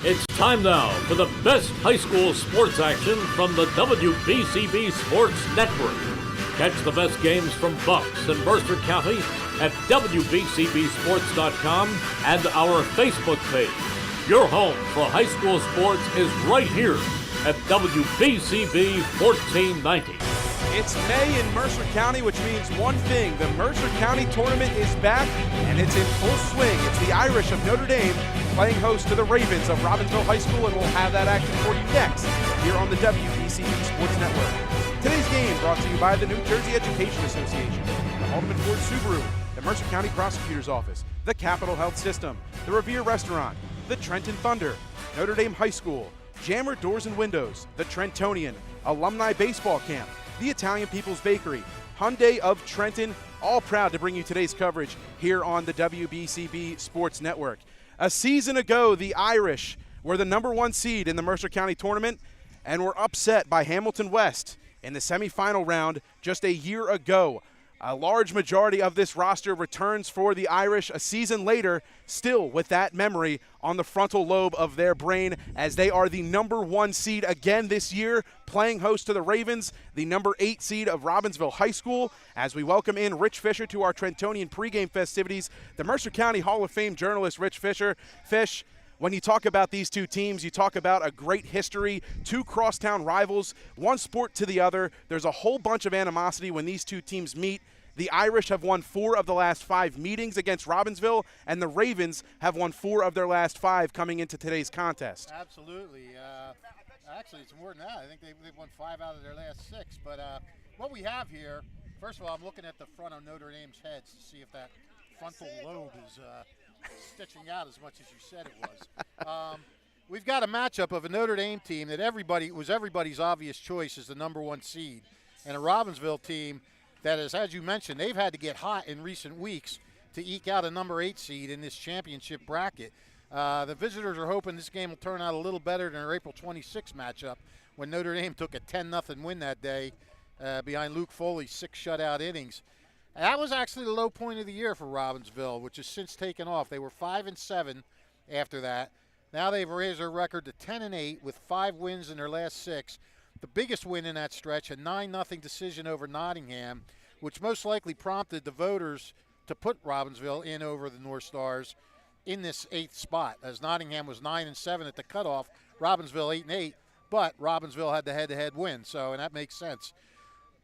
It's time now for the best high school sports action from the WBCB Sports Network. Catch the best games from Bucks and Mercer County at WBCBSports.com and our Facebook page. Your home for high school sports is right here at WBCB 1490. It's May in Mercer County, which means one thing. The Mercer County Tournament is back, and it's in full swing. It's the Irish of Notre Dame playing host to the Ravens of Robbinsville High School, and we'll have that action for you next here on the WBCB Sports Network. Today's game brought to you by the New Jersey Education Association, the Haldeman Ford Subaru, the Mercer County Prosecutor's Office, the Capital Health System, the Revere Restaurant, the Trenton Thunder, Notre Dame High School, Jammer Doors and Windows, the Trentonian, Alumni Baseball Camp, the Italian People's Bakery, Hyundai of Trenton, all proud to bring you today's coverage here on the WBCB Sports Network. A season ago, the Irish were the #1 seed in the Mercer County Tournament and were upset by Hamilton West in the semifinal round just a year ago. A large majority of this roster returns for the Irish a season later, still with that memory on the frontal lobe of their brain, as they are the #1 seed again this year, playing host to the Ravens, the #8 seed of Robbinsville High School. As we welcome in Rich Fisher to our Trentonian pregame festivities, the Mercer County Hall of Fame journalist Rich Fisher. Fish, when you talk about these two teams, you talk about a great history, two crosstown rivals, one sport to the other. There's a whole bunch of animosity when these two teams meet. The Irish have won 4 of the last 5 meetings against Robbinsville, and the Ravens have won 4 of their last 5 coming into today's contest. Absolutely. Actually, it's more than that. I think they've won 5 out of their last 6. But what we have here, first of all, I'm looking at the front of Notre Dame's heads to see if that frontal lobe is stitching out as much as you said it was. We've got a matchup of a Notre Dame team that was everybody's obvious choice as the #1 seed, and a Robbinsville team that is, as you mentioned, they've had to get hot in recent weeks to eke out a #8 seed in this championship bracket. The visitors are hoping this game will turn out a little better than their April 26 matchup when Notre Dame took a 10-0 win that day behind Luke Foley's 6 shutout innings. That was actually the low point of the year for Robbinsville, which has since taken off. They were 5-7 after that. Now they've raised their record to 10-8 with 5 wins in their last 6. The biggest win in that stretch, a 9-0 decision over Nottingham, which most likely prompted the voters to put Robbinsville in over the North Stars in this 8th spot, as Nottingham was 9-7 at the cutoff, Robbinsville 8-8, but Robbinsville had the head-to-head win, and that makes sense.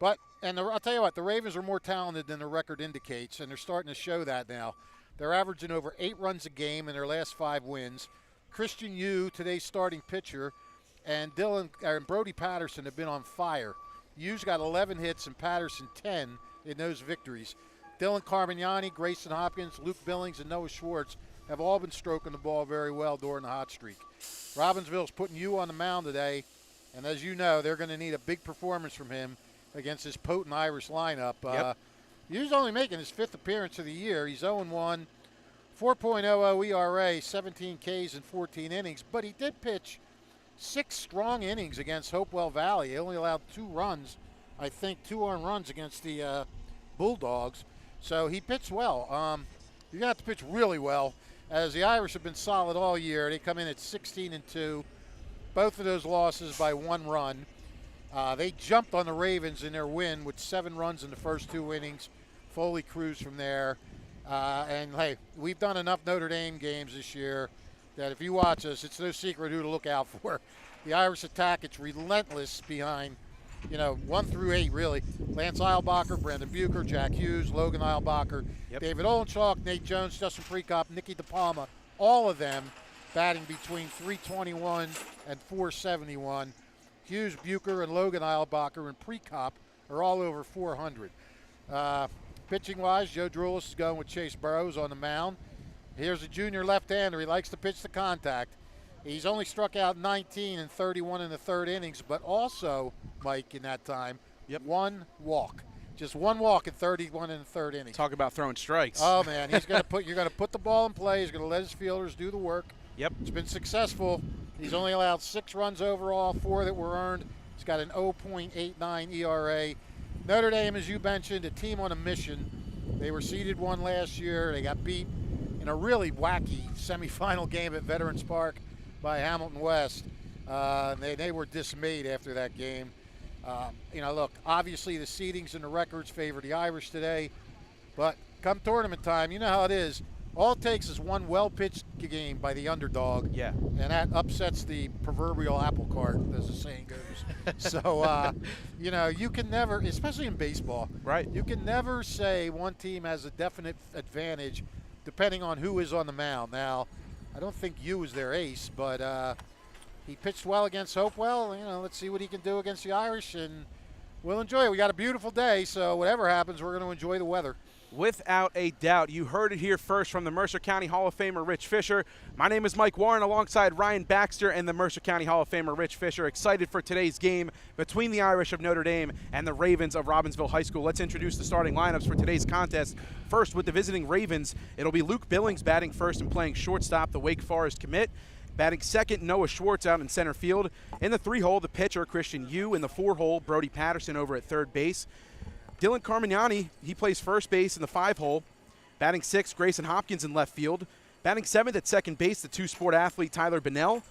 I'll tell you what, the Ravens are more talented than the record indicates, and they're starting to show that now. They're averaging over 8 runs a game in their last 5 wins. Christian Yu, today's starting pitcher, and Brody Patterson have been on fire. Yu's got 11 hits and Patterson 10 in those victories. Dylan Carmignani, Grayson Hopkins, Luke Billings, and Noah Schwartz have all been stroking the ball very well during the hot streak. Robbinsville's putting Yu on the mound today, and as you know, they're going to need a big performance from him against this potent Irish lineup. Yu's only making his 5th appearance of the year. He's 0-1, 4.00 ERA, 17 Ks in 14 innings, but he did pitch 6 strong innings against Hopewell Valley. He only allowed 2 runs, I think 2 earned runs against the Bulldogs. So he pitched well. You're going to have to pitch really well, as the Irish have been solid all year. They come in at 16-2. Both of those losses by 1 run. They jumped on the Ravens in their win with 7 runs in the first 2 innings. Foley cruised from there. And, hey, we've done enough Notre Dame games this year that if you watch us, it's no secret who to look out for. The Irish attack, it's relentless behind, 1 through 8, really. Lance Eilbacher, Brandon Bucher, Jack Hughes, Logan Eilbacher, David Olenchalk, Nate Jones, Justin Prekop, Nicky DePalma, all of them batting between 321 and 471. Hughes, Bucher, and Logan Eilbacher and Prekop are all over 400. Pitching-wise, Joe Drulis is going with Chase Burrows on the mound. Here's a junior left-hander. He likes to pitch to contact. He's only struck out 19 and 31 in the 3rd innings, but also, Mike, in that time, 1 walk. Just 1 walk in 31 in the 3rd inning. Talk about throwing strikes. Oh, man, you're going to put the ball in play. He's going to let his fielders do the work. Yep. It's been successful. He's only allowed 6 runs overall, 4 that were earned. He's got an 0.89 ERA. Notre Dame, as you mentioned, a team on a mission. They were seeded 1 last year. They got beat in a really wacky semifinal game at Veterans Park by Hamilton West. They were dismayed after that game. Look, obviously the seedings and the records favor the Irish today, but come tournament time, you know how it is. All it takes is one well-pitched game by the underdog, Yeah. and that upsets the proverbial apple cart, as the saying goes. So, you can never, especially in baseball, Right. you can never say one team has a definite advantage depending on who is on the mound. Now, I don't think you is their ace, but he pitched well against Hopewell. Let's see what he can do against the Irish, and we'll enjoy it. We got a beautiful day, so whatever happens, we're going to enjoy the weather. Without a doubt. You heard it here first from the Mercer County Hall of Famer Rich Fisher. My name is Mike Warren alongside Ryan Baxter and the Mercer County Hall of Famer Rich Fisher. Excited for today's game between the Irish of Notre Dame and the Ravens of Robbinsville High School. Let's introduce the starting lineups for today's contest. First, with the visiting Ravens, it'll be Luke Billings batting first and playing shortstop, the Wake Forest commit. Batting second, Noah Schwartz out in center field. In the 3-hole, the pitcher, Christian Yu. In the 4-hole, Brody Patterson over at third base. Dylan Carmignani, he plays first base in the 5-hole. Batting sixth, Grayson Hopkins in left field. Batting seventh at second base, the two-sport athlete Tyler Bennell.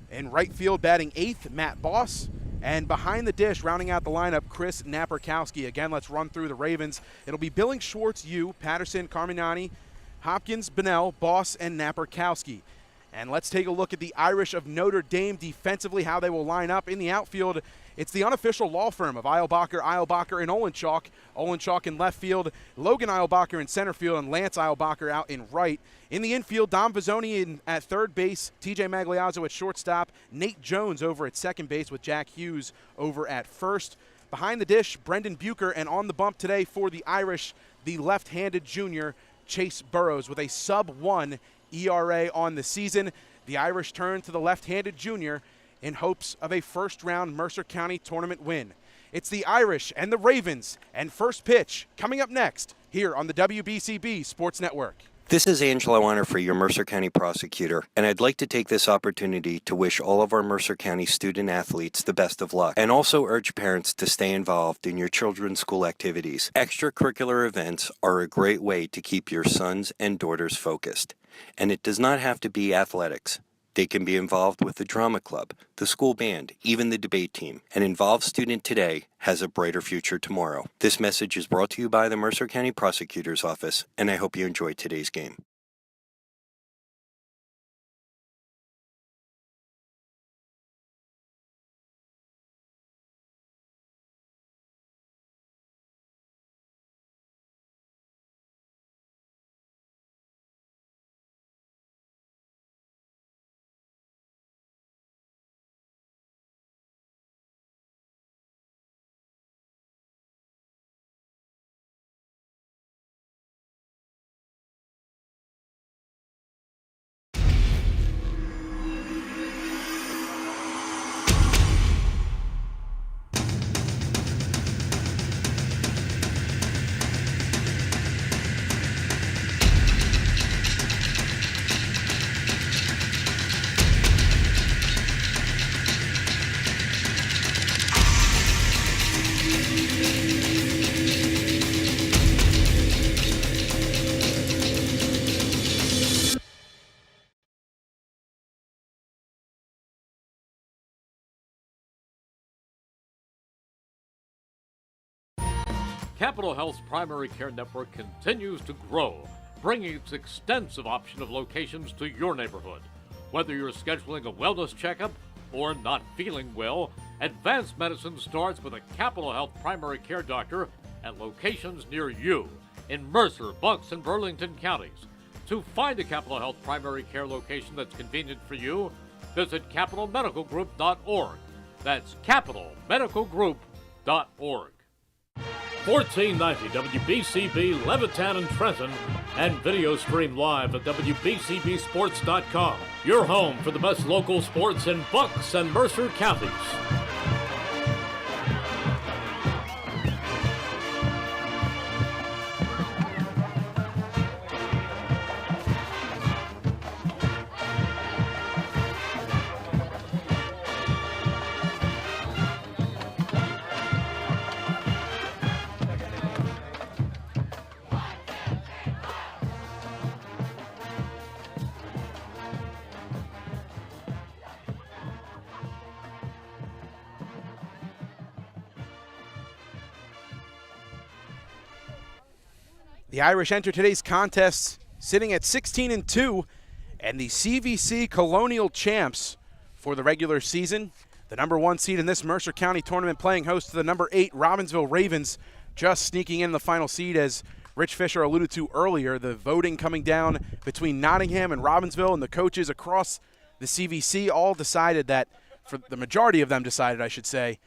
In right field, batting eighth, Matt Boss. And behind the dish, rounding out the lineup, Chris Naperkowski. Again, let's run through the Ravens. It'll be Billings, Schwartz, Yu, Patterson, Carmignani, Hopkins, Bennell, Boss, and Naperkowski. And let's take a look at the Irish of Notre Dame defensively, how they will line up. In the outfield, it's the unofficial law firm of Eilbacher, and Olenchuk. Olenchuk in left field, Logan Eilbacher in center field, and Lance Eilbacher out in right. In the infield, Dom Vizzoni at third base, TJ Magliazzo at shortstop, Nate Jones over at second base with Jack Hughes over at first. Behind the dish, Brendan Bucher, and on the bump today for the Irish, the left-handed junior, Chase Burrows, with a sub-1 ERA on the season. The Irish turn to the left-handed junior in hopes of a first-round Mercer County Tournament win. It's the Irish and the Ravens, and first pitch coming up next here on the WBCB Sports Network. This is Angelo Weiner, your Mercer County prosecutor, and I'd like to take this opportunity to wish all of our Mercer County student athletes the best of luck, and also urge parents to stay involved in your children's school activities. Extracurricular events are a great way to keep your sons and daughters focused, and it does not have to be athletics. They can be involved with the drama club, the school band, even the debate team. An involved student today has a brighter future tomorrow. This message is brought to you by the Mercer County Prosecutor's Office, and I hope you enjoyed today's game. Capital Health's primary care network continues to grow, bringing its extensive option of locations to your neighborhood. Whether you're scheduling a wellness checkup or not feeling well, advanced medicine starts with a Capital Health primary care doctor at locations near you in Mercer, Bucks, and Burlington counties. To find a Capital Health primary care location that's convenient for you, visit capitalmedicalgroup.org. That's capitalmedicalgroup.org. 1490 WBCB Levittown and Trenton, and video stream live at WBCBsports.com. Your home for the best local sports in Bucks and Mercer counties. The Irish enter today's contest sitting at 16-2 and the CVC Colonial champs for the regular season. The number 1 seed in this Mercer County tournament playing host to the number 8 Robbinsville Ravens, just sneaking in the final seed. As Rich Fisher alluded to earlier, the voting coming down between Nottingham and Robbinsville, and the coaches across the CVC all decided that, for the majority of them decided, I should say,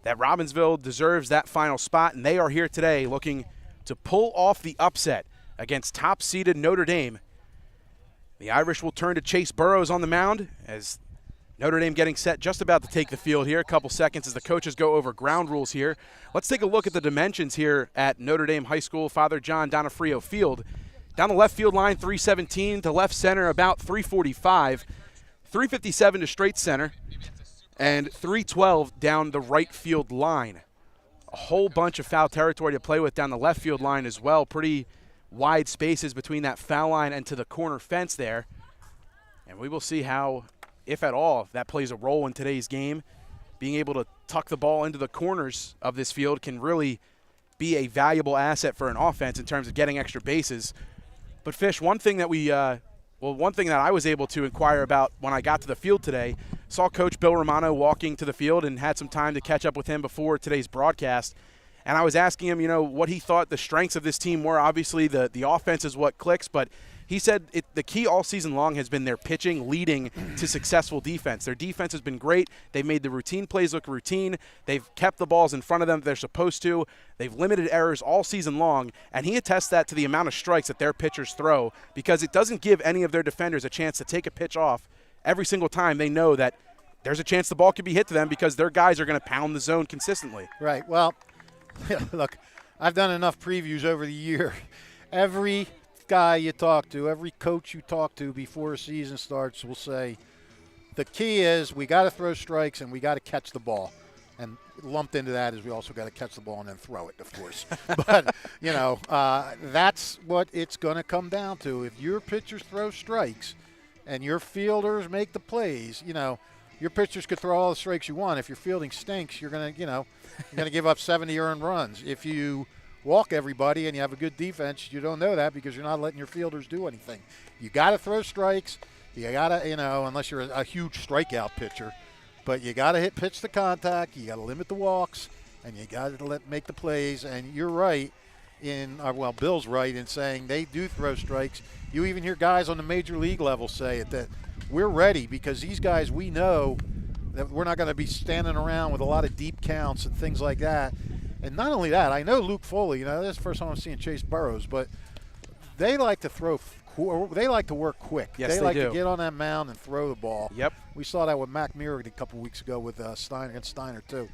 that Robbinsville deserves that final spot, and they are here today looking to pull off the upset against top-seeded Notre Dame. The Irish will turn to Chase Burrows on the mound as Notre Dame getting set, just about to take the field here. A couple seconds as the coaches go over ground rules here. Let's take a look at the dimensions here at Notre Dame High School, Father John Donofrio Field. Down the left field line, 317 to left center, about 345. 357 to straight center, and 312 down the right field line. A whole bunch of foul territory to play with down the left field line as well. Pretty wide spaces between that foul line and to the corner fence there. And we will see how, if at all, that plays a role in today's game. Being able to tuck the ball into the corners of this field can really be a valuable asset for an offense in terms of getting extra bases. But Fish, one thing that one thing that I was able to inquire about when I got to the field today, saw Coach Bill Romano walking to the field and had some time to catch up with him before today's broadcast. And I was asking him, what he thought the strengths of this team were. Obviously, the offense is what clicks, but he said the key all season long has been their pitching leading to successful defense. Their defense has been great. They've made the routine plays look routine. They've kept the balls in front of them that they're supposed to. They've limited errors all season long, and he attests that to the amount of strikes that their pitchers throw, because it doesn't give any of their defenders a chance to take a pitch off every single time they know that there's a chance the ball could be hit to them because their guys are going to pound the zone consistently. Right. Well, look, I've done enough previews over the year. Every guy you talk to, every coach you talk to before a season starts will say the key is we got to throw strikes and we got to catch the ball. And lumped into that is we also got to catch the ball and then throw it, of course. But, that's what it's going to come down to. If your pitchers throw strikes and your fielders make the plays, your pitchers could throw all the strikes you want. If your fielding stinks, you're going to give up 70 earned runs. If you walk everybody and you have a good defense, you don't know that because you're not letting your fielders do anything. You got to throw strikes. You got to, unless you're a huge strikeout pitcher, but you got to pitch the contact. You got to limit the walks, and you got to make the plays. And you're right Bill's right in saying they do throw strikes. You even hear guys on the major league level say it, that we're ready because these guys, we know that we're not going to be standing around with a lot of deep counts and things like that. And not only that, I know Luke Foley, this is the first time I'm seeing Chase Burrows, but they like to they like to work quick. Yes, they like do. to get on that mound and throw the ball. Yep. We saw that with Mac Merritt a couple weeks ago with Steiner against Steiner too.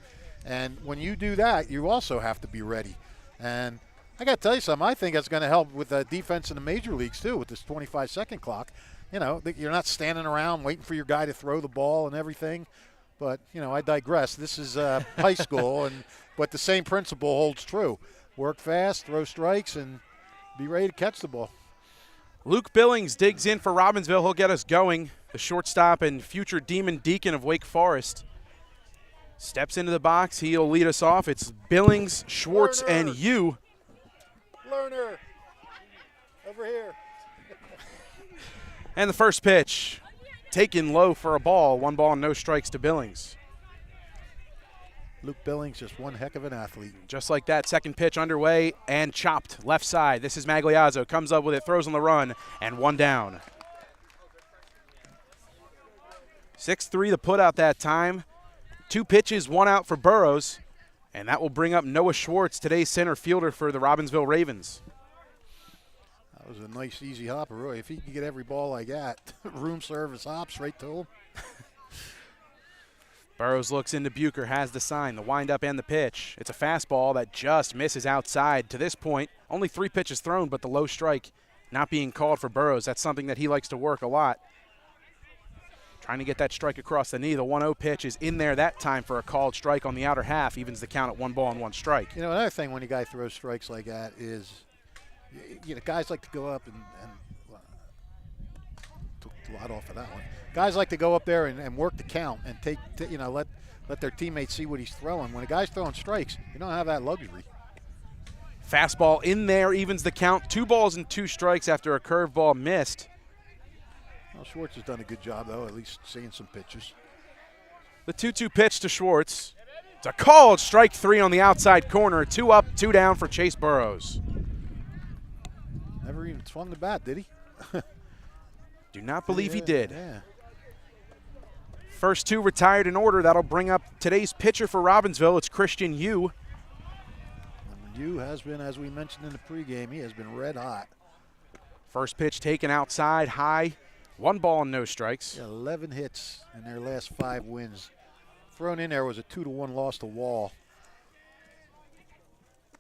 And when you do that, you also have to be ready. And I got to tell you something, I think that's going to help with defense in the major leagues too with this 25-second clock. You're not standing around waiting for your guy to throw the ball and everything. But, I digress. This is high school, but the same principle holds true. Work fast, throw strikes, and be ready to catch the ball. Luke Billings digs in for Robbinsville. He'll get us going. The shortstop and future Demon Deacon of Wake Forest steps into the box. He'll lead us off. It's Billings, Schwartz, Lerner. and you. Lerner, over here. And the first pitch, taken low for a ball. 1 ball and no strikes to Billings. Luke Billings, just one heck of an athlete. Just like that, second pitch underway and chopped left side. This is Magliazzo, comes up with it, throws on the run, and 1 down. 6-3 the put out that time. 2 pitches, 1 out for Burrows, and that will bring up Noah Schwartz, today's center fielder for the Robbinsville Ravens. That was a nice, easy hopper, Roy. If he could get every ball like that, room service hops right to him. Burrows looks into Bucher, has the sign, the windup and the pitch. It's a fastball that just misses outside. To this point, only 3 pitches thrown, but the low strike not being called for Burrows. That's something that he likes to work a lot. Trying to get that strike across the knee. The 1-0 pitch is in there that time for a called strike on the outer half. Evens the count at 1 ball and 1 strike. Another thing when a guy throws strikes like that is, guys like to go up and took a lot off of that one. Guys like to go up there and work the count and let their teammates see what he's throwing. When a guy's throwing strikes, you don't have that luxury. Fastball in there, evens the count. 2 balls and 2 strikes after a curveball missed. Well, Schwartz has done a good job, though, at least seeing some pitches. The 2-2 pitch to Schwartz. It's a called strike 3 on the outside corner. 2 up, 2 down for Chase Burrows. Never even swung the bat, did he? Do not believe he did. Yeah. First 2 retired in order. That'll bring up today's pitcher for Robbinsville. It's Christian Yu. Yu has been, as we mentioned in the pregame, he has been red hot. First pitch taken outside, high. 1 ball and no strikes. Yeah, 11 hits in their last 5 wins. Thrown in there was a 2-1 loss to Wall,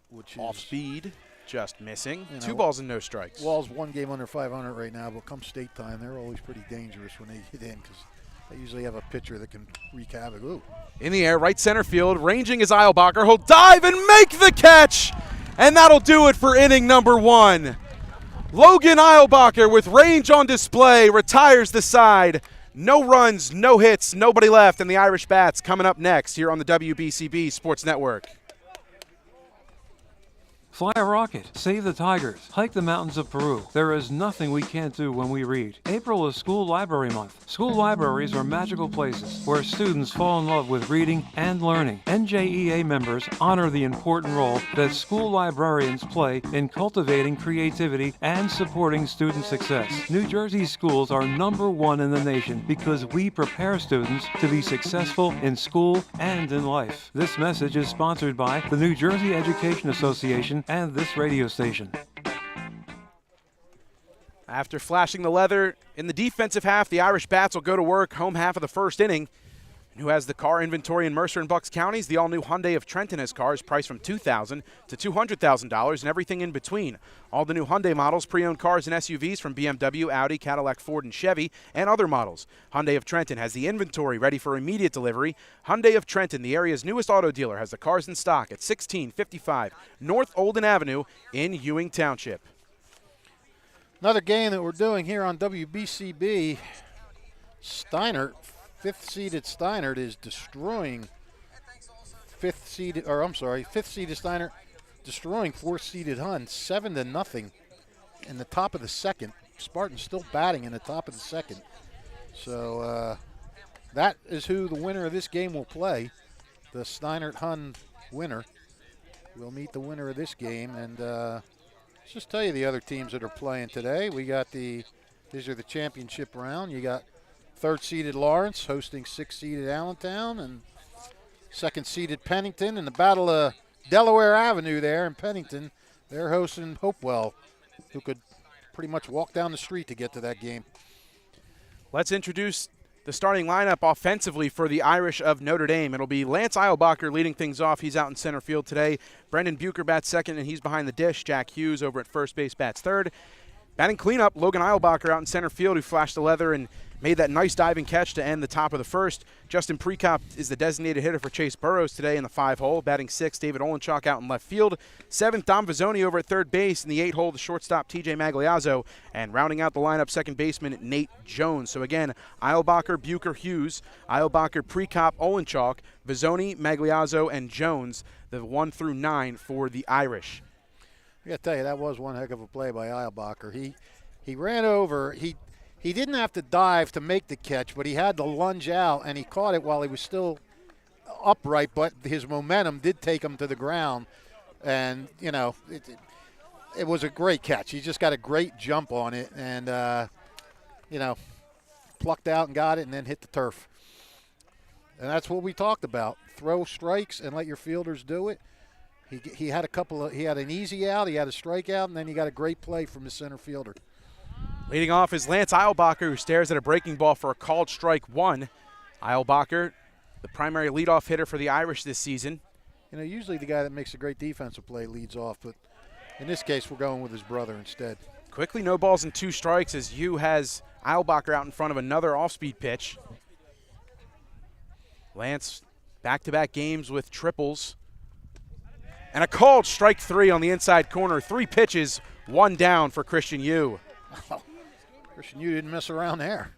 which Off is speed, just missing. You know, 2 balls and no strikes. Wall's 1 game under 500 right now, but come state time, they're always pretty dangerous when they get in because they usually have a pitcher that can wreak havoc. Ooh. In the air, right center field, ranging is Eilbacher. He'll dive and make the catch, and that'll do it for inning number 1. Logan Eilbacher, with range on display, retires the side. No runs, no hits, nobody left, and the Irish bats coming up next here on the WBCB Sports Network. Fly a rocket, save the tigers, hike the mountains of Peru. There is nothing we can't do when we read. April is School Library Month. School libraries are magical places where students fall in love with reading and learning. NJEA members honor the important role that school librarians play in cultivating creativity and supporting student success. New Jersey schools are #1 in the nation because we prepare students to be successful in school and in life. This message is sponsored by the New Jersey Education Association and this radio station. After flashing the leather in the defensive half, the Irish bats will go to work home half of the first inning. And who has the car inventory in Mercer and Bucks counties? The all-new Hyundai of Trenton has cars priced from $2,000 to $200,000 and everything in between. All the new Hyundai models, pre-owned cars and SUVs from BMW, Audi, Cadillac, Ford, and Chevy, and other models. Hyundai of Trenton has the inventory ready for immediate delivery. Hyundai of Trenton, the area's newest auto dealer, has the cars in stock at 1655 North Olden Avenue in Ewing Township. Another game that we're doing here on WBCB, Steinert, fifth-seeded Steinert is destroying fifth-seeded Steinert destroying fourth-seeded Hun 7-0 in the top of the second. Spartans still batting in the top of the second. So that is who the winner of this game will play. The Steinert-Hun winner will meet the winner of this game. And let's just tell you the other teams that are playing today. We got these are the championship round. You got third-seeded Lawrence hosting sixth-seeded Allentown and second-seeded Pennington in the Battle of Delaware Avenue there in Pennington. They're hosting Hopewell, who could pretty much walk down the street to get to that game. Let's introduce the starting lineup offensively for the Irish of Notre Dame. It'll be Lance Eilbacher leading things off. He's out in center field today. Brendan Bucher bats second, and he's behind the dish. Jack Hughes over at first base bats third. Batting cleanup, Logan Eilbacher out in center field, who flashed the leather and made that nice diving catch to end the top of the first. Justin Prekop is the designated hitter for Chase Burrows today in the 5-hole. Batting sixth, David Olenchuk out in left field. Seventh, Dom Vizzoni over at third base. In the 8-hole, the shortstop, TJ Magliazzo. And rounding out the lineup, second baseman, Nate Jones. So again, Eilbacher, Bucher, Hughes, Eilbacher, Prekop, Olenchuk, Vizzoni, Magliazzo, and Jones, the 1 through 9 for the Irish. I got to tell you, that was one heck of a play by Eilbacher. He ran over. He didn't have to dive to make the catch, but he had to lunge out, and he caught it while he was still upright, but his momentum did take him to the ground. And, you know, it was a great catch. He just got a great jump on it and, you know, plucked out and got it and then hit the turf. And that's what we talked about. Throw strikes and let your fielders do it. He had he had an easy out, he had a strikeout, and then he got a great play from his center fielder. Leading off is Lance Eilbacher, who stares at a breaking ball for a called strike one. Eilbacher, the primary leadoff hitter for the Irish this season. You know, usually the guy that makes a great defensive play leads off, but in this case we're going with his brother instead. Quickly, no balls and 2 strikes as Hugh has Eilbacher out in front of another off-speed pitch. Lance, back-to-back games with triples. And a called strike 3 on the inside corner. 3 pitches, 1 down for Christian Yu. Oh, Christian Yu didn't mess around there.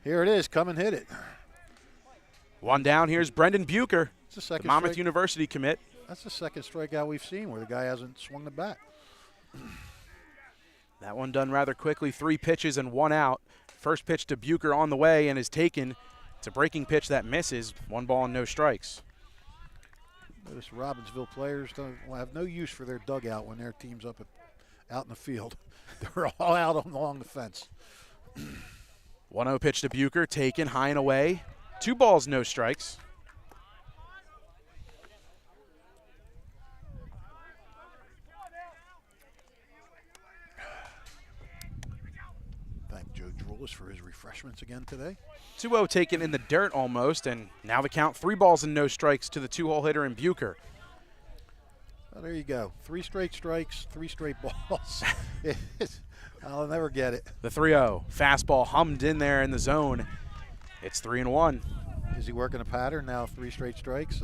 Here it is, come and hit it. 1 down, here's Brendan Bucher, It's the second the Monmouth strike. University commit. That's the second strikeout we've seen where the guy hasn't swung the bat. That one done rather quickly. 3 pitches and 1 out. First pitch to Bucher on the way and is taken. It's a breaking pitch that misses. 1 ball and no strikes. Notice Robbinsville players have no use for their dugout when their team's out in the field. They're all out along the fence. 1-0 pitch to Bucher, taken high and away. 2 balls, no strikes. Thank Joe Drulis for his refreshments again today. 2-0 taken in the dirt almost, and now the count 3 balls and no strikes to the 2-hole hitter in Bucher. Well, there you go. 3 straight strikes, 3 straight balls. I'll never get it. The 3-0 fastball hummed in there in the zone. It's 3-1. Is he working a pattern now? 3 straight strikes?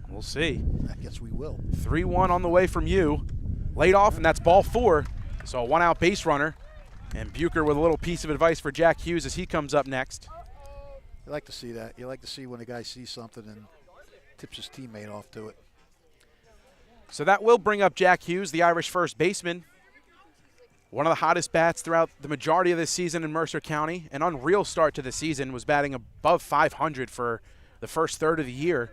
We'll see. I guess we will. 3-1 on the way from you. Laid off, and that's ball 4. So a 1-out base runner. And Bucher with a little piece of advice for Jack Hughes as he comes up next. You like to see that. You like to see when a guy sees something and tips his teammate off to it. So that will bring up Jack Hughes, the Irish first baseman. One of the hottest bats throughout the majority of this season in Mercer County. An unreal start to the season, was batting above 500 for the first third of the year.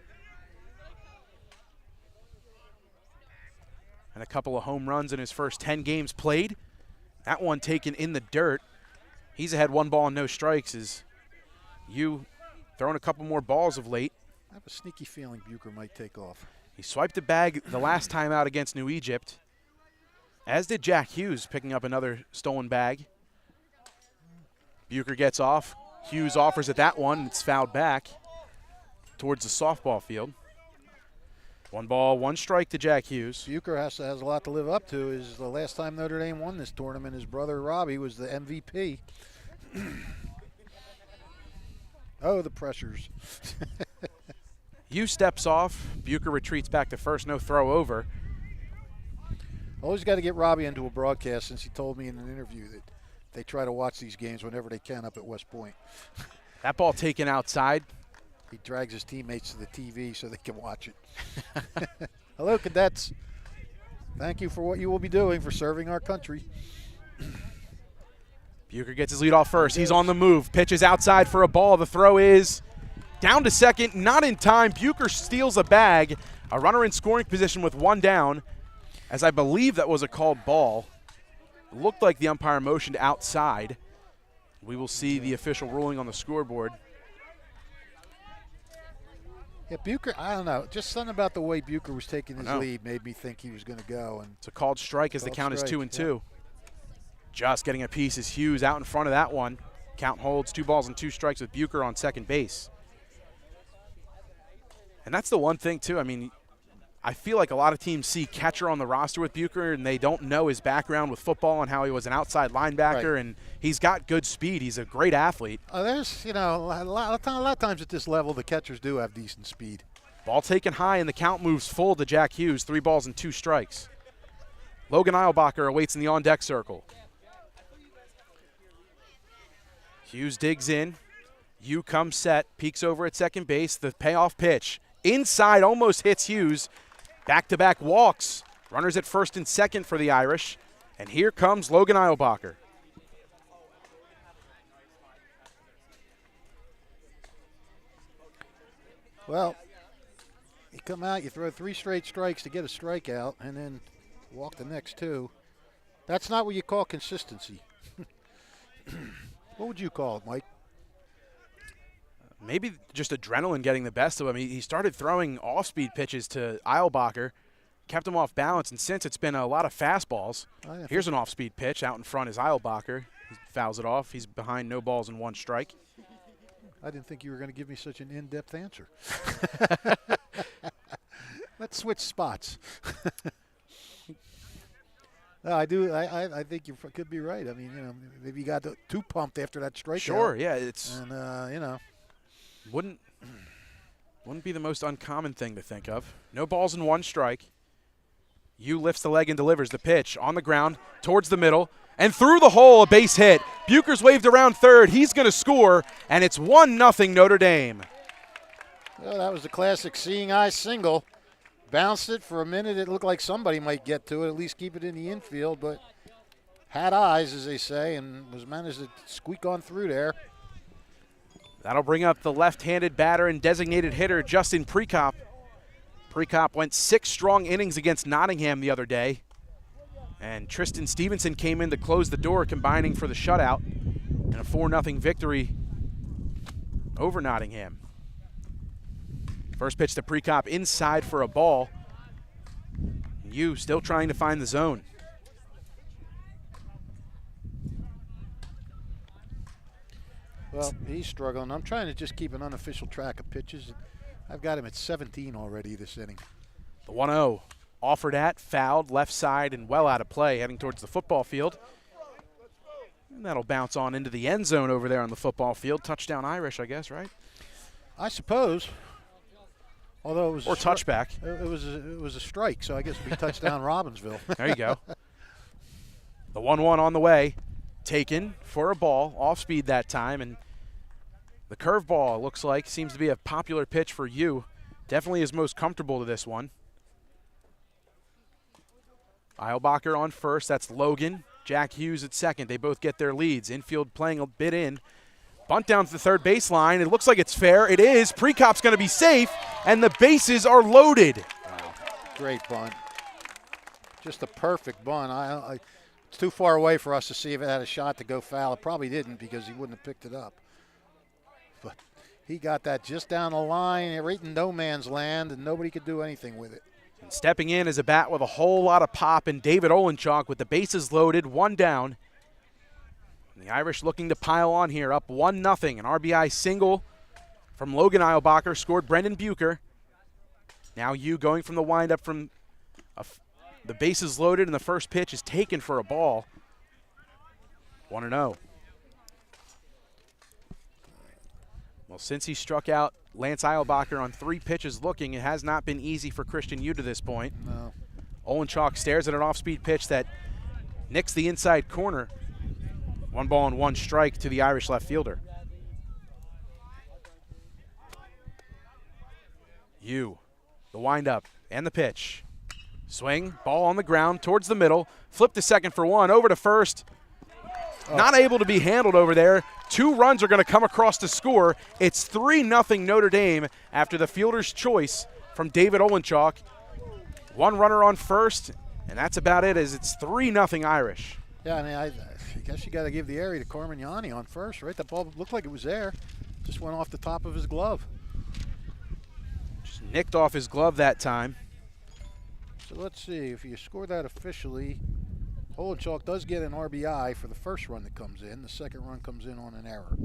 And a couple of home runs in his first 10 games played. That one taken in the dirt. He's ahead 1 ball and no strikes as you throwing a couple more balls of late. I have a sneaky feeling Bucher might take off. He swiped the bag the last time out against New Egypt, as did Jack Hughes, picking up another stolen bag. Bucher gets off. Hughes offers at that one, and it's fouled back towards the softball field. 1 ball, 1 strike to Jack Hughes. Bucher has a lot to live up to. Is the last time Notre Dame won this tournament, his brother Robbie was the MVP. Oh, the pressures. Hughes steps off. Bucher retreats back to first, no throw over. Always got to get Robbie into a broadcast, since he told me in an interview that they try to watch these games whenever they can up at West Point. That ball taken outside. He drags his teammates to the TV so they can watch it. Hello, cadets. Thank you for what you will be doing for serving our country. Bucher gets his lead off first. He's on the move. Pitches outside for a ball. The throw is down to second. Not in time. Bucher steals a bag. A runner in scoring position with 1 down, as I believe that was a called ball. It looked like the umpire motioned outside. We will see the official ruling on the scoreboard. Yeah, Bucher, I don't know. Just something about the way Bucher was taking his lead made me think he was going to go. And it's a called strike as the count is 2-2. Just getting a piece is Hughes out in front of that one. Count holds 2 balls and 2 strikes with Bucher on second base. And that's the one thing, too. I mean, I feel like a lot of teams see catcher on the roster with Bucher and they don't know his background with football and how he was an outside linebacker, and he's got good speed. He's a great athlete. There's, a lot of times at this level, the catchers do have decent speed. Ball taken high, and the count moves full to Jack Hughes, 3 balls and 2 strikes. Logan Eilbacher awaits in the on-deck circle. Hughes digs in. You comes set, peeks over at second base. The payoff pitch. Inside, almost hits Hughes. Back-to-back walks. Runners at first and second for the Irish. And here comes Logan Eilbacher. Well, you come out, you throw 3 straight strikes to get a strikeout, and then walk the next 2. That's not what you call consistency. What would you call it, Mike? Maybe just adrenaline getting the best of him. He started throwing off-speed pitches to Eilbacher, kept him off balance, and since it's been a lot of fastballs. Here's an off-speed pitch. Out in front is Eilbacher. He fouls it off. He's behind, no balls and 1 strike. I didn't think you were going to give me such an in-depth answer. Let's switch spots. No, I do. I think you could be right. I mean, maybe you got too pumped after that strikeout. Sure, yeah. It's and wouldn't be the most uncommon thing to think of. No balls and 1 strike. You lifts the leg and delivers the pitch on the ground towards the middle and through the hole, a base hit. Bucher's waved around third. He's going to score, and it's 1-0 Notre Dame. Well, that was the classic seeing eye single. bounced it for a minute. It looked like somebody might get to it, at least keep it in the infield, but had eyes, as they say, and was managed to squeak on through there. That'll bring up the left-handed batter and designated hitter, Justin Prekop. Prekop went 6 strong innings against Nottingham the other day. And Tristan Stevenson came in to close the door, combining for the shutout and a 4-0 victory over Nottingham. First pitch to Prekop inside for a ball. You still trying to find the zone. Well, he's struggling. I'm trying to just keep an unofficial track of pitches. I've got him at 17 already this inning. The 1-0 offered at, fouled, left side, and well out of play, heading towards the football field. And that'll bounce on into the end zone over there on the football field. Touchdown Irish, I guess, right? I suppose. Although it was or touchback. It was a strike, so I guess it'd be touchdown Robbinsville. There you go. The 1-1 on the way. Taken for a ball, off speed that time, and the curveball looks like seems to be a popular pitch for you. Definitely is most comfortable to this one. Eilbacher on first, that's Logan. Jack Hughes at second. They both get their leads. Infield playing a bit in. Bunt down to the third baseline. It looks like it's fair. It is. Prekop's going to be safe, and the bases are loaded. Wow. Great bunt. Just a perfect bunt. It's too far away for us to see if it had a shot to go foul. It probably didn't because he wouldn't have picked it up. But he got that just down the line, right in no man's land, and nobody could do anything with it. And stepping in is a bat with a whole lot of pop, and David Olenchuk with the bases loaded, 1 down. And the Irish looking to pile on here, up 1-0. An RBI single from Logan Eilbacher, scored Brendan Bucher. Now you going from the windup from the bases loaded, and the first pitch is taken for a ball. 1-0. Well, since he struck out Lance Eilbacher on 3 pitches looking, it has not been easy for Christian Yu to this point. No. Olenchuk stares at an off-speed pitch that nicks the inside corner. 1 ball and 1 strike to the Irish left fielder. Yu, the windup and the pitch. Swing, ball on the ground towards the middle. Flip to second for 1, over to first. Not able to be handled over there. 2 runs are going to come across to score. It's 3-0 Notre Dame after the fielder's choice from David Olenchuk. 1 runner on first, and that's about it, as it's 3-0 Irish. Yeah, I mean, I guess you got to give the area to Carmignani on first, right? The ball looked like it was there. Just went off the top of his glove. Just nicked off his glove that time. So let's see, if you score that officially, Olenchuk does get an RBI for the first run that comes in. The second run comes in on an error.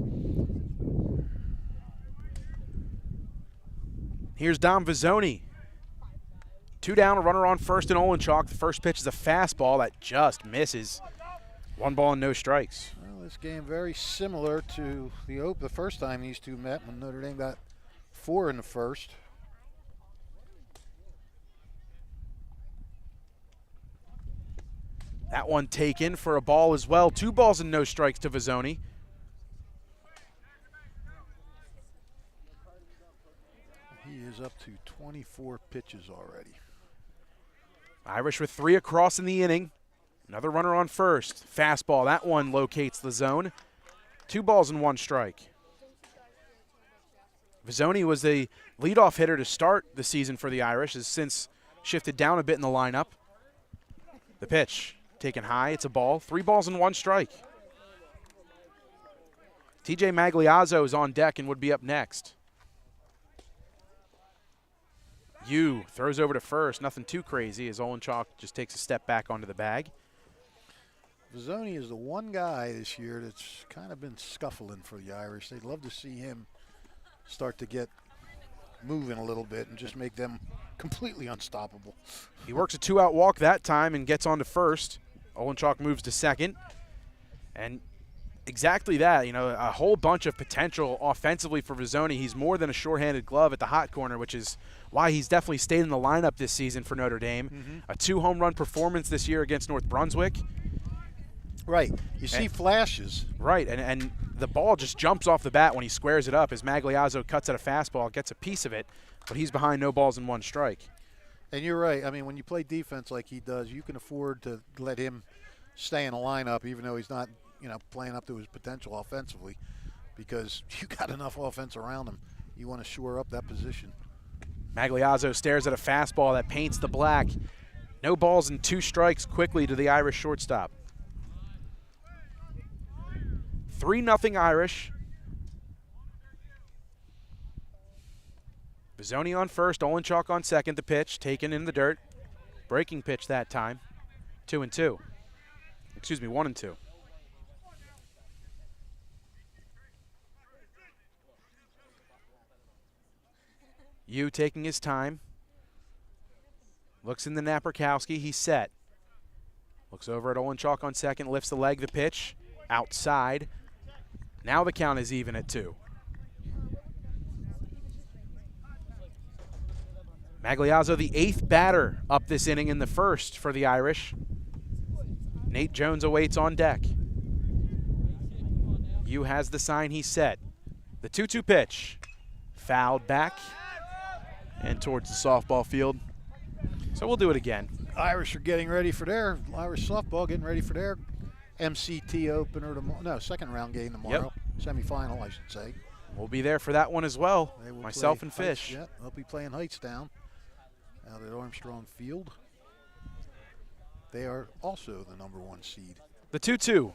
Here's Dom Vizzoni. 2 down, a runner on first and Olenchuk. The first pitch is a fastball that just misses. 1 ball and no strikes. Well, this game very similar to the first time these two met when Notre Dame got 4 in the first. That one taken for a ball as well. 2 balls and no strikes to Vizzoni. He is up to 24 pitches already. Irish with 3 across in the inning. Another runner on first. Fastball, that one locates the zone. 2 balls and 1 strike. Vizzoni was the leadoff hitter to start the season for the Irish, has since shifted down a bit in the lineup. The pitch. Taken high, it's a ball. 3 balls and 1 strike. TJ Magliazzo is on deck and would be up next. Yu throws over to first, nothing too crazy as Olenchuk just takes a step back onto the bag. Vizzoni is the one guy this year that's kind of been scuffling for the Irish. They'd love to see him start to get moving a little bit and just make them completely unstoppable. He works a 2-out walk that time and gets on to first. Olenchuk moves to second. And exactly that, a whole bunch of potential offensively for Vizzoni. He's more than a shorthanded glove at the hot corner, which is why he's definitely stayed in the lineup this season for Notre Dame. A 2-home run performance this year against North Brunswick. Right. You see flashes. Right, and the ball just jumps off the bat when he squares it up as Magliazzo cuts at a fastball, gets a piece of it, but he's behind 0 balls and 1 strike. And you're right. I mean, when you play defense like he does, you can afford to let him stay in the lineup, even though he's not, playing up to his potential offensively, because you got enough offense around him. You want to shore up that position. Magliazzo stares at a fastball that paints the black. No balls and 2 strikes quickly to the Irish shortstop. 3-0 Irish. Bizzoni on first, Olenchuk on second. The pitch taken in the dirt. Breaking pitch that time. 2-2. Excuse me, 1-2. Yu taking his time. Looks in the Naperkowski. He's set. Looks over at Olenchuk on second. Lifts the leg. The pitch outside. Now the count is even at 2. Magliazzo, the 8th batter up this inning in the first for the Irish. Nate Jones awaits on deck. Yu has the sign. He's set. The 2-2 pitch. Fouled back and towards the softball field. So we'll do it again. Irish are getting ready for their Irish softball, getting ready for their MCT opener tomorrow. No, second round game tomorrow. Yep. Semifinal, I should say. We'll be there for that one as well. Myself and Fish. Yeah, they'll be playing Hightstown out at Armstrong Field. They are also the #1 seed. The 2-2.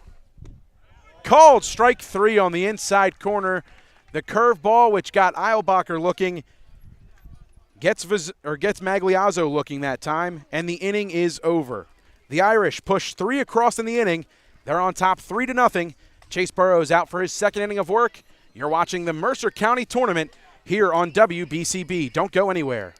Called strike 3 on the inside corner. The curveball, which got Eilbacher looking, gets Magliazzo looking that time, and the inning is over. The Irish push 3 across in the inning. They're on top 3-0. Chase Burrows out for his second inning of work. You're watching the Mercer County Tournament here on WBCB. Don't go anywhere.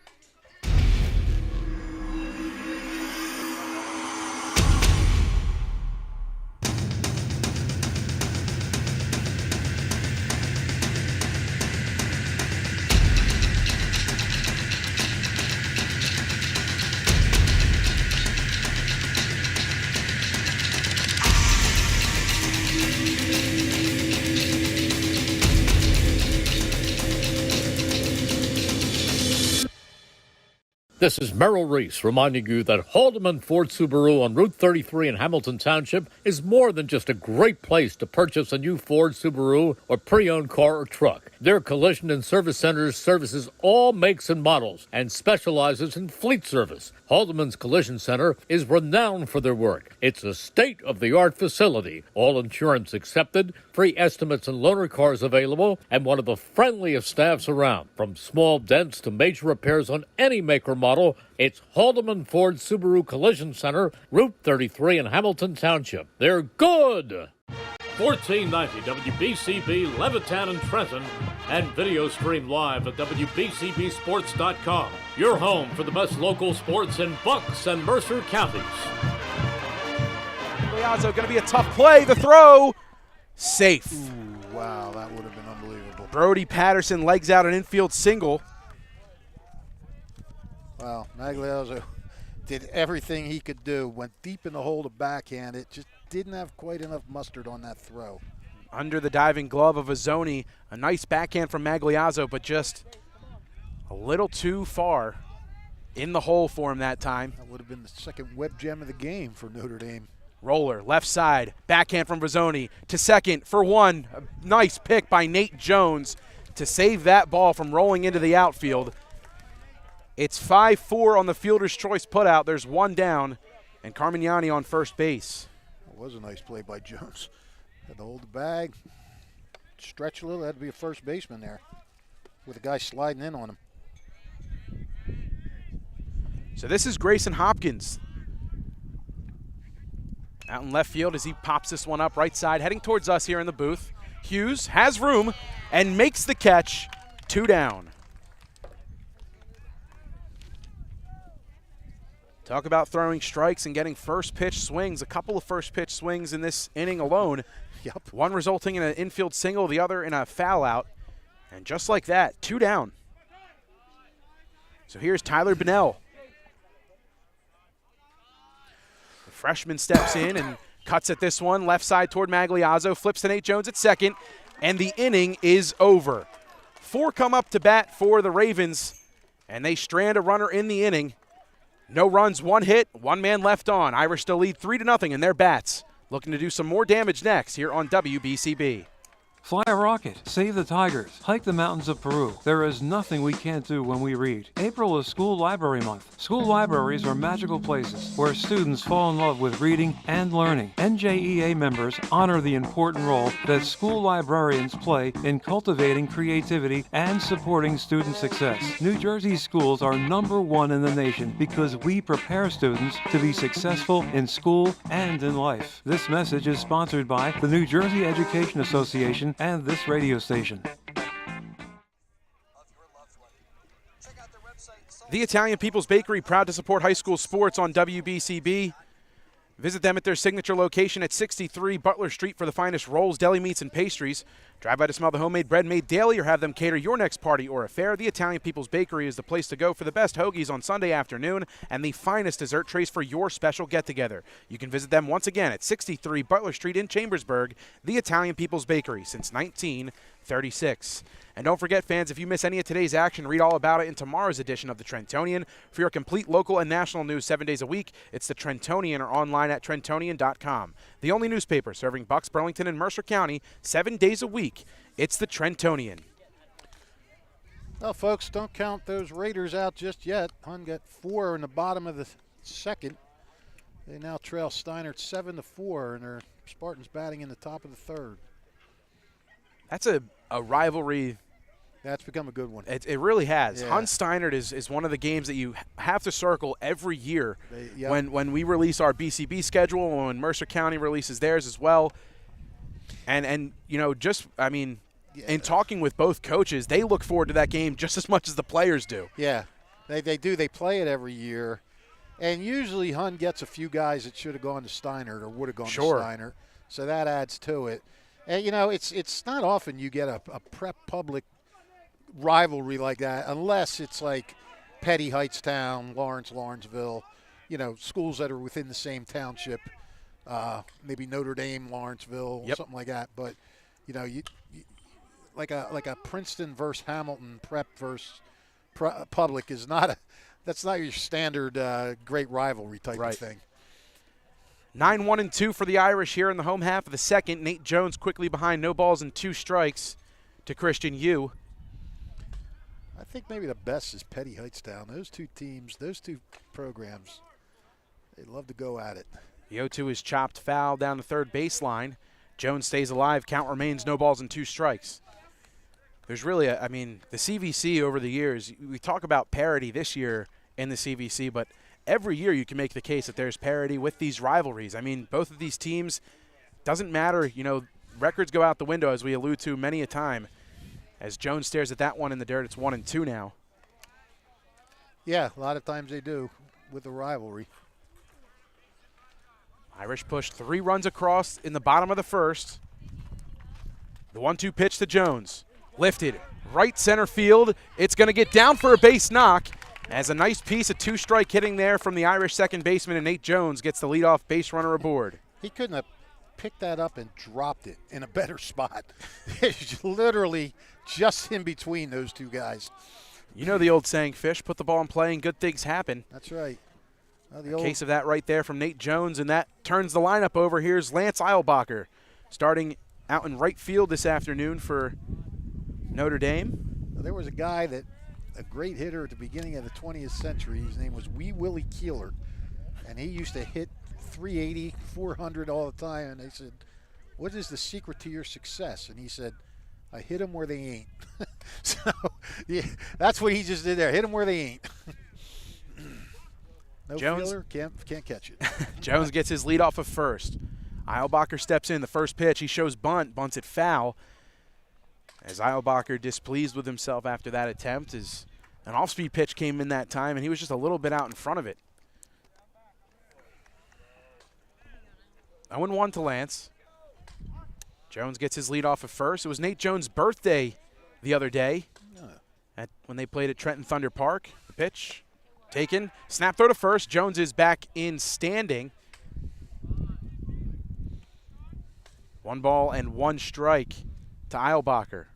This is Merrill Reese reminding you that Haldeman Ford Subaru on Route 33 in Hamilton Township is more than just a great place to purchase a new Ford Subaru or pre-owned car or truck. Their collision and service centers services all makes and models and specializes in fleet service. Haldeman's Collision Center is renowned for their work. It's a state-of-the-art facility, all insurance accepted, free estimates and loaner cars available, and one of the friendliest staffs around. From small dents to major repairs on any make or model, it's Haldeman Ford Subaru Collision Center, Route 33 in Hamilton Township. They're good! 1490 WBCB Levitan and Trenton, and video stream live at WBCBsports.com. Your home for the best local sports in Bucks and Mercer counties. Magliazzo going to be a tough play. The throw, safe. Ooh, wow, that would have been unbelievable. Brody Patterson legs out an infield single. Wow, Magliazzo did everything he could do. Went deep in the hole to backhand it. Just didn't have quite enough mustard on that throw. Under the diving glove of Bizzoni, a nice backhand from Magliazzo, but just a little too far in the hole for him that time. That would have been the second web gem of the game for Notre Dame. Roller, left side, backhand from Bizzoni to second for one. A nice pick by Nate Jones to save that ball from rolling into the outfield. It's 5-4 on the fielder's choice putout. There's one down, and Carmignani on first base. It was a nice play by Jones. Had to hold the bag, stretch a little. Had to be a first baseman there with a guy sliding in on him. So this is Grayson Hopkins out in left field as he pops this one up right side, heading towards us here in the booth. Hughes has room and makes the catch. 2 down. Talk about throwing strikes and getting first pitch swings. A couple of first pitch swings in this inning alone. Yep. One resulting in an infield single, the other in a foul out. And just like that, 2 down. So here's Tyler Bunnell. The freshman steps in and cuts at this one, left side toward Magliazzo, flips to Nate Jones at second, and the inning is over. 4 come up to bat for the Ravens, and they strand a runner in the inning. No runs, 1 hit, 1 man left on. Irish still lead 3-0 in their bats. Looking to do some more damage next here on WBCB. Fly a rocket, save the tigers, hike the mountains of Peru. There is nothing we can't do when we read. April is School Library Month. School libraries are magical places where students fall in love with reading and learning. NJEA members honor the important role that school librarians play in cultivating creativity and supporting student success. New Jersey schools are #1 in the nation because we prepare students to be successful in school and in life. This message is sponsored by the New Jersey Education Association and this radio station. The Italian People's Bakery, proud to support high school sports on WBCB. Visit them at their signature location at 63 Butler Street for the finest rolls, deli meats, and pastries. Drive by to smell the homemade bread made daily or have them cater your next party or affair. The Italian People's Bakery is the place to go for the best hoagies on Sunday afternoon and the finest dessert trays for your special get-together. You can visit them once again at 63 Butler Street in Chambersburg, the Italian People's Bakery since 1936. And don't forget, fans, if you miss any of today's action, read all about it in tomorrow's edition of the Trentonian. For your complete local and national news 7 days a week, it's the Trentonian or online at Trentonian.com. The only newspaper serving Bucks, Burlington, and Mercer County 7 days a week. It's the Trentonian. Well, folks, don't count those Raiders out just yet. Hun got 4 in the bottom of the second. They now trail Steinert 7-4, and their Spartans batting in the top of the third. That's a rivalry. That's become a good one. It really has. Yeah. Hun Steinert is one of the games that you have to circle every year Yep. when we release our BCB schedule and when Mercer County releases theirs as well. And you know, in talking with both coaches, they look forward to that game just as much as the players do. Yeah, they do. They play it every year. And usually Hun gets a few guys that should have gone to Steinert or would have gone to Steinert. So that adds to it. And, you know, it's not often you get a prep public rivalry like that unless it's like Petty Heightstown, Lawrenceville, you know, schools that are within the same township, maybe Notre Dame, Lawrenceville, something like that. But, you know, you like a Princeton versus Hamilton prep versus public is that's not your standard great rivalry type of thing. 9-1-2 for the Irish here in the home half of the second. Nate Jones quickly behind, no balls and 2 strikes to Christian Yu. I think maybe the best is Petty Heightstown. Those two teams, those two programs, they love to go at it. The 0-2 is chopped foul down the third baseline. Jones stays alive. Count remains, no balls and 2 strikes. There's really the CVC over the years, we talk about parity this year in the CVC, but every year you can make the case that there's parity with these rivalries. I mean, both of these teams, doesn't matter, you know, records go out the window as we allude to many a time. As Jones stares at that one in the dirt, it's 1-2 now. Yeah, a lot of times they do with the rivalry. Irish push 3 runs across in the bottom of the first. The 1-2 pitch to Jones. Lifted right center field. It's going to get down for a base knock. As a nice piece of 2-strike hitting there from the Irish second baseman, and Nate Jones gets the leadoff base runner aboard. He couldn't have picked that up and dropped it in a better spot. It's literally just in between those two guys. You know the old saying, Fish, put the ball in play and good things happen. That's right. Well, case of that right there from Nate Jones, and that turns the lineup over. Here's Lance Eilbacher starting out in right field this afternoon for Notre Dame. There was a guy a great hitter at the beginning of the 20th century. His name was Wee Willie Keeler, and he used to hit 380, 400 all the time. And they said, "What is the secret to your success?" And he said, "I hit them where they ain't." So yeah, that's what he just did there. Hit them where they ain't. No Jones fielder, can't catch it. Jones gets his lead off of first. Eilbacher steps in. The first pitch, he shows bunts it foul. As Eilbacher displeased with himself after that attempt, as an off-speed pitch came in that time, and he was just a little bit out in front of it. 0-1 to Lance. Jones gets his lead off of first. It was Nate Jones' birthday the other day when they played at Trenton Thunder Park. The pitch taken. Snap throw to first. Jones is back in standing. 1 ball and 1 strike to Eilbacher.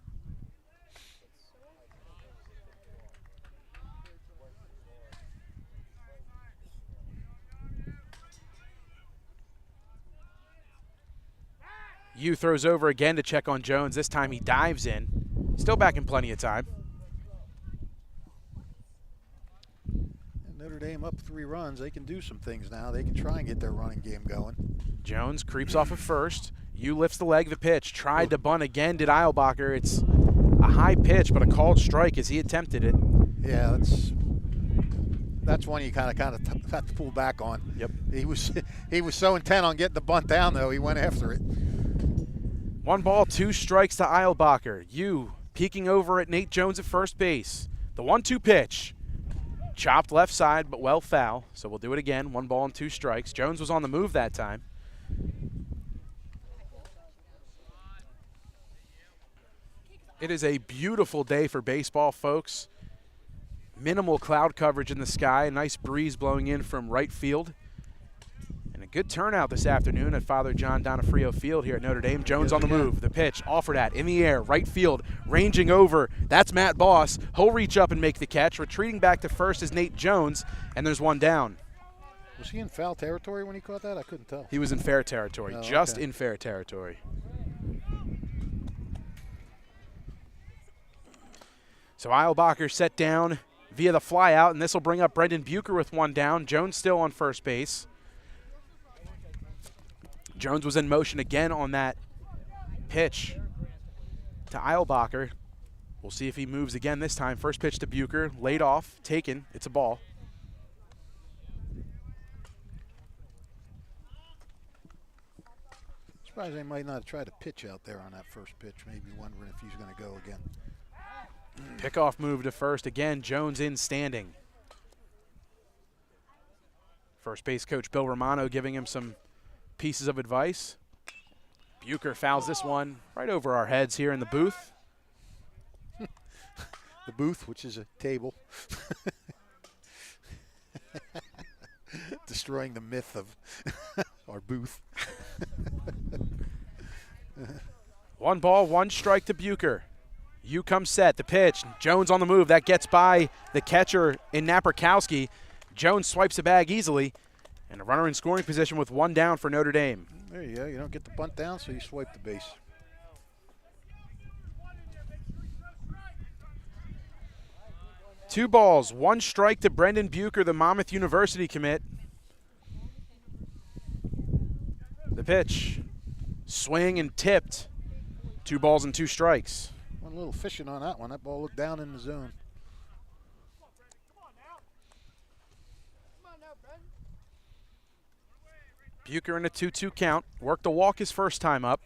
Yu throws over again to check on Jones. This time he dives in. Still back in plenty of time. Notre Dame up 3 runs. They can do some things now. They can try and get their running game going. Jones creeps off at first. Yu lifts the leg, the pitch. Tried to bunt again, did Eilbacher. It's a high pitch, but a called strike as he attempted it. Yeah, that's one you kind of have to pull back on. Yep. He was so intent on getting the bunt down, though, he went after it. 1 ball, 2 strikes to Eilbacher. Yu peeking over at Nate Jones at first base. The 1-2 pitch. Chopped left side, but well foul. So we'll do it again. 1 ball and 2 strikes. Jones was on the move that time. It is a beautiful day for baseball, folks. Minimal cloud coverage in the sky. A nice breeze blowing in from right field. And a good turnout this afternoon at Father John Donofrio Field here at Notre Dame. Jones on the move. The pitch offered at in the air. Right field. Ranging over. That's Matt Boss. He'll reach up and make the catch. Retreating back to first is Nate Jones. And there's 1 down. Was he in foul territory when he caught that? I couldn't tell. He was in fair territory. Oh, just okay. in fair territory. So Eilbacher set down via the flyout, and this will bring up Brendan Bucher with 1 down. Jones still on first base. Jones was in motion again on that pitch to Eilbacher. We'll see if he moves again this time. First pitch to Bucher, laid off, taken. It's a ball. Surprised they might not have tried to pitch out there on that first pitch. Maybe wondering if he's going to go again. Pickoff move to first. Again, Jones in standing. First base coach Bill Romano giving him some pieces of advice. Bucher fouls this one right over our heads here in the booth. The booth, which is a table. Destroying the myth of our booth. 1 ball, 1 strike to Bucher. Yu comes set, the pitch. Jones on the move. That gets by the catcher in Napierkowski. Jones swipes the bag easily. And a runner in scoring position with 1 down for Notre Dame. There you go. You don't get the bunt down, so you swipe the base. Two balls, 1 strike to Brendan Bucher, the Monmouth University commit. The pitch, swing and tipped. 2 balls and 2 strikes. One little fishing on that one. That ball looked down in the zone. Bucher in a 2-2 count. Worked a walk his first time up.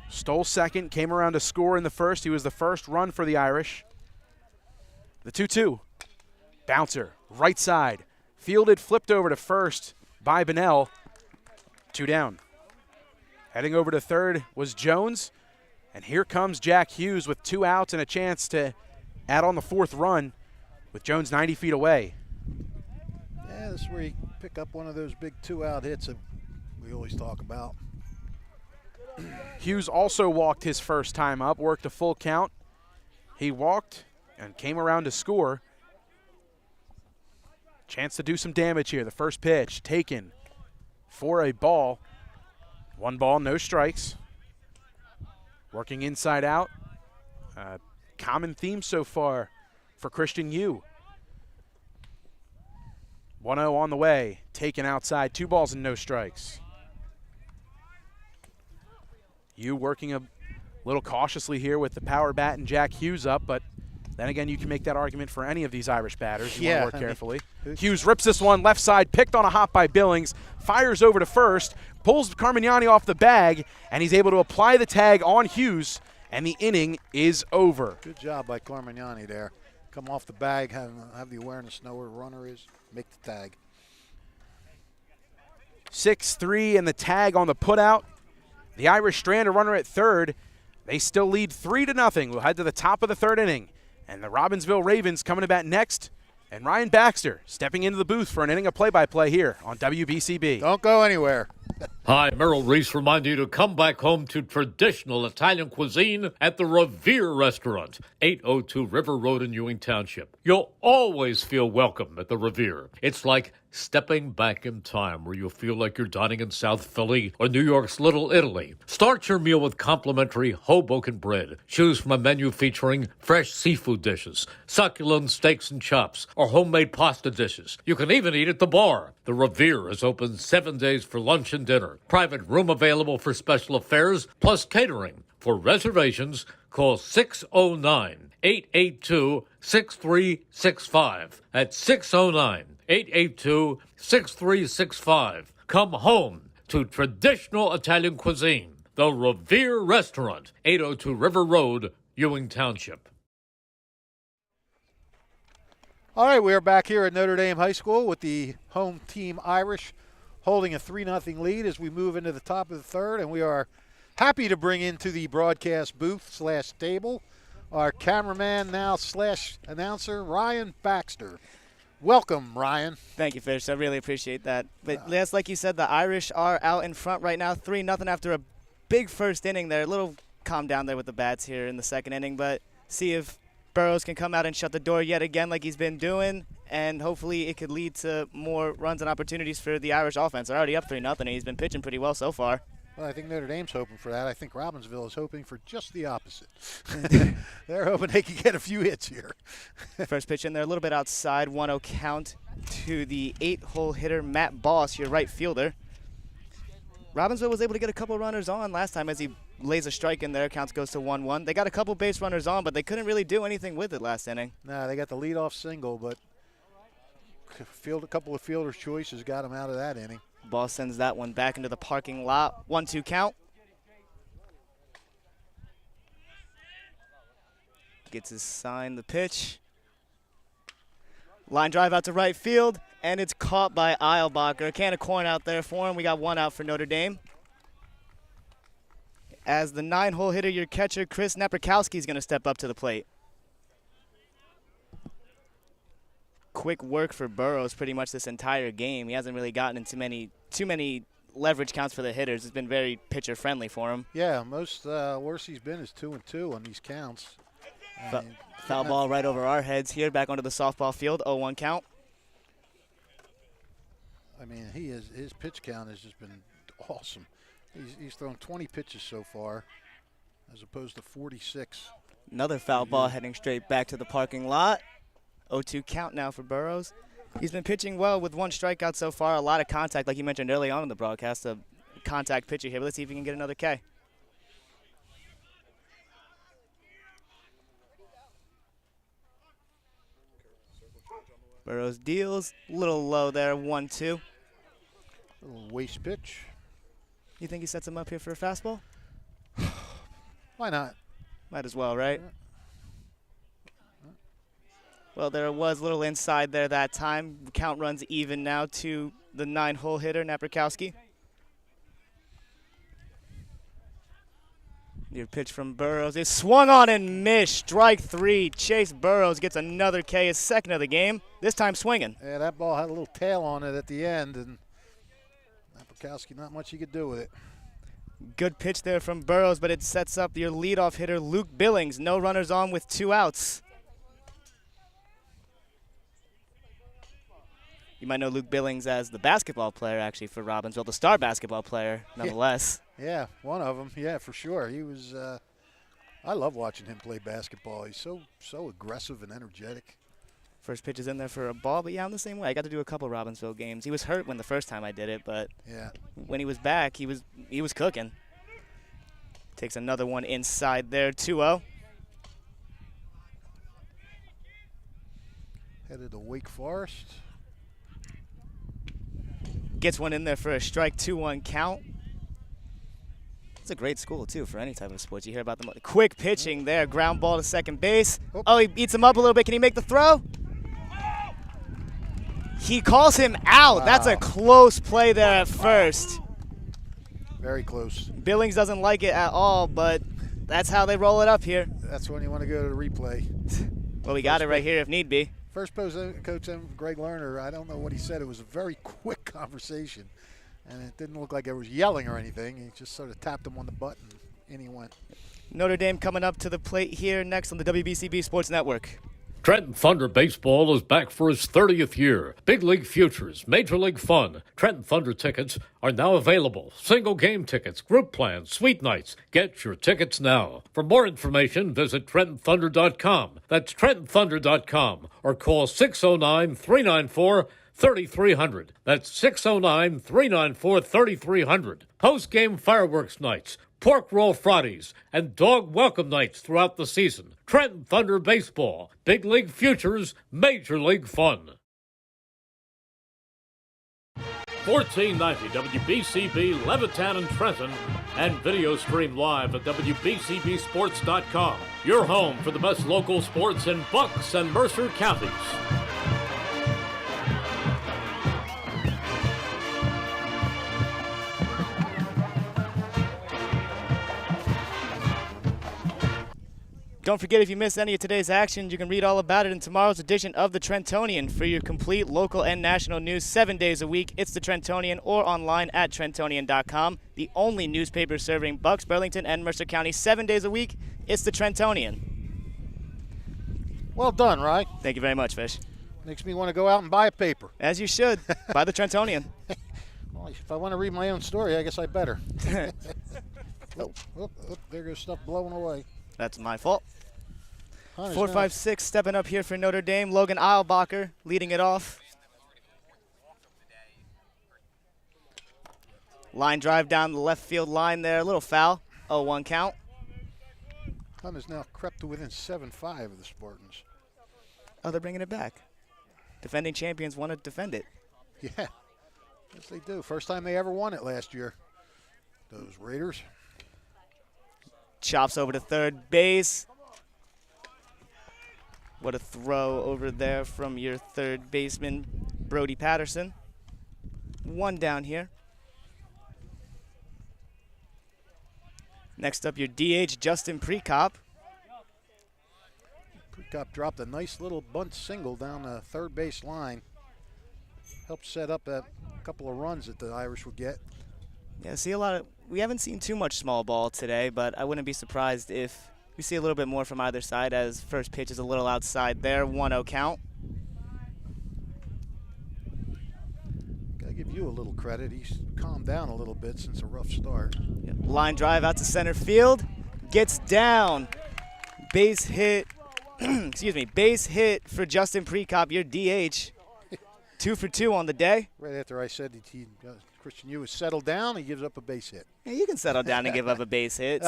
Stole second, came around to score in the first. He was the first run for the Irish. The 2-2. Bouncer, right side. Fielded, flipped over to first by Bunnell. 2 down. Heading over to third was Jones. And here comes Jack Hughes with 2 outs and a chance to add on the 4th run with Jones 90 feet away. Yeah, this is where you pick up one of those big 2-out hits that we always talk about. Hughes also walked his first time up, worked a full count. He walked and came around to score. Chance to do some damage here. The first pitch taken for a ball. 1 ball, no strikes. Working inside out. Common theme so far for Christian Yu. 1-0 on the way. Taken outside. 2 balls and no strikes. Yu working a little cautiously here with the power bat and Jack Hughes up, but then again, you can make that argument for any of these Irish batters. You want to work carefully. Hughes rips this one left side, picked on a hop by Billings, fires over to first, pulls Carmignani off the bag, and he's able to apply the tag on Hughes, and the inning is over. Good job by Carmignani there. Come off the bag, have the awareness, know where the runner is, make the tag. 6-3 and the tag on the putout. The Irish strand a runner at third. They still lead 3-0. We'll head to the top of the 3rd inning. And the Robbinsville Ravens coming to bat next. And Ryan Baxter stepping into the booth for an inning of play-by-play here on WBCB. Don't go anywhere. Hi, Merrill Reese reminding you to come back home to traditional Italian cuisine at the Revere Restaurant, 802 River Road in Ewing Township. You'll always feel welcome at the Revere. It's like stepping back in time where you'll feel like you're dining in South Philly or New York's Little Italy. Start your meal with complimentary Hoboken bread. Choose from a menu featuring fresh seafood dishes, succulent steaks and chops, or homemade pasta dishes. You can even eat at the bar. The Revere is open 7 days for lunch and dinner. Private room available for special affairs, plus catering. For reservations, call 609-882-6365. That's 609-882-6365. Come home to traditional Italian cuisine. The Revere Restaurant, 802 River Road, Ewing Township. All right, we are back here at Notre Dame High School with the home team Irish holding a 3-0 lead as we move into the top of the third, and we are happy to bring into the broadcast booth / table our cameraman now / announcer, Ryan Baxter. Welcome, Ryan. Thank you, Fish. I really appreciate that. But yes, like you said, the Irish are out in front right now, 3-0 after a big first inning there. A little calm down there with the bats here in the second inning, but see if Burrows can come out and shut the door yet again like he's been doing, and hopefully it could lead to more runs and opportunities for the Irish offense. They're already up 3-0, and he's been pitching pretty well so far. Well, I think Notre Dame's hoping for that. I think Robbinsville is hoping for just the opposite. They're hoping they can get a few hits here. First pitch in there, a little bit outside, 1-0 count to the 8-hole hitter, Matt Boss, your right fielder. Robbinsville was able to get a couple runners on last time as he lays a strike in there. Counts goes to 1-1. They got a couple base runners on, but they couldn't really do anything with it last inning. Nah, they got the leadoff single, but a couple of fielder's choices got him out of that inning. Ball sends that one back into the parking lot. 1-2 count. Gets his sign, the pitch. Line drive out to right field, and it's caught by Eilbacher. A can of corn out there for him. We got one out for Notre Dame. As the 9-hole hitter, your catcher, Chris Napierkowski, is going to step up to the plate. Quick work for Burrows pretty much this entire game. He hasn't really gotten into too many leverage counts for the hitters. It's been very pitcher friendly for him. Yeah, most worst he's been is 2-2 on these counts. Foul ball right over our heads here, back onto the softball field. 0-1 count. I mean, his pitch count has just been awesome. He's thrown 20 pitches so far, as opposed to 46. Another foul ball heading straight back to the parking lot. 0-2 count now for Burrows. He's been pitching well with one strikeout so far. A lot of contact, like you mentioned early on in the broadcast. A contact pitcher here. But let's see if he can get another K. Burrows deals. A little low there. 1-2. A little waste pitch. You think he sets him up here for a fastball? Why not? Might as well, right? Well, there was a little inside there that time. Count runs even now to the 9-hole hitter, Napierkowski. Your pitch from Burrows is swung on and missed. Strike 3. Chase Burrows gets another K, his second of the game, this time swinging. Yeah, that ball had a little tail on it at the end, and Napierkowski, not much he could do with it. Good pitch there from Burrows, but it sets up your leadoff hitter, Luke Billings. No runners on with 2 outs. You might know Luke Billings as the basketball player, actually, for Robbinsville, the star basketball player, nonetheless. Yeah, one of them. Yeah, for sure. He was. I love watching him play basketball. He's so aggressive and energetic. First pitch is in there for a ball, but yeah, I'm the same way. I got to do a couple Robbinsville games. He was hurt when the first time I did it, but yeah, when he was back, he was cooking. Takes another one inside there, 2-0. Headed to Wake Forest. Gets one in there for a strike, 2-1 count. It's a great school, too, for any type of sports. You hear about them. Quick pitching there, ground ball to second base. Oh, he beats him up a little bit. Can he make the throw? He calls him out. Wow. That's a close play there at first. Very close. Billings doesn't like it at all, but that's how they roll it up here. That's when you want to go to the replay. Well, we got it right here if need be. First coach Greg Lerner, I don't know what he said. It was a very quick conversation. And it didn't look like it was yelling or anything. He just sort of tapped him on the butt, and in he went. Notre Dame coming up to the plate here next on the WBCB Sports Network. Trenton Thunder Baseball is back for its 30th year. Big League Futures, Major League Fun. Trenton Thunder tickets are now available. Single game tickets, group plans, suite nights. Get your tickets now. For more information, visit TrentonThunder.com. That's TrentonThunder.com or call 609-394-3300. That's 609-394-3300. Post-game fireworks nights, pork roll Fridays, and dog welcome nights throughout the season. Trenton Thunder Baseball, Big League Futures, Major League Fun. 1490 WBCB Levittown and Trenton, and video stream live at WBCBsports.com. Your home for the best local sports in Bucks and Mercer counties. Don't forget, if you missed any of today's action, you can read all about it in tomorrow's edition of the Trentonian. For your complete local and national news 7 days a week, it's the Trentonian or online at Trentonian.com. The only newspaper serving Bucks, Burlington, and Mercer County 7 days a week, it's the Trentonian. Well done, Rye. Thank you very much, Fish. Makes me want to go out and buy a paper. As you should. Buy the Trentonian. Well, if I want to read my own story, I guess I better. There goes stuff blowing away. That's my fault. 4-5-6 4-5-6 stepping up here for Notre Dame. Logan Eilbacher leading it off. Line drive down the left field line there. A little foul. 0-1 count. Hunt has now crept to within 7-5 of the Spartans. Oh, they're bringing it back. Defending champions want to defend it. Yeah, yes they do. First time they ever won it last year. Those Raiders. Chops over to third base. What a throw over there from your third baseman, Brody Patterson. One down here. Next up, your DH, Justin Prekop. Prekop dropped a nice little bunt single down the third base line. Helped set up a couple of runs that the Irish would get. Yeah, we haven't seen too much small ball today, but I wouldn't be surprised if we see a little bit more from either side, as first pitch is a little outside there. 1-0 count. Gotta give you a little credit. He's calmed down a little bit since a rough start. Yep. Line drive out to center field. Gets down. Base hit. Excuse me. Base hit for Justin Prekop, your DH. 2 for 2 on the day. Right after I said that Christian Yu has settled down, he gives up a base hit. Yeah, you can settle down and give up a base hit.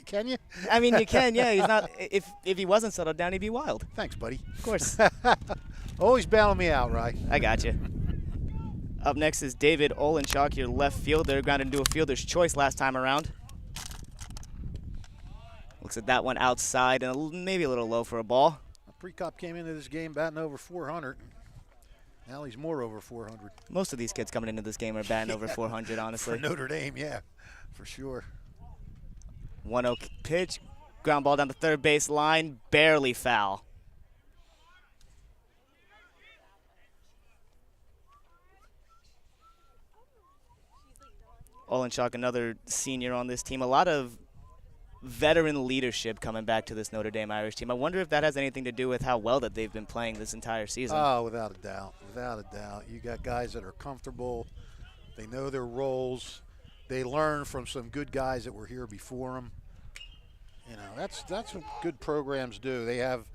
Can you? I mean, you can. Yeah, he's not. If he wasn't settled down, he'd be wild. Thanks, buddy. Of course. Always bailing me out, Rye. I got you. Up next is David Olenchuk, your left fielder. Grounded into a fielder's choice last time around. Looks at that one outside and maybe a little low for a ball. Prekop came into this game batting over 400. Now he's more over 400. Most of these kids coming into this game are batting over 400, honestly. For Notre Dame, yeah, for sure. 1-0 pitch. Ground ball down the third base line. Barely foul. Olenchuk, another senior on this team. A lot of veteran leadership coming back to this Notre Dame Irish team. I wonder if that has anything to do with how well that they've been playing this entire season. Oh, without a doubt. Without a doubt. You got guys that are comfortable. They know their roles. They learn from some good guys that were here before them. You know, that's what good programs do. They have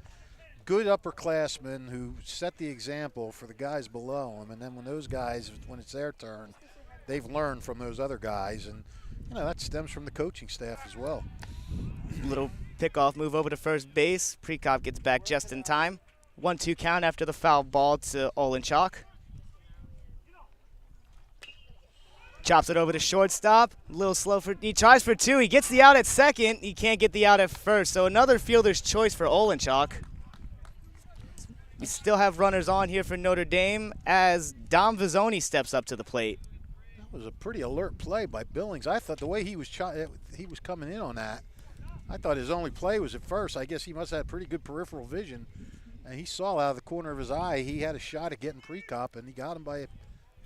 good upperclassmen who set the example for the guys below them, and then when those guys, when it's their turn, they've learned from those other guys, and you know that stems from the coaching staff as well. Little pickoff move over to first base. Prekop gets back just in time. 1-2 count after the foul ball to Olenchuk. Chops it over to shortstop. A little slow he tries for 2. He gets the out at second. He can't get the out at first. So another fielder's choice for Olenchuk. We still have runners on here for Notre Dame as Dom Vizzoni steps up to the plate. That was a pretty alert play by Billings. I thought the way he was coming in on that, I thought his only play was at first. I guess he must have had pretty good peripheral vision, and he saw out of the corner of his eye he had a shot at getting Prekop, and he got him by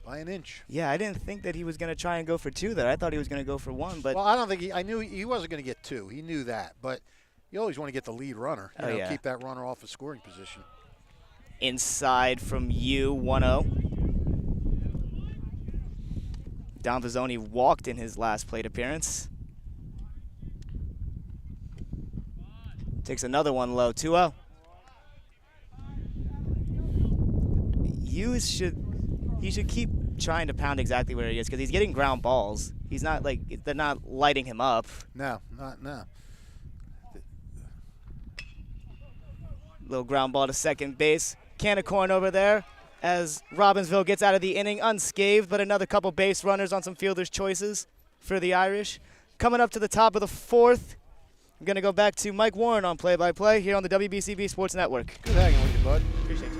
by an inch. Yeah, I didn't think that he was going to try and go for 2 there. I thought he was going to go for 1. But well, I don't think I knew he wasn't going to get 2. He knew that, but you always want to get the lead runner. You know, keep that runner off a scoring position. Inside from you, 1-0. Don Pizzoni walked in his last plate appearance. Takes another one low, 2-0. He should keep trying to pound exactly where he is because he's getting ground balls. He's not they're not lighting him up. No, not now. Little ground ball to second base. Can of corn over there as Robbinsville gets out of the inning unscathed, but another couple base runners on some fielders' choices for the Irish. Coming up to the top of the 4th, I'm going to go back to Mike Warren on play-by-play here on the WBCB Sports Network. Good hanging with you, bud. Appreciate you.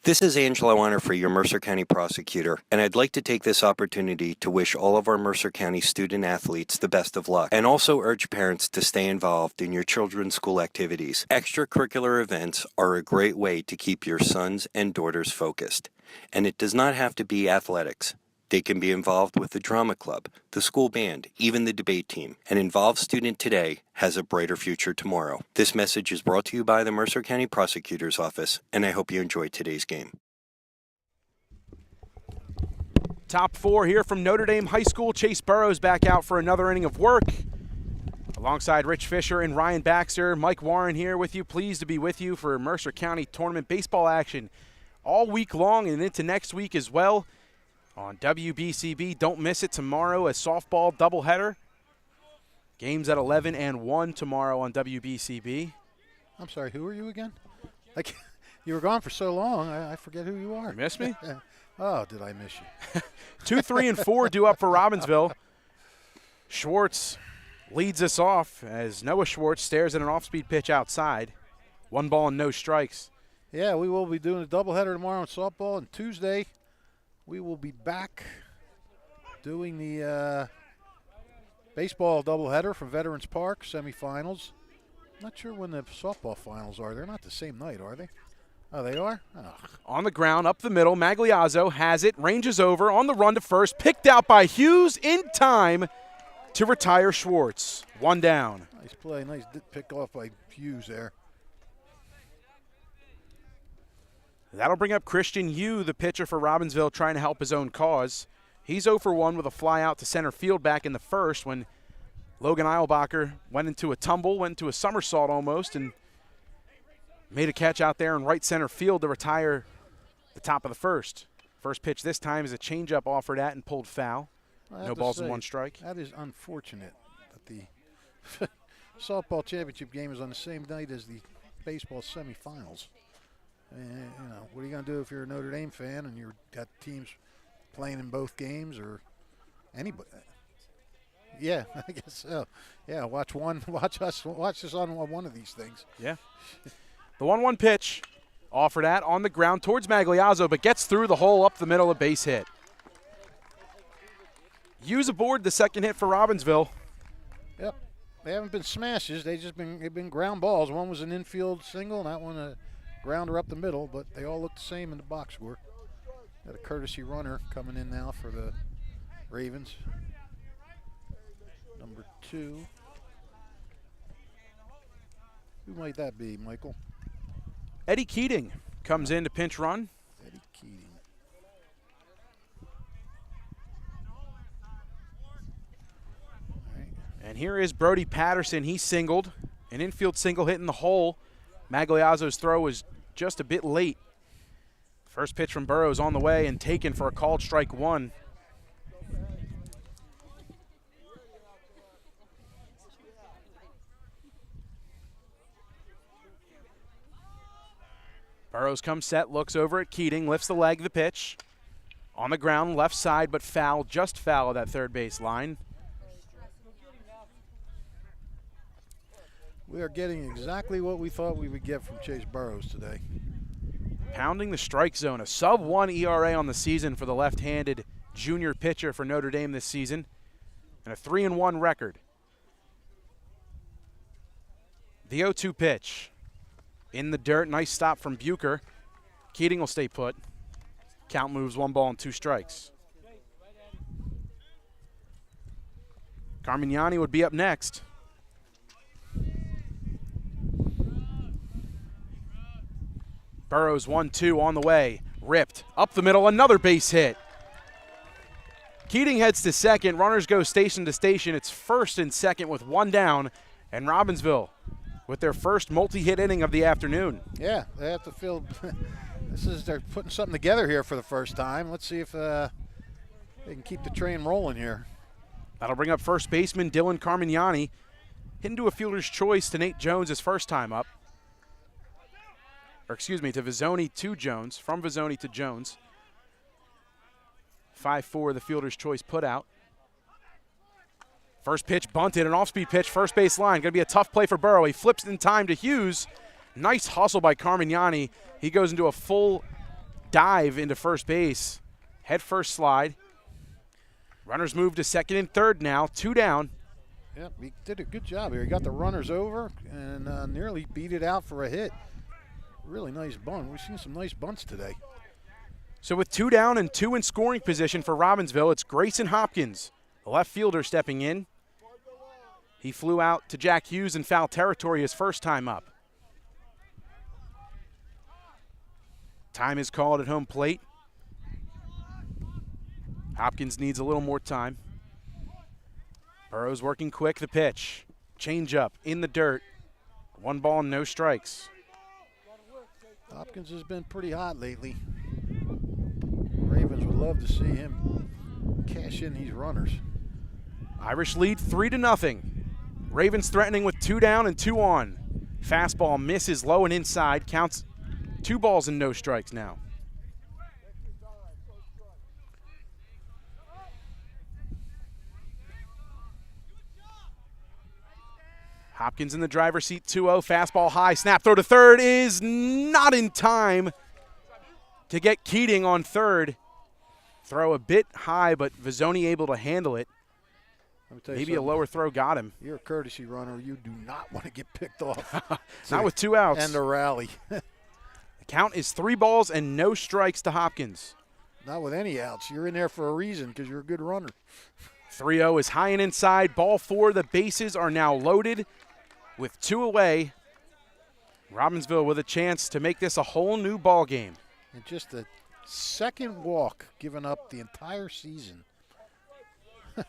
This is Angelo Onifrey, your Mercer County prosecutor, and I'd like to take this opportunity to wish all of our Mercer County student athletes the best of luck, and also urge parents to stay involved in your children's school activities. Extracurricular events are a great way to keep your sons and daughters focused, and it does not have to be athletics. They can be involved with the drama club, the school band, even the debate team. An involved student today has a brighter future tomorrow. This message is brought to you by the Mercer County Prosecutor's Office, and I hope you enjoyed today's game. Top 4 here from Notre Dame High School. Chase Burrows back out for another inning of work. Alongside Rich Fisher and Ryan Baxter, Mike Warren here with you. Pleased to be with you for Mercer County Tournament baseball action all week long and into next week as well. On WBCB, don't miss it tomorrow, a softball doubleheader. Games at 11 and 1 tomorrow on WBCB. I'm sorry, who are you again? Like, you were gone for so long, I forget who you are. You missed me? Oh, did I miss you? 2, 3, and 4 due up for Robbinsville. Schwartz leads us off as Noah Schwartz stares at an off-speed pitch outside. 1 ball and no strikes. Yeah, we will be doing a doubleheader tomorrow on softball, and Tuesday we will be back doing the baseball doubleheader from Veterans Park, semifinals. Not sure when the softball finals are. They're not the same night, are they? Oh, they are? Oh. On the ground, up the middle, Magliazzo has it, ranges over, on the run to first, picked out by Hughes in time to retire Schwartz. 1 down. Nice play, nice pick off by Hughes there. That'll bring up Christian Yu, the pitcher for Robbinsville, trying to help his own cause. He's 0 for 1 with a fly out to center field back in the first when Logan Eilbacher went into a tumble, went into a somersault almost, and made a catch out there in right center field to retire the top of the first. First pitch this time is a changeup offered at and pulled foul. No balls and 1 strike. That is unfortunate that the softball championship game is on the same night as the baseball semifinals. You know, what are you going to do if you're a Notre Dame fan and you've got teams playing in both games or anybody? Yeah, I guess so. Yeah, watch us on one of these things. Yeah. The 1-1 pitch offered at on the ground towards Magliazzo, but gets through the hole up the middle, a base hit. Hughes aboard the second hit for Robbinsville. Yep. They haven't been smashes. They've been ground balls. One was an infield single, and that one a grounder up the middle, but they all look the same in the box score. Got a courtesy runner coming in now for the Ravens. Number 2. Who might that be, Michael? Eddie Keating comes in to pinch run. Eddie Keating. And here is Brody Patterson. He singled. An infield single hit in the hole. Magliazzo's throw was just a bit late. First pitch from Burrows on the way and taken for a called strike 1. Burrows comes set, looks over at Keating, lifts the leg of the pitch. On the ground, left side, but foul, just foul of that third base line. We are getting exactly what we thought we would get from Chase Burrows today. Pounding the strike zone, a sub-1 ERA on the season for the left-handed junior pitcher for Notre Dame this season, and a 3-1 record. The 0-2 pitch. In the dirt, nice stop from Bucher. Keating will stay put. Count moves 1 ball and 2 strikes. Carmignani would be up next. Burrows 1-2 on the way. Ripped. Up the middle, another base hit. Keating heads to second. Runners go station to station. It's first and second with 1 down. And Robbinsville with their first multi-hit inning of the afternoon. Yeah, they have to feel they're putting something together here for the first time. Let's see if they can keep the train rolling here. That'll bring up first baseman Dylan Carmignani. Hit into a fielder's choice to Nate Jones his first time up. Or excuse me, to Vizzoni to Jones, from Vizzoni to Jones. 5-4 the fielder's choice put out. First pitch bunted, an off-speed pitch, first base line. Going to be a tough play for Burrow. He flips in time to Hughes. Nice hustle by Carmignani. He goes into a full dive into first base. Head first slide. Runners move to second and third now, 2 down. Yep, he did a good job here. He got the runners over and nearly beat it out for a hit. Really nice bunt. We've seen some nice bunts today. So with 2 down and 2 in scoring position for Robbinsville, it's Grayson Hopkins, the left fielder, stepping in. He flew out to Jack Hughes in foul territory his first time up. Time is called at home plate. Hopkins needs a little more time. Burrows working quick, the pitch. Change up in the dirt. 1 ball and no strikes. Hopkins has been pretty hot lately. Ravens would love to see him cash in these runners. Irish lead 3-0. Ravens threatening with 2 down and 2 on. Fastball misses low and inside. Counts 2 balls and no strikes now. Hopkins in the driver's seat, 2-0. Fastball high, snap throw to third is not in time to get Keating on third. Throw a bit high, but Vizzoni able to handle it. Maybe a lower throw got him. You're a courtesy runner. You do not want to get picked off. Not with 2 outs. And a rally. The count is 3 balls and no strikes to Hopkins. Not with any outs. You're in there for a reason because you're a good runner. 3-0 is high and inside. Ball 4. The bases are now loaded with 2 away. Robbinsville with a chance to make this a whole new ball game. And just the second walk given up the entire season.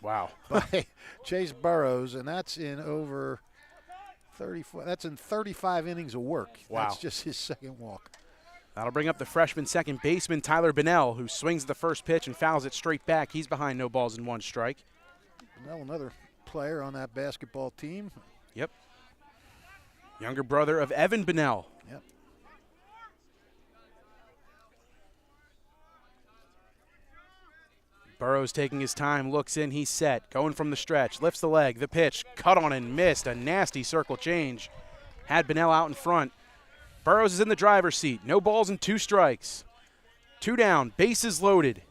Wow. By Chase Burrows, and that's in over 34. That's in 35 innings of work. Wow. That's just his second walk. That'll bring up the freshman second baseman, Tyler Bennell, who swings the first pitch and fouls it straight back. He's behind no balls and 1 strike. Bennell, another player on that basketball team. Yep. Younger brother of Evan Bennell. Yep. Burrows taking his time, looks in, he's set. Going from the stretch, lifts the leg, the pitch, cut on and missed. A nasty circle change. Had Bennell out in front. Burrows is in the driver's seat. No balls and 2 strikes. 2 down, bases loaded.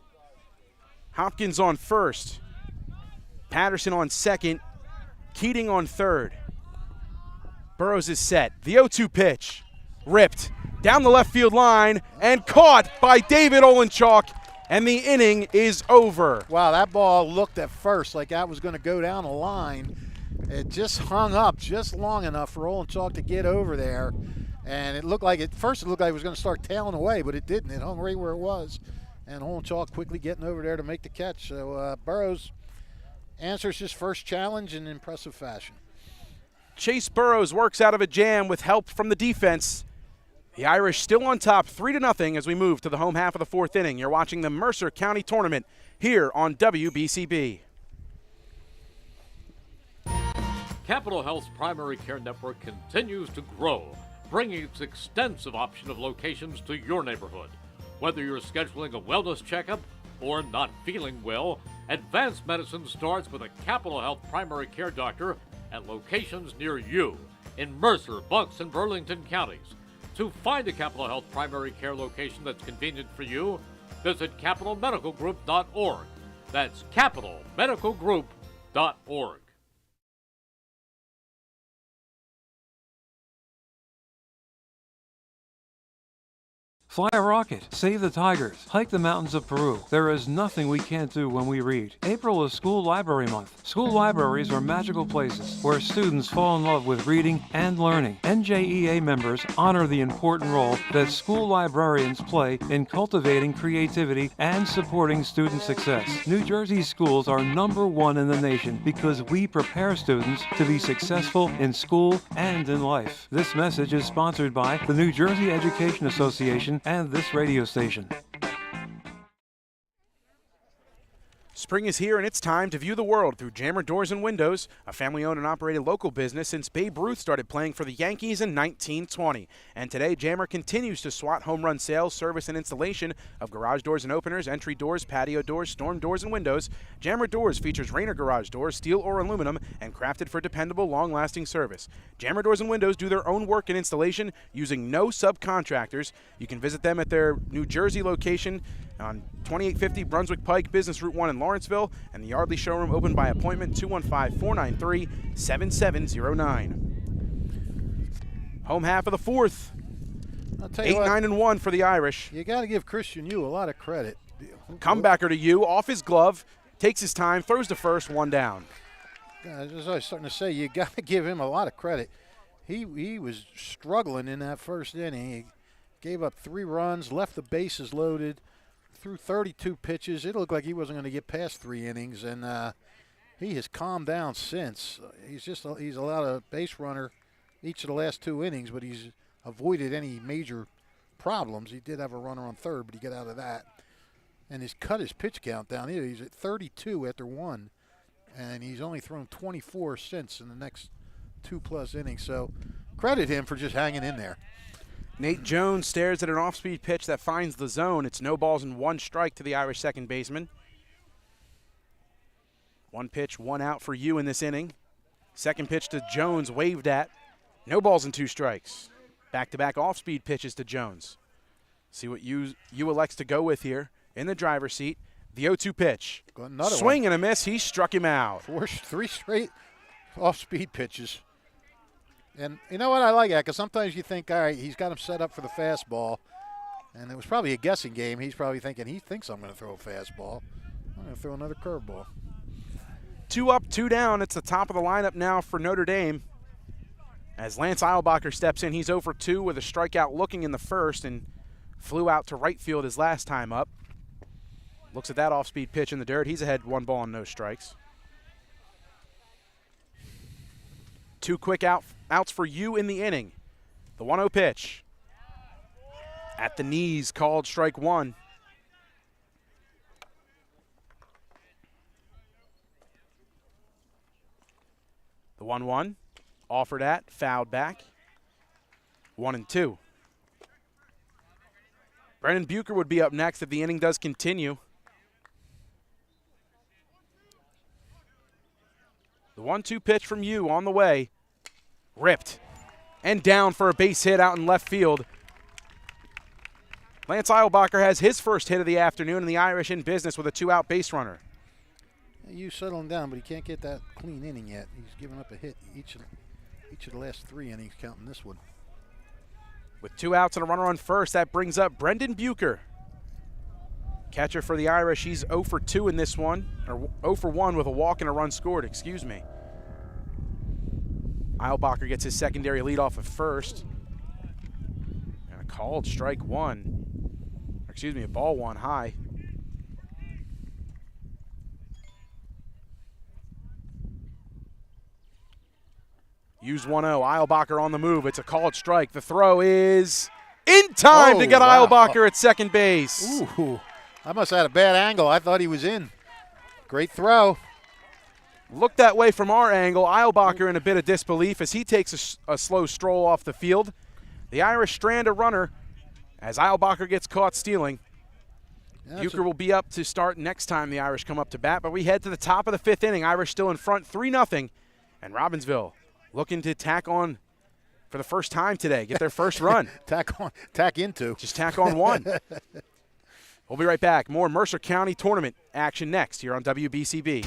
Hopkins on first. Patterson on second. Keating on third. Burrows is set. The 0-2 pitch. Ripped down the left field line and caught by David Olenchuk. And the inning is over. Wow, that ball looked at first like that was going to go down the line. It just hung up just long enough for Olenchuk to get over there. And it looked like, at first it looked like it was going to start tailing away, but it didn't. It hung right where it was. And Olenchuk quickly getting over there to make the catch. So Burrows answers his first challenge in impressive fashion. Chase Burrows works out of a jam with help from the defense. The Irish still on top, 3-0 as we move to the home half of the 4th inning. You're watching the Mercer County Tournament here on WBCB. Capital Health's primary care network continues to grow, bringing its extensive option of locations to your neighborhood. Whether you're scheduling a wellness checkup or not feeling well, advanced medicine starts with a Capital Health primary care doctor at locations near you in Mercer, Bucks, and Burlington counties. To find a Capital Health primary care location that's convenient for you, visit capitalmedicalgroup.org. That's capitalmedicalgroup.org. Fly a rocket, save the tigers, hike the mountains of Peru. There is nothing we can't do when we read. April is School Library Month. School libraries are magical places where students fall in love with reading and learning. NJEA members honor the important role that school librarians play in cultivating creativity and supporting student success. New Jersey schools are #1 in the nation because we prepare students to be successful in school and in life. This message is sponsored by the New Jersey Education Association and this radio station. Spring is here and it's time to view the world through Jammer Doors and Windows, a family-owned and operated local business since Babe Ruth started playing for the Yankees in 1920. And today, Jammer continues to swat home run sales, service, and installation of garage doors and openers, entry doors, patio doors, storm doors, and windows. Jammer Doors features Rainer garage doors, steel or aluminum, and crafted for dependable, long-lasting service. Jammer Doors and Windows do their own work and installation using no subcontractors. You can visit them at their New Jersey location on 2850 Brunswick Pike, Business Route 1 in Lawrenceville, and the Yardley showroom open by appointment 215-493-7709. Home half of the fourth. I'll tell you 8-9-1 for the Irish. You got to give Christian Yu a lot of credit. Comebacker to Yu, off his glove, takes his time, throws to first, one down. As I was starting to say, you got to give him a lot of credit. He was struggling in that first inning. He gave up 3 runs, left the bases loaded, threw 32 pitches. It looked like he wasn't going to get past 3 innings, and he has calmed down since. He's allowed a base runner each of the last 2 innings, but he's avoided any major problems. He did have a runner on third, but he got out of that. And he's cut his pitch count down. He's at 32 after 1, and he's only thrown 24 since in the next 2+ innings. So credit him for just hanging in there. Nate Jones stares at an off-speed pitch that finds the zone. It's no balls and 1 strike to the Irish second baseman. 1 pitch, 1 out for Yu in this inning. Second pitch to Jones, waved at. No balls and 2 strikes. Back-to-back off-speed pitches to Jones. See what Yu elects to go with here in the driver's seat. The 0-2 pitch. Swing and a miss. He struck him out. 3 straight off-speed pitches. And you know what, I like that, because sometimes you think, all right, he's got him set up for the fastball, and it was probably a guessing game. He's probably thinking, he thinks I'm going to throw a fastball. I'm going to throw another curveball. 2 up, 2 down. It's the top of the lineup now for Notre Dame. As Lance Eilbacher steps in, he's 0 for 2 with a strikeout looking in the first and flew out to right field his last time up. Looks at that off-speed pitch in the dirt. He's ahead 1 ball and no strikes. 2 quick outs for Yu in the inning. The 1-0 pitch. At the knees, called strike 1. The 1-1, offered at, fouled back. 1-2. Brendan Bucher would be up next if the inning does continue. The 1-2 pitch from Yu on the way. Ripped and down for a base hit out in left field. Lance Eilbacher has his first hit of the afternoon, and the Irish in business with a 2-out base runner. Yu settling down, but he can't get that clean inning yet. He's given up a hit each of the last 3 innings, counting this one. With 2 outs and a runner on first, that brings up Brendan Bucher. Catcher for the Irish, he's 0 for 2 in this one, or 0 for 1 with a walk and a run scored, excuse me. Eilbacher gets his secondary lead off at first. And a called strike 1. Or excuse me, a ball 1 high. Use 1-0. Eilbacher on the move. It's a called strike. The throw is in time to get Eilbacher at second base. Ooh, I must have had a bad angle. I thought he was in. Great throw. Looked that way from our angle. Eilbacher in a bit of disbelief as he takes a slow stroll off the field. The Irish strand a runner as Eilbacher gets caught stealing. Bucher will be up to start next time the Irish come up to bat, but we head to the top of the 5th inning. Irish still in front 3-0, and Robbinsville looking to tack on for the first time today, get their first run. tack into. Just tack on one. We'll be right back. More Mercer County Tournament action next here on WBCB.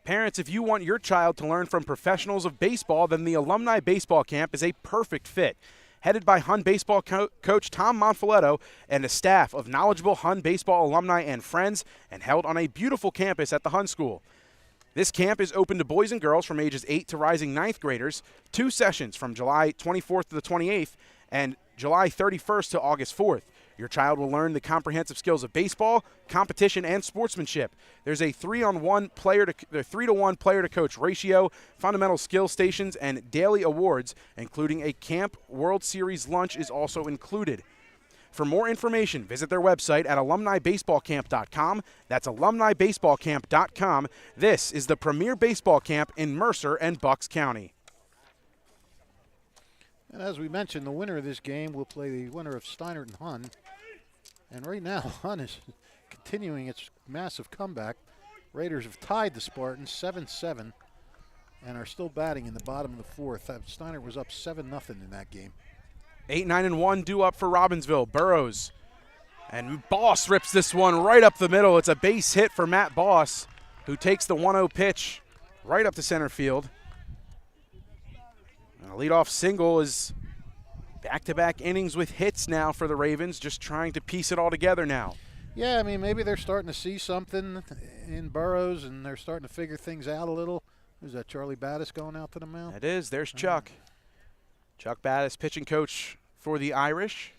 Parents, if you want your child to learn from professionals of baseball, then the Alumni Baseball Camp is a perfect fit. Headed by Hun baseball coach Tom Monfiletto and a staff of knowledgeable Hun baseball alumni and friends, and held on a beautiful campus at the Hun School. This camp is open to boys and girls from ages 8 to rising 9th graders, 2 sessions from July 24th to the 28th and July 31st to August 4th. Your child will learn the comprehensive skills of baseball, competition, and sportsmanship. There's a 3-to-1 player to coach ratio, fundamental skill stations, and daily awards, including a Camp World Series lunch is also included. For more information, visit their website at alumnibaseballcamp.com. That's alumnibaseballcamp.com. This is the premier baseball camp in Mercer and Bucks County. And as we mentioned, the winner of this game will play the winner of Steinert and Hun. And right now, Hun is continuing its massive comeback. Raiders have tied the Spartans 7-7 and are still batting in the bottom of the 4th. Steinert was up 7-0 in that game. 8-9-1 due up for Robbinsville. Burrows and Boss rips this one right up the middle. It's a base hit for Matt Boss, who takes the 1-0 pitch right up to center field. And a leadoff single is back-to-back innings with hits now for the Ravens, just trying to piece it all together now. Yeah, I mean, maybe they're starting to see something in Burrows, and they're starting to figure things out a little. Who's that, Charlie Battis going out to the mound? That is. There's Chuck. Chuck Battis, pitching coach for the Irish.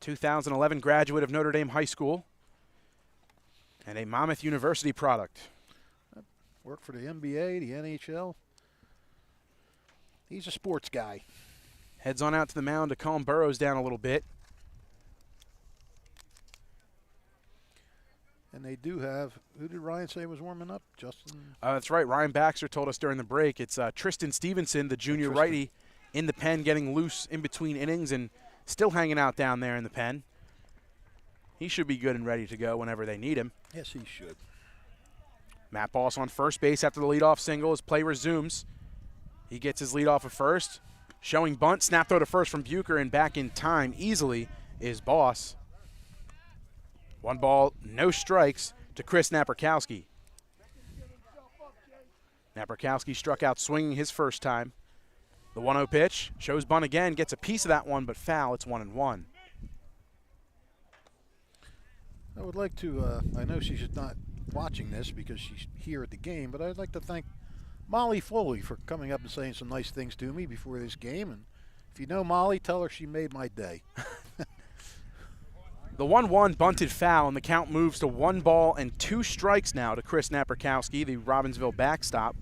2011 graduate of Notre Dame High School and a Monmouth University product. Worked for the NBA, the NHL. He's a sports guy. Heads on out to the mound to calm Burrows down a little bit. And they do have, who did Ryan say was warming up? Justin? That's right. Ryan Baxter told us during the break. It's Tristan Stevenson, the junior righty, in the pen, getting loose in between innings and still hanging out down there in the pen. He should be good and ready to go whenever they need him. Yes, he should. Matt Boss on first base after the leadoff single as play resumes. He gets his lead off of first. Showing bunt, snap throw to first from Bucher, and back in time easily is Boss. 1 ball, no strikes to Chris Naperkowski. Naperkowski struck out swinging his first time. The 1-0 pitch, shows bunt again, gets a piece of that one, but foul. It's 1-1. I would like to, I know she's not watching this because she's here at the game, but I'd like to thank Molly Foley for coming up and saying some nice things to me before this game. And if you know Molly, tell her she made my day. The 1-1 bunted foul, and the count moves to 1 ball and 2 strikes now to Chris Naperkowski, the Robbinsville backstop.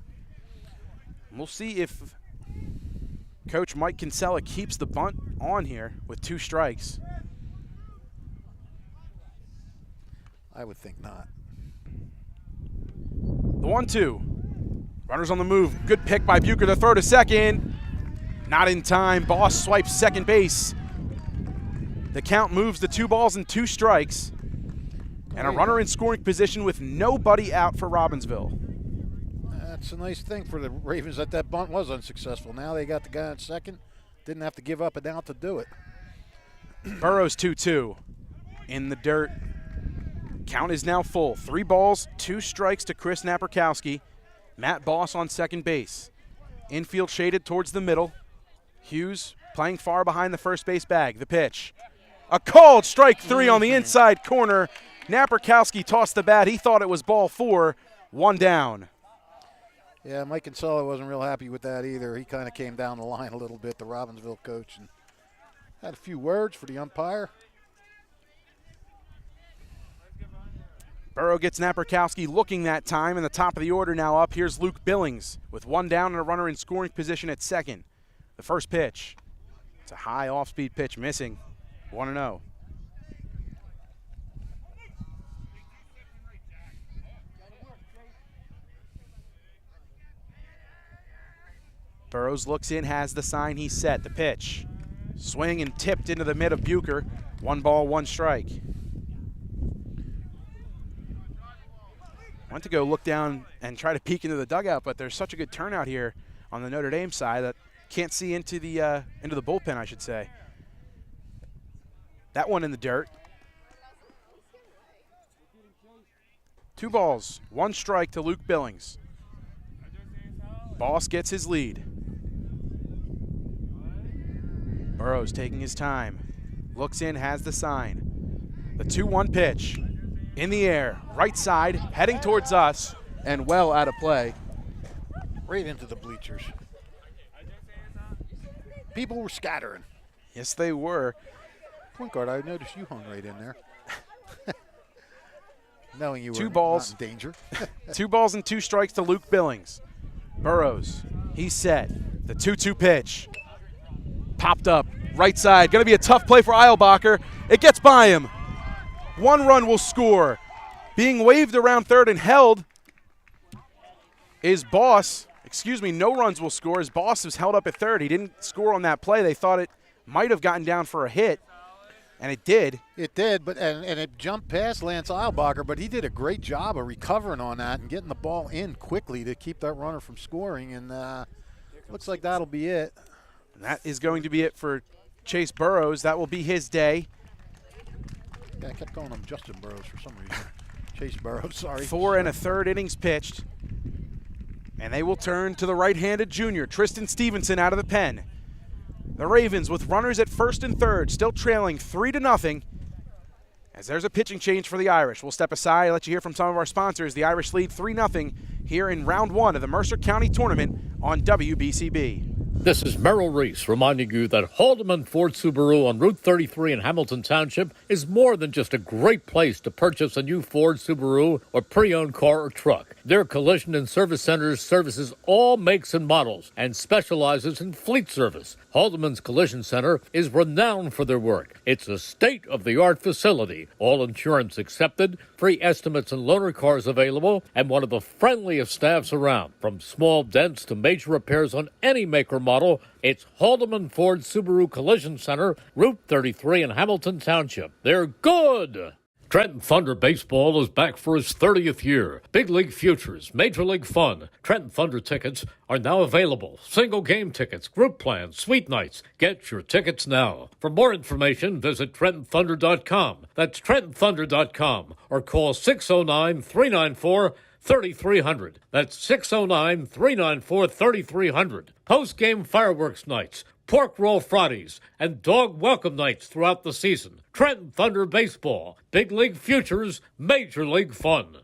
We'll see if Coach Mike Kinsella keeps the bunt on here with 2 strikes. I would think not. The 1-2. Runners on the move. Good pick by Bucher. The throw to second. Not in time. Boss swipes second base. The count moves to 2 balls and 2 strikes. And a runner in scoring position with nobody out for Robbinsville. That's a nice thing for the Ravens that bunt was unsuccessful. Now they got the guy on second. Didn't have to give up an out to do it. Burrows 2-2 in the dirt. Count is now full. 3 balls, 2 strikes to Chris Naperkowski. Matt Boss on second base. Infield shaded towards the middle. Hughes playing far behind the first base bag. The pitch. A called strike 3 on the inside corner. Naperkowski tossed the bat. He thought it was ball 4. 1 down. Yeah, Mike Kinsella wasn't real happy with that either. He kind of came down the line a little bit, the Robbinsville coach, and had a few words for the umpire. Burrow gets Naperkowski looking that time, and the top of the order now up. Here's Luke Billings with one down and a runner in scoring position at second. The first pitch. It's a high off-speed pitch, missing. 1-0. Burrows looks in, has the sign, he's set. The pitch. Swing and tipped into the mid of Bucher. 1 ball, 1 strike. Went to go look down and try to peek into the dugout, but there's such a good turnout here on the Notre Dame side that can't see into the bullpen, I should say. That one in the dirt. 2 balls, 1 strike to Luke Billings. Boss gets his lead. Burrows taking his time. Looks in, has the sign. The 2-1 pitch. In the air, right side, heading towards us, and well out of play. Right into the bleachers. People were scattering. Yes, they were. Point guard, I noticed you hung right in there. Knowing you were 2 balls, not in danger. 2 balls and 2 strikes to Luke Billings. Burrows, he's set. The 2-2 pitch. Popped up, right side. Going to be a tough play for Eilbacher. It gets by him. 1 run will score. Being waved around third and held is Boss. Excuse me, no runs will score as Boss was held up at third. He didn't score on that play. They thought it might have gotten down for a hit, and it did. It did, but and it jumped past Lance Eilbacher, but he did a great job of recovering on that and getting the ball in quickly to keep that runner from scoring, and looks like that'll be it. And that is going to be it for Chase Burrows. That will be his day. Yeah, I kept calling him Justin Burrows for some reason. Chase Burrows, sorry. 4 1/3 innings pitched. And they will turn to the right-handed junior, Tristan Stevenson, out of the pen. The Ravens with runners at first and third, still trailing 3-0. As there's a pitching change for the Irish. We'll step aside, let you hear from some of our sponsors. The Irish lead 3-0 here in round 1 of the Mercer County Tournament on WBCB. This is Merrill Reese reminding you that Haldeman Ford Subaru on Route 33 in Hamilton Township is more than just a great place to purchase a new Ford, Subaru, or pre-owned car or truck. Their collision and service centers services all makes and models and specializes in fleet service. Haldeman's Collision Center is renowned for their work. It's a state-of-the-art facility, all insurance accepted, free estimates and loaner cars available, and one of the friendliest staffs around. From small dents to major repairs on any make or model, it's Haldeman Ford Subaru Collision Center, Route 33 in Hamilton Township. They're good! Trenton Thunder Baseball is back for its 30th year. Big League Futures, Major League Fun. Trenton Thunder tickets are now available. Single game tickets, group plans, suite nights. Get your tickets now. For more information, visit TrentonThunder.com. That's TrentonThunder.com or call 609-394-3300. That's 609-394-3300. Post-game fireworks nights, pork roll Fridays, and dog welcome nights throughout the season. Trenton Thunder Baseball, Big League Futures, Major League Fun.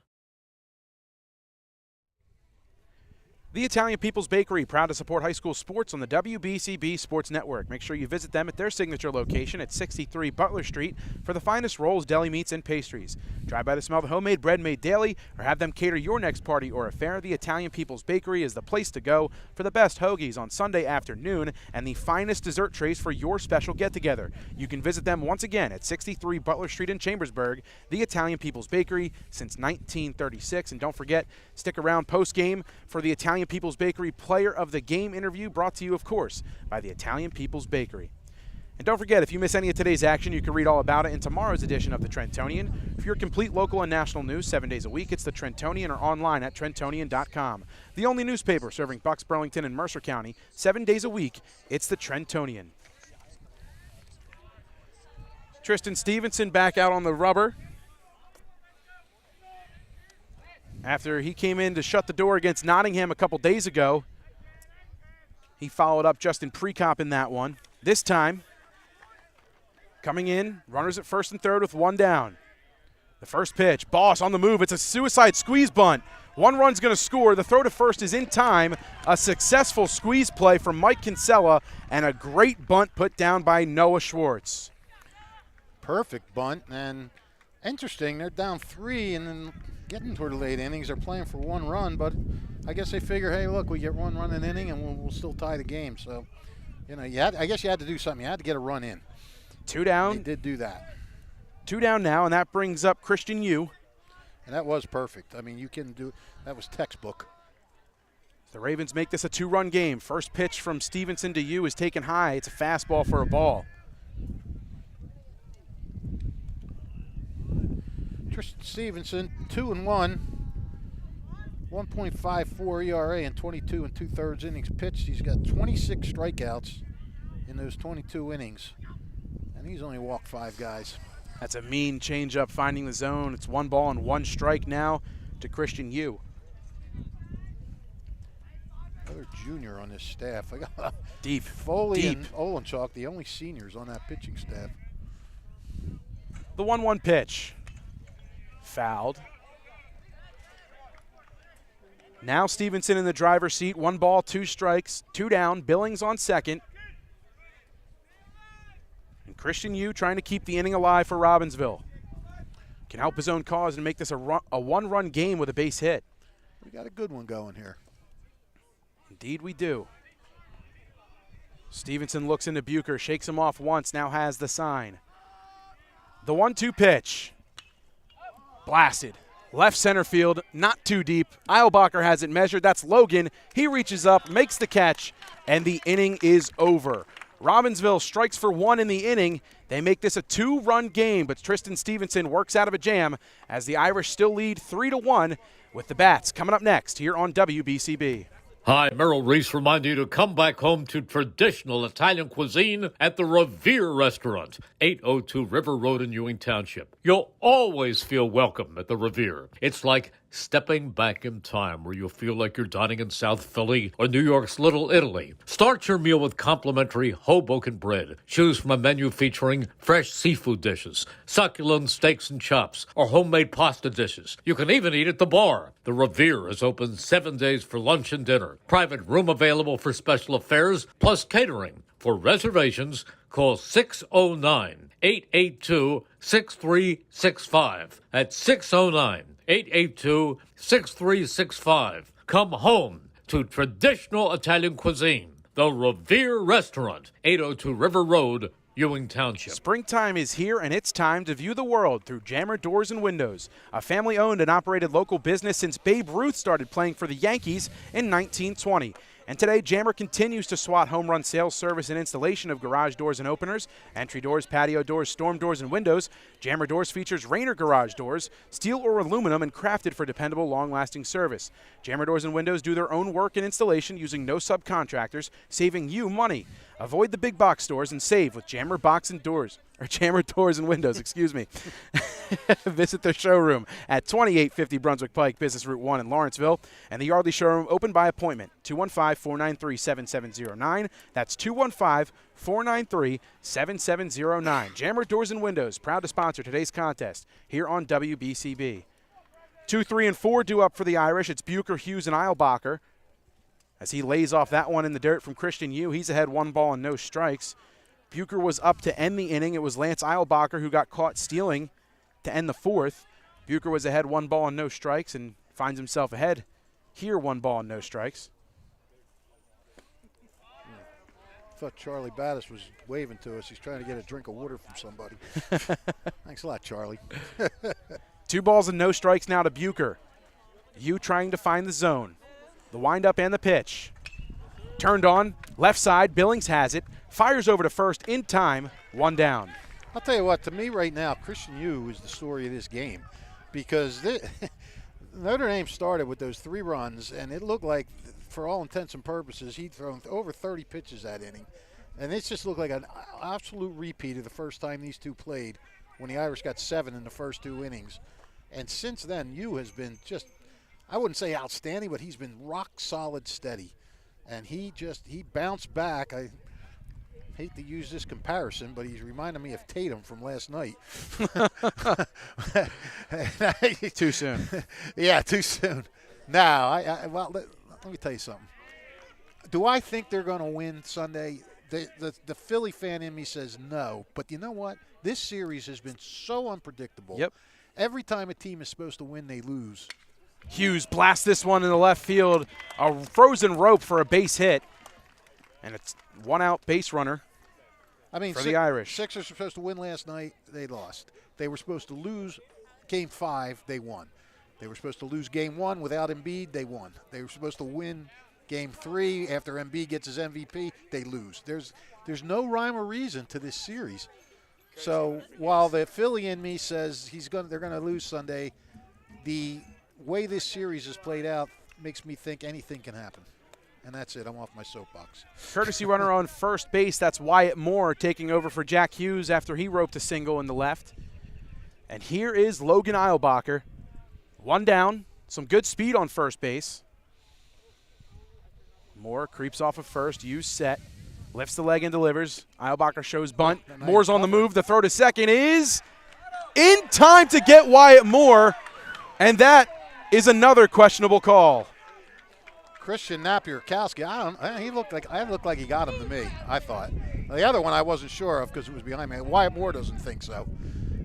The Italian People's Bakery, proud to support high school sports on the WBCB Sports Network. Make sure you visit them at their signature location at 63 Butler Street for the finest rolls, deli meats, and pastries. Drive by to smell the homemade bread made daily or have them cater your next party or affair. The Italian People's Bakery is the place to go for the best hoagies on Sunday afternoon and the finest dessert trays for your special get-together. You can visit them once again at 63 Butler Street in Chambersburg, the Italian People's Bakery since 1936. And don't forget, stick around post-game for the Italian People's Bakery Player of the Game interview, brought to you, of course, by the Italian People's Bakery. And don't forget, if you miss any of today's action, you can read all about it in tomorrow's edition of the Trentonian. For your complete local and national news 7 days a week, it's the Trentonian or online at Trentonian.com. The only newspaper serving Bucks, Burlington, and Mercer County 7 days a week, it's the Trentonian. Tristan Stevenson back out on the rubber after he came in to shut the door against Nottingham a couple days ago. He followed up Justin Prekop in that one. This time, coming in, runners at first and third with 1 down. The first pitch, Boss on the move. It's a suicide squeeze bunt. 1 run's going to score. The throw to first is in time. A successful squeeze play from Mike Kinsella and a great bunt put down by Noah Schwartz. Perfect bunt, and Interesting. They're down 3 and then getting toward the late innings. They're playing for 1 run, but I guess they figure, hey, look, we get 1 run an inning and we'll still tie the game. So, I guess you had to do something. You had to get a run in. 2 down. They did do that. 2 down now, and that brings up Christian Yu. And that was perfect. I mean, that was textbook. The Ravens make this a 2-run game. First pitch from Stevenson to Yu is taken high. It's a fastball for a ball. Tristan Stevenson, 2-1, 1.54 ERA in 22 2/3 innings pitched. He's got 26 strikeouts in those 22 innings, and he's only walked 5 guys. That's a mean changeup finding the zone. It's 1 ball and 1 strike now to Christian Yu. Another junior on this staff. I got Deep. Foley Deep. and Olenchuk, the only seniors on that pitching staff. The 1-1 pitch. Fouled. Now Stevenson in the driver's seat. 1 ball, 2 strikes, 2 down. Billings on second. And Christian Yu trying to keep the inning alive for Robbinsville. Can help his own cause and make this a 1-run game with a base hit. We got a good one going here. Indeed we do. Stevenson looks into Bucher, shakes him off once, now has the sign. The 1-2 pitch. Blasted. Left center field, not too deep. Eilbacher has it measured. That's Logan. He reaches up, makes the catch, and the inning is over. Robbinsville strikes for 1 in the inning. They make this a 2-run game, but Tristan Stevenson works out of a jam as the Irish still lead 3-1 with the Bats coming up next here on WBCB. Hi, Merrill Reese reminding you to come back home to traditional Italian cuisine at the Revere Restaurant, 802 River Road in Ewing Township. You'll always feel welcome at the Revere. It's like stepping back in time where you'll feel like you're dining in South Philly or New York's Little Italy. Start your meal with complimentary Hoboken bread. Choose from a menu featuring fresh seafood dishes, succulent steaks and chops, or homemade pasta dishes. You can even eat at the bar. The Revere is open 7 days for lunch and dinner. Private room available for special affairs, plus catering. For reservations, call 609-882-6365. That's 609-882-6365. Come home to traditional Italian cuisine. The Revere Restaurant, 802 River Road, Ewing Township. Springtime is here, and it's time to view the world through Jammer Doors and Windows, a family-owned and operated local business since Babe Ruth started playing for the Yankees in 1920. And today, Jammer continues to SWAT home run sales, service, and installation of garage doors and openers, entry doors, patio doors, storm doors, and windows. Jammer Doors features Rainer garage doors, steel or aluminum, and crafted for dependable, long-lasting service. Jammer Doors and Windows do their own work and installation using no subcontractors, saving you money. Avoid the big box stores and save with Jammer Box and Doors, or Jammer Doors and Windows, excuse me. Visit their showroom at 2850 Brunswick Pike, Business Route 1 in Lawrenceville, and the Yardley showroom open by appointment, 215-493-7709. That's 215-493-7709. Jammer Doors and Windows, proud to sponsor today's contest here on WBCB. 2, 3, and 4 due up for the Irish. It's Bucher, Hughes, and Eilbacher. As he lays off that one in the dirt from Christian Yu, he's ahead 1 ball and no strikes. Bucher was up to end the inning. It was Lance Eilbacher who got caught stealing to end the 4th. Bucher was ahead 1 ball and no strikes and finds himself ahead here 1 ball and no strikes. I thought Charlie Battis was waving to us. He's trying to get a drink of water from somebody. Thanks a lot, Charlie. 2 balls and no strikes now to Bucher. Yu trying to find the zone. The windup and the pitch. Turned on, left side, Billings has it. Fires over to first in time, 1 down. I'll tell you what, to me right now, Christian Yu is the story of this game because Notre Dame started with those 3 runs, and it looked like, for all intents and purposes, he'd thrown over 30 pitches that inning. And it just looked like an absolute repeat of the first time these two played when the Irish got 7 in the first 2 innings. And since then, Yu has been just, I wouldn't say outstanding, but he's been rock solid steady. And he bounced back. I hate to use this comparison, but he's reminding me of Tatum from last night. Too soon. Yeah, too soon. Now, well, let me tell you something. Do I think they're going to win Sunday? the Philly fan in me says no. But you know what? This series has been so unpredictable. Yep. Every time a team is supposed to win, they lose. Hughes blasts this one in the left field. A frozen rope for a base hit. And it's one out base runner for the Irish. Sixers were supposed to win last night. They lost. They were supposed to lose Game 5. They won. They were supposed to lose Game 1 without Embiid. They won. They were supposed to win Game 3 after Embiid gets his MVP. They lose. There's no rhyme or reason to this series. So while the Philly in me says they're going to lose Sunday, the way this series is played out makes me think anything can happen. And that's it. I'm off my soapbox. Courtesy runner on first base. That's Wyatt Moore taking over for Jack Hughes after he roped a single in the left. And here is Logan Eilbacher. One down. Some good speed on first base. Moore creeps off of first. Hughes set. Lifts the leg and delivers. Eilbacher shows bunt. Moore's on the move. The throw to second is in time to get Wyatt Moore. And that is another questionable call. Christian Napierkowski, he looked like he got him to me, I thought. The other one I wasn't sure of because it was behind me. Wyatt Moore doesn't think so.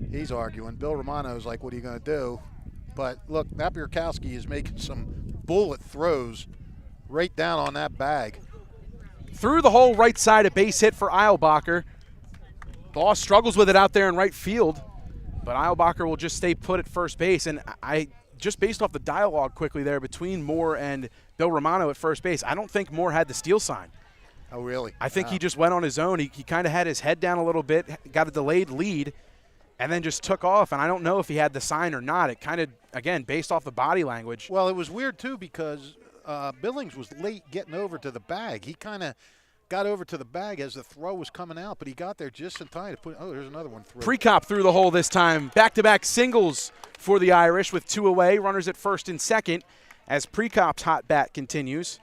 He's arguing. Bill Romano's like, what are you going to do? But look, Napierkowski is making some bullet throws right down on that bag. Through the whole right side, a base hit for Eilbacher. Boss struggles with it out there in right field, but Eilbacher will just stay put at first base. And I just based off the dialogue quickly there between Moore and Bill Romano at first base, I don't think Moore had the steal sign. Oh, really? I think he just went on his own. He kind of had his head down a little bit, got a delayed lead, and then just took off. And I don't know if he had the sign or not. It kind of, again, based off the body language. Well, it was weird, too, because Billings was late getting over to the bag. He kind of got over to the bag as the throw was coming out, but he got there just in time to put – oh, there's another one through. Prekop through the hole this time. Back-to-back singles for the Irish with 2 away. Runners at first and second as Prekop's hot bat continues.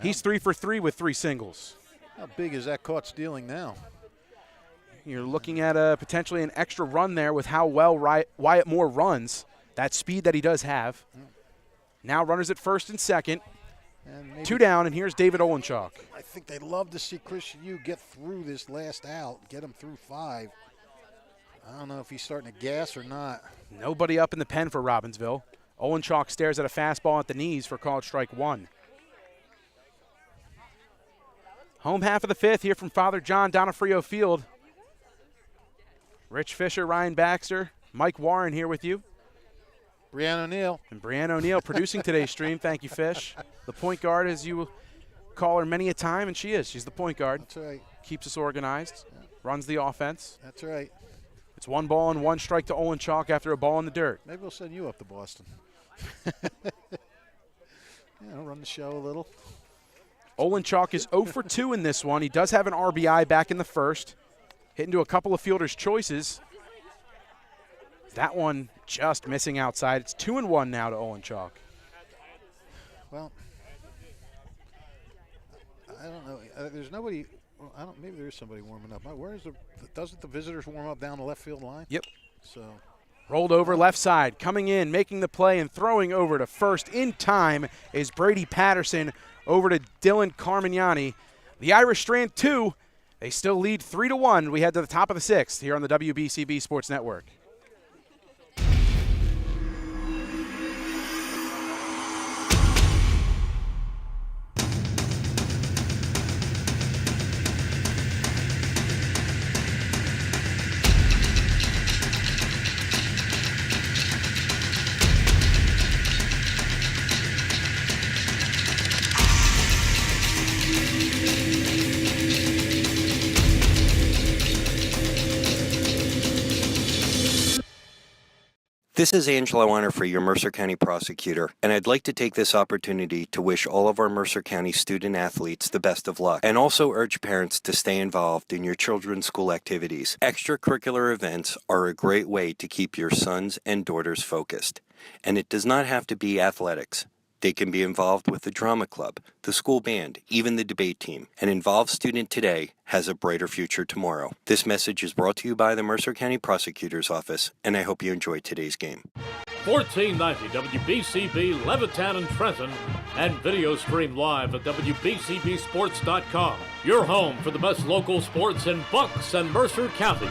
He's 3 for 3 with 3 singles. How big is that caught stealing now? You're looking at potentially an extra run there with how well Wyatt Moore runs, that speed that he does have. Now runners at first and second. And 2 down, and here's David Olenchuk. I think they'd love to see Christian Yu get through this last out, get him through 5. I don't know if he's starting to gas or not. Nobody up in the pen for Robbinsville. Olenchuk stares at a fastball at the knees for called strike 1. Home half of the 5th here from Father John Donofrio Field. Rich Fisher, Ryan Baxter, Mike Warren here with you. Brianne O'Neill. And Brianne O'Neill producing today's stream. Thank you, Fish. The point guard, as you call her many a time, and she is. She's the point guard. That's right. Keeps us organized, runs the offense. That's right. It's 1 ball and 1 strike to Olenchuk after a ball in the dirt. Maybe we'll send you up to Boston. Run the show a little. Olenchuk is 0 for 2 in this one. He does have an RBI back in the first. Hit into a couple of fielders' choices. That one just missing outside. It's 2-1 now to Olenchuk. Well, I don't know. There's nobody. Well, I don't. Maybe there is somebody warming up. Doesn't the visitors warm up down the left field line? Yep. So. Rolled over left side, coming in, making the play, and throwing over to first in time is Brady Patterson over to Dylan Carmignani. The Irish strand 2. They still lead 3-1. We head to the top of the 6th here on the WBCB Sports Network. This is Angelo Weiner, your Mercer County prosecutor, and I'd like to take this opportunity to wish all of our Mercer County student athletes the best of luck, and also urge parents to stay involved in your children's school activities. Extracurricular events are a great way to keep your sons and daughters focused, and it does not have to be athletics. They can be involved with the drama club, the school band, even the debate team. An involved student today has a brighter future tomorrow. This message is brought to you by the Mercer County Prosecutor's Office, and I hope you enjoyed today's game. 1490 WBCB Levitan and Trenton, and video stream live at WBCBsports.com. Your home for the best local sports in Bucks and Mercer counties.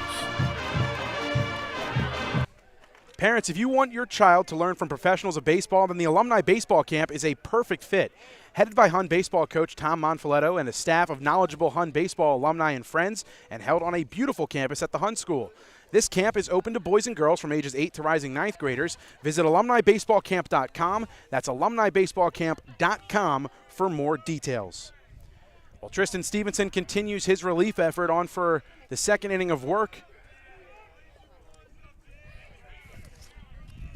Parents, if you want your child to learn from professionals of baseball, then the Alumni Baseball Camp is a perfect fit. Headed by Hun baseball coach Tom Monfiletto and a staff of knowledgeable Hun baseball alumni and friends, and held on a beautiful campus at the Hun School. This camp is open to boys and girls from ages 8 to rising 9th graders. Visit alumnibaseballcamp.com. That's alumnibaseballcamp.com for more details. Well, Tristan Stevenson continues his relief effort on for the second inning of work.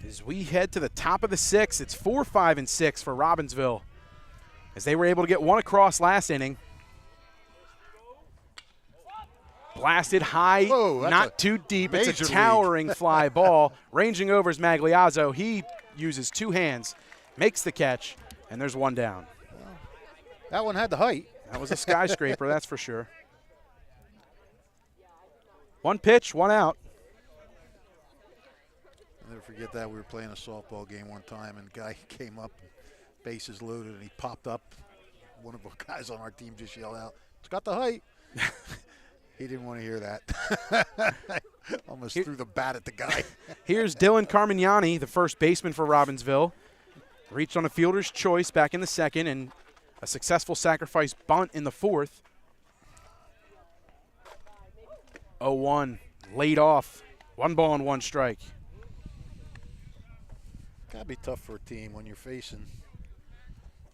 As we head to the top of the sixth, it's 4, 5, and 6 for Robbinsville, as they were able to get one across last inning. Blasted high, not too deep. It's a towering fly ball. Ranging over is Magliazzo. He uses two hands, makes the catch, and there's one down. Well, that one had the height. That was a skyscraper, that's for sure. One pitch, one out. I'll never forget that. We were playing a softball game one time, and a guy came up, bases loaded, and he popped up. One of the guys on our team just yelled out, "It's got the height." He didn't want to hear that. Almost threw the bat at the guy. Here's Dylan Carmignani, the first baseman for Robbinsville. Reached on a fielder's choice back in the second, and a successful sacrifice bunt in the fourth. 0-1, laid off. 1 ball and 1 strike. Gotta be tough for a team when you're facing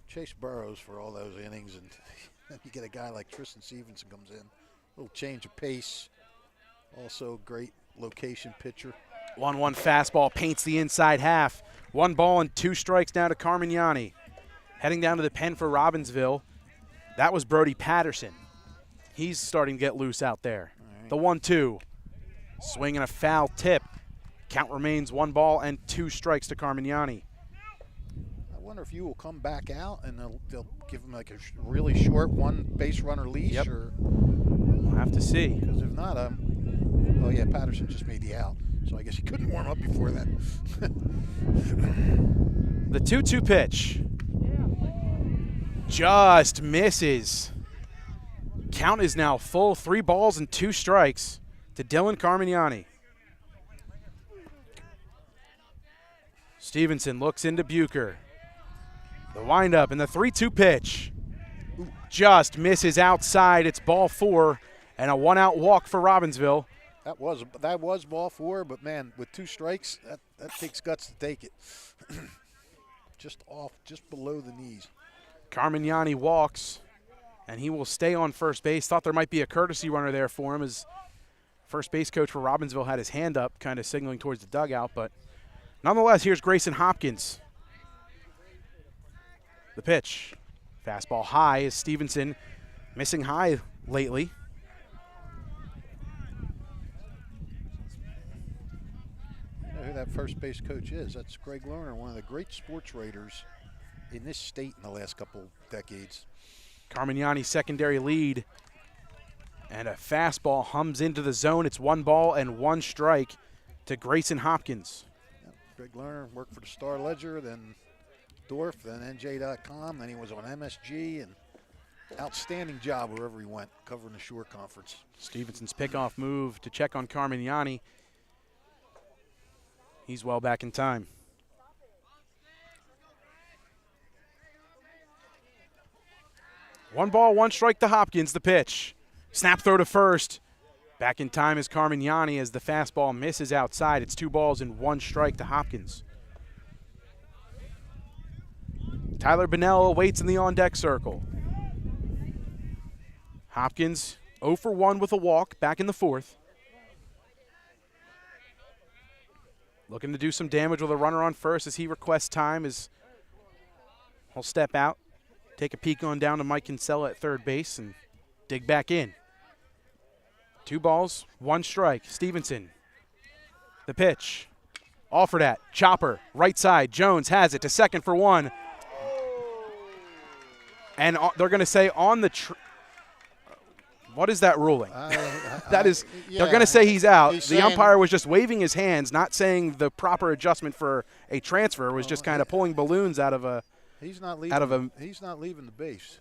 Chase Burrows for all those innings, and then you get a guy like Tristan Stevenson comes in. A little change of pace. Also great location pitcher. 1-1 fastball paints the inside half. 1 ball and 2 strikes now to Carmignani. Heading down to the pen for Robbinsville, that was Brody Patterson. He's starting to get loose out there. Right. The 1-2. Swing and a foul tip. Count remains 1 ball and 2 strikes to Carmignani. I wonder if you will come back out and they'll give him like a really short 1 base runner leash. Yep. Or we'll have to see. Because if not, oh yeah, Patterson just made the out, so I guess he couldn't warm up before that. The 2-2 pitch. Just misses. Count is now full, 3 balls and 2 strikes to Dylan Carmignani. Stevenson looks into Bucher. The windup and the 3-2 pitch. Just misses outside. It's ball 4 and a 1-out walk for Robbinsville. That was ball 4, but man, with 2 strikes, that takes guts to take it. Just off, just below the knees. Carmignani walks, and he will stay on first base. Thought there might be a courtesy runner there for him, as first base coach for Robbinsville had his hand up, kind of signaling towards the dugout, but nonetheless, here's Grayson Hopkins. The pitch. Fastball high is Stevenson, missing high lately. You know who that first base coach is? That's Greg Lerner, one of the great sports writers in this state in the last couple decades. Carmignani's secondary lead, and a fastball hums into the zone. It's 1 ball and 1 strike to Grayson Hopkins. Greg Lerner worked for the Star Ledger, then Dorf, then NJ.com, then he was on MSG, and outstanding job wherever he went, covering the Shore Conference. Stevenson's pickoff move to check on Carmignani. He's well back in time. One ball, 1 strike to Hopkins, the pitch. Snap throw to first. Back in time is Carmignani as the fastball misses outside. It's 2 balls and 1 strike to Hopkins. Tyler Bonnell awaits in the on-deck circle. Hopkins 0 for 1 with a walk back in the 4th. Looking to do some damage with a runner on first as he requests time, as he'll step out, take a peek on down to Mike Kinsella at third base, and dig back in. 2 balls, 1 strike. Stevenson. The pitch. Offered at. Chopper. Right side. Jones has it to second for 1. And they're going to say on the what is that ruling? They're going to say he's out. The umpire was just waving his hands, not saying the proper adjustment for a transfer. Was just kind of pulling balloons out of a. He's not leaving. He's not leaving the base.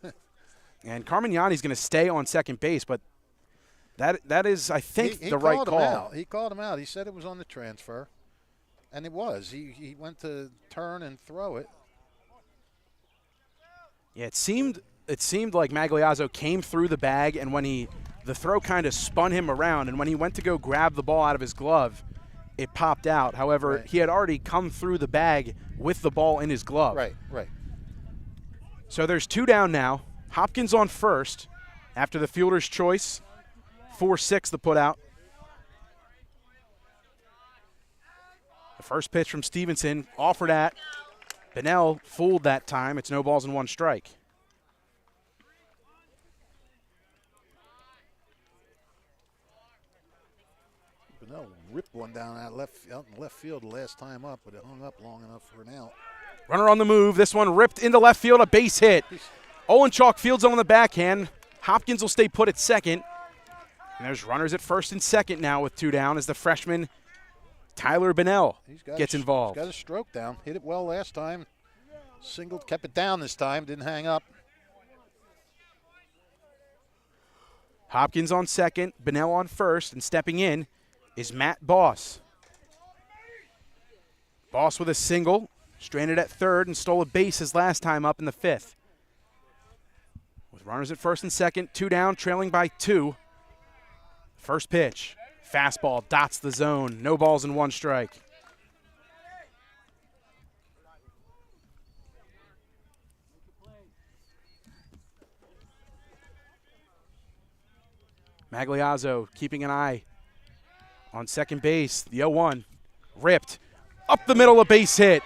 And Carmignani's going to stay on second base, but that is, I think, the right call. He called him out. He said it was on the transfer, and it was. He went to turn and throw it. Yeah, it seemed like Magliazzo came through the bag, and when the throw kind of spun him around, and when he went to go grab the ball out of his glove, it popped out. However, he had already come through the bag with the ball in his glove. Right. So there's 2 down now. Hopkins on first after the fielder's choice. 4-6 the put out. The first pitch from Stevenson offered at. Bennell fooled that time. It's no balls and 1 strike. Bennell ripped one down out in left field the last time up, but it hung up long enough for an out. Runner on the move. This one ripped into left field, a base hit. Owen Chalk fields on the backhand. Hopkins will stay put at second. And there's runners at first and second now with 2 down as the freshman Tyler Bennell gets involved. He's got a stroke down. Hit it well last time. Kept it down this time. Didn't hang up. Hopkins on second, Bennell on first, and stepping in is Matt Boss. Boss with a single, stranded at third, and stole a base his last time up in the 5th. With runners at first and second, 2 down, trailing by 2. First pitch, fastball dots the zone, no balls and 1 strike. Magliazzo keeping an eye on second base. The 0-1 ripped up the middle, a base hit.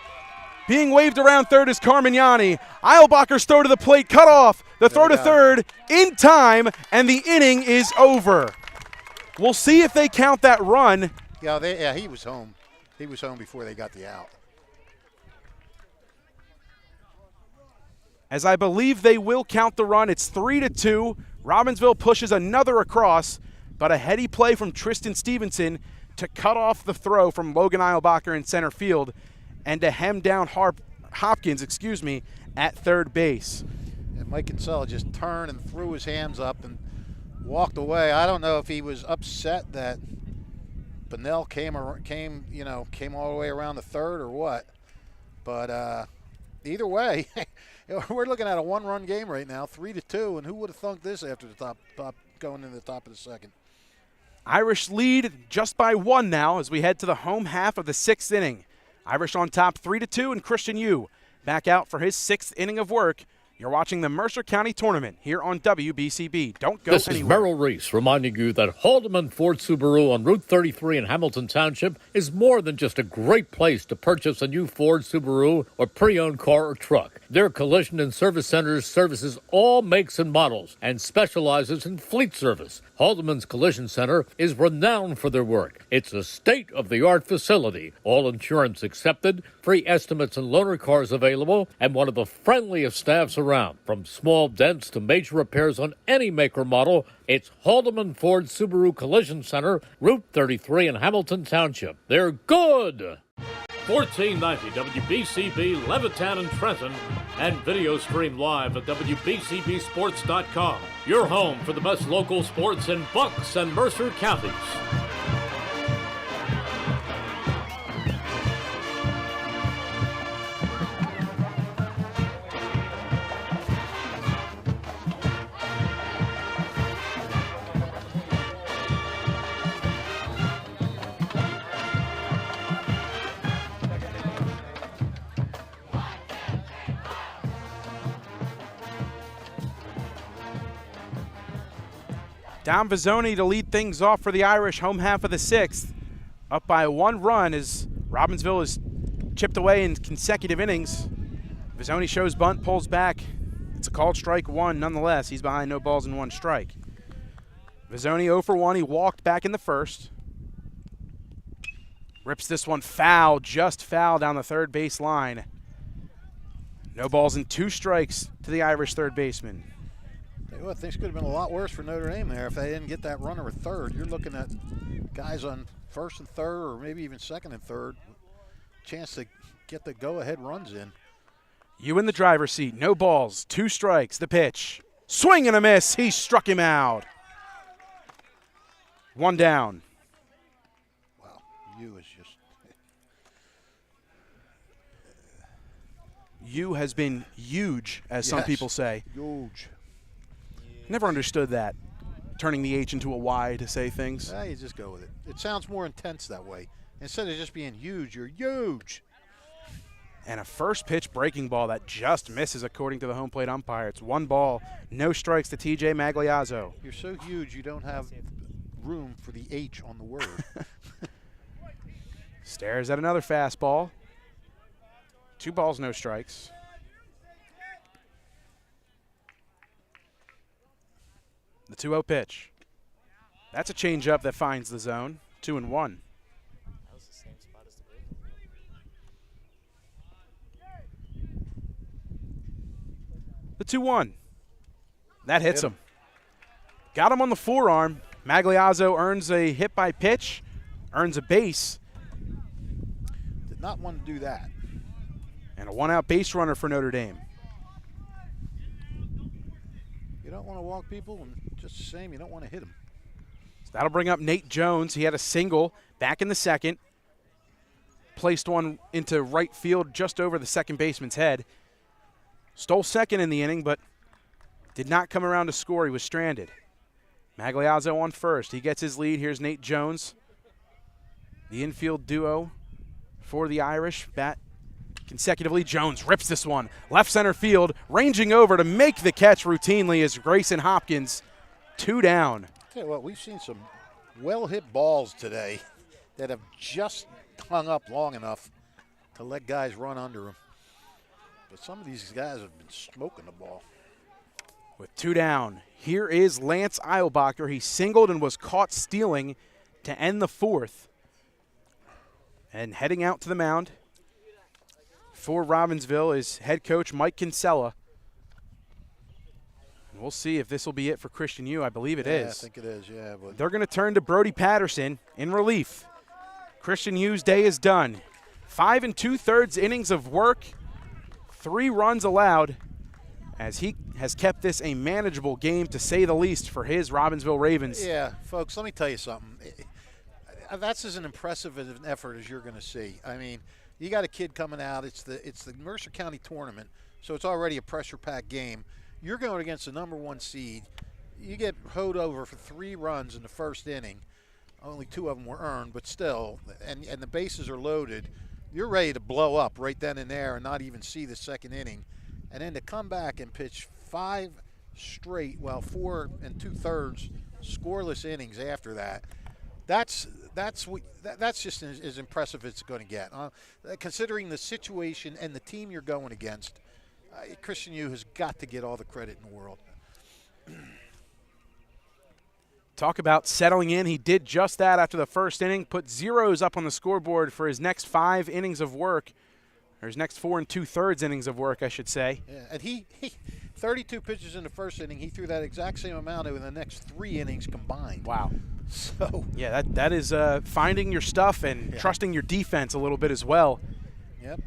Being waved around third is Carmignani. Eilbacher's throw to the plate cut off. The throw to third in time, and the inning is over. We'll see if they count that run. Yeah, he was home. He was home before they got the out. As I believe they will count the run. It's 3-2. Robbinsville pushes another across, but a heady play from Tristan Stevenson to cut off the throw from Logan Eilbacher in center field and to hem down Hopkins, at third base. And Mike Kinsella just turned and threw his hands up and walked away. I don't know if he was upset that Bennell came all the way around the third or what, but either way, we're looking at a 1-run game right now, 3-2, and who would have thunk this after the top going into the top of the second? Irish lead just by 1 now as we head to the home half of the 6th inning. Irish on top 3-2, and Christian Yu back out for his 6th inning of work. You're watching the Mercer County Tournament here on WBCB. Don't go anywhere. This is Merrill Reese reminding you that Haldeman Ford Subaru on Route 33 in Hamilton Township is more than just a great place to purchase a new Ford Subaru or pre-owned car or truck. Their collision and service centers services all makes and models and specializes in fleet service. Haldeman's Collision Center is renowned for their work. It's a state-of-the-art facility, all insurance accepted, free estimates and loaner cars available, and one of the friendliest staffs around. From small dents to major repairs on any make or model, it's Haldeman Ford Subaru Collision Center, Route 33 in Hamilton Township. They're good! 1490 WBCB Levitan and Trenton, and video stream live at WBCBsports.com. Your home for the best local sports in Bucks and Mercer counties. Dom Vizzoni to lead things off for the Irish, home half of the 6th. Up by 1 run as Robbinsville is chipped away in consecutive innings. Vizzoni shows bunt, pulls back. It's a called strike 1 nonetheless. He's behind no balls and 1 strike. Vizzoni 0 for 1. He walked back in the first. Rips this one foul, just foul down the third base line. No balls and 2 strikes to the Irish third baseman. Tell you what, things could have been a lot worse for Notre Dame there if they didn't get that runner at third. You're looking at guys on first and third, or maybe even second and third. Chance to get the go-ahead runs in. You in the driver's seat. No balls, 2 strikes. The pitch. Swing and a miss. He struck him out. 1 down. Wow, you is just. You has been huge, as some people say. Huge. Never understood that. Turning the H into a Y to say things. You just go with it. It sounds more intense that way. Instead of just being huge, you're huge. And a first pitch breaking ball that just misses according to the home plate umpire. It's 1 ball, no strikes to TJ Magliazzo. You're so huge you don't have room for the H on the word. Stares at another fastball. 2 balls, no strikes. The 2-0 pitch. That's a changeup that finds the zone. 2-1. The 2-1. That hits him. Got him on the forearm. Magliazzo earns a hit by pitch, earns a base. Did not want to do that. And a 1-out base runner for Notre Dame. You don't want to walk people, and just the same, you don't want to hit them. So that'll bring up Nate Jones. He had a single back in the second. Placed one into right field just over the second baseman's head. Stole second in the inning, but did not come around to score. He was stranded. Magliazzo on first. He gets his lead. Here's Nate Jones. The infield duo for the Irish. Bat consecutively. Jones rips this one. Left center field. Ranging over to make the catch routinely is Grayson Hopkins. 2 down. Tell you what, we've seen some well-hit balls today that have just hung up long enough to let guys run under them. But some of these guys have been smoking the ball. With 2 down, here is Lance Eilbacher. He singled and was caught stealing to end the 4th. And heading out to the mound for Robbinsville is head coach Mike Kinsella. And we'll see if this will be it for Christian U. I believe it is. I think it is, yeah. But they're going to turn to Brody Patterson in relief. Christian U's day is done. 5 2/3 innings of work, 3 runs allowed, as he has kept this a manageable game, to say the least, for his Robbinsville Ravens. Yeah, folks, let me tell you something. That's as an impressive an effort as you're going to see. I mean, you got a kid coming out. It's the Mercer County Tournament, so it's already a pressure-packed game. You're going against the #1 seed. You get hoed over for 3 runs in the first inning. Only 2 of them were earned, but still, and the bases are loaded. You're ready to blow up right then and there and not even see the second inning. And then to come back and pitch 5 straight, 4 2/3 scoreless innings after that, that's just as impressive as it's going to get. Considering the situation and the team you're going against, Christian U has got to get all the credit in the world. Talk about settling in. He did just that after the first inning, put zeros up on the scoreboard for his next 5 innings of work, or his next 4 2/3 innings of work, I should say. Yeah, and he 32 pitches in the first inning. He threw that exact same amount in the next 3 innings combined. Wow. So yeah, that is finding your stuff and trusting your defense a little bit as well. Yep.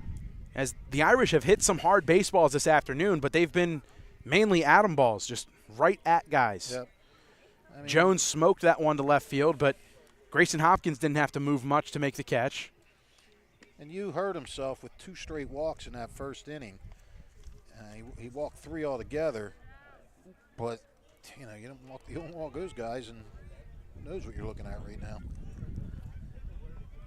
As the Irish have hit some hard baseballs this afternoon, but they've been mainly atom balls, just right at guys. Yep. I mean, Jones smoked that one to left field, but Grayson Hopkins didn't have to move much to make the catch. And you hurt himself with 2 straight walks in that first inning. He walked 3 altogether, but you don't walk those guys, and who knows what you're looking at right now.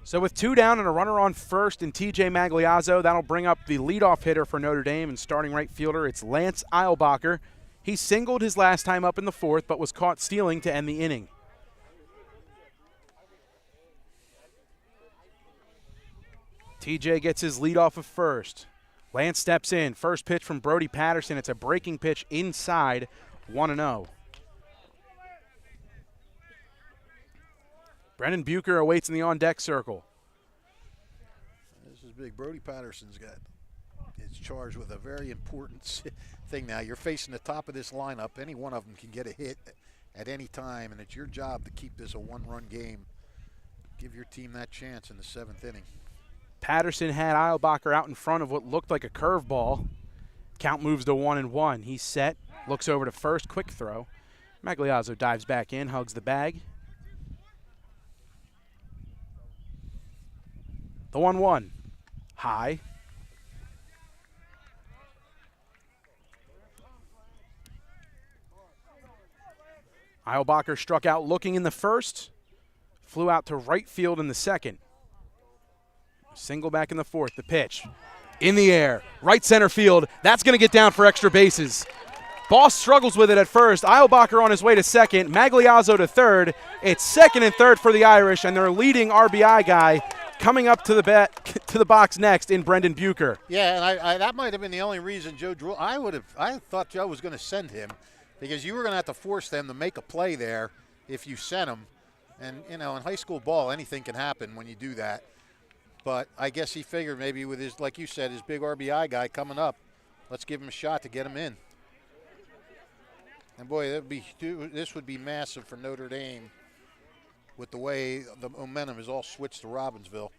So with 2 down and a runner on first and TJ Magliazzo, that'll bring up the leadoff hitter for Notre Dame and starting right fielder. It's Lance Eilbacher. He singled his last time up in the 4th, but was caught stealing to end the inning. TJ gets his lead off of first. Lance steps in. First pitch from Brody Patterson. It's a breaking pitch inside, 1-0. Brennan Bucher awaits in the on-deck circle. This is big. Brody Patterson's got his charged with a very important thing now. You're facing the top of this lineup. Any one of them can get a hit at any time, and it's your job to keep this a one-run game. Give your team that chance in the 7th inning. Patterson had Eilbacher out in front of what looked like a curveball. Count moves to 1-1. He's set, looks over to first, quick throw. Magliazzo dives back in, hugs the bag. The 1-1. High. Eilbacher struck out looking in the first, flew out to right field in the second. Single back in the fourth. The pitch in the air, right center field. That's going to get down for extra bases. Boss struggles with it at first. Eilbacher on his way to second. Magliazzo to third. It's second and third for the Irish, and their leading RBI guy coming up to the box next in Brendan Bucher. Yeah, and that might have been the only reason Joe drew. I thought Joe was going to send him because you were going to have to force them to make a play there if you sent him. And, you know, in high school ball, anything can happen when you do that. But I guess he figured maybe with his, like you said, his big RBI guy coming up, let's give him a shot to get him in. And boy, this would be massive for Notre Dame with the way the momentum is all switched to Robbinsville.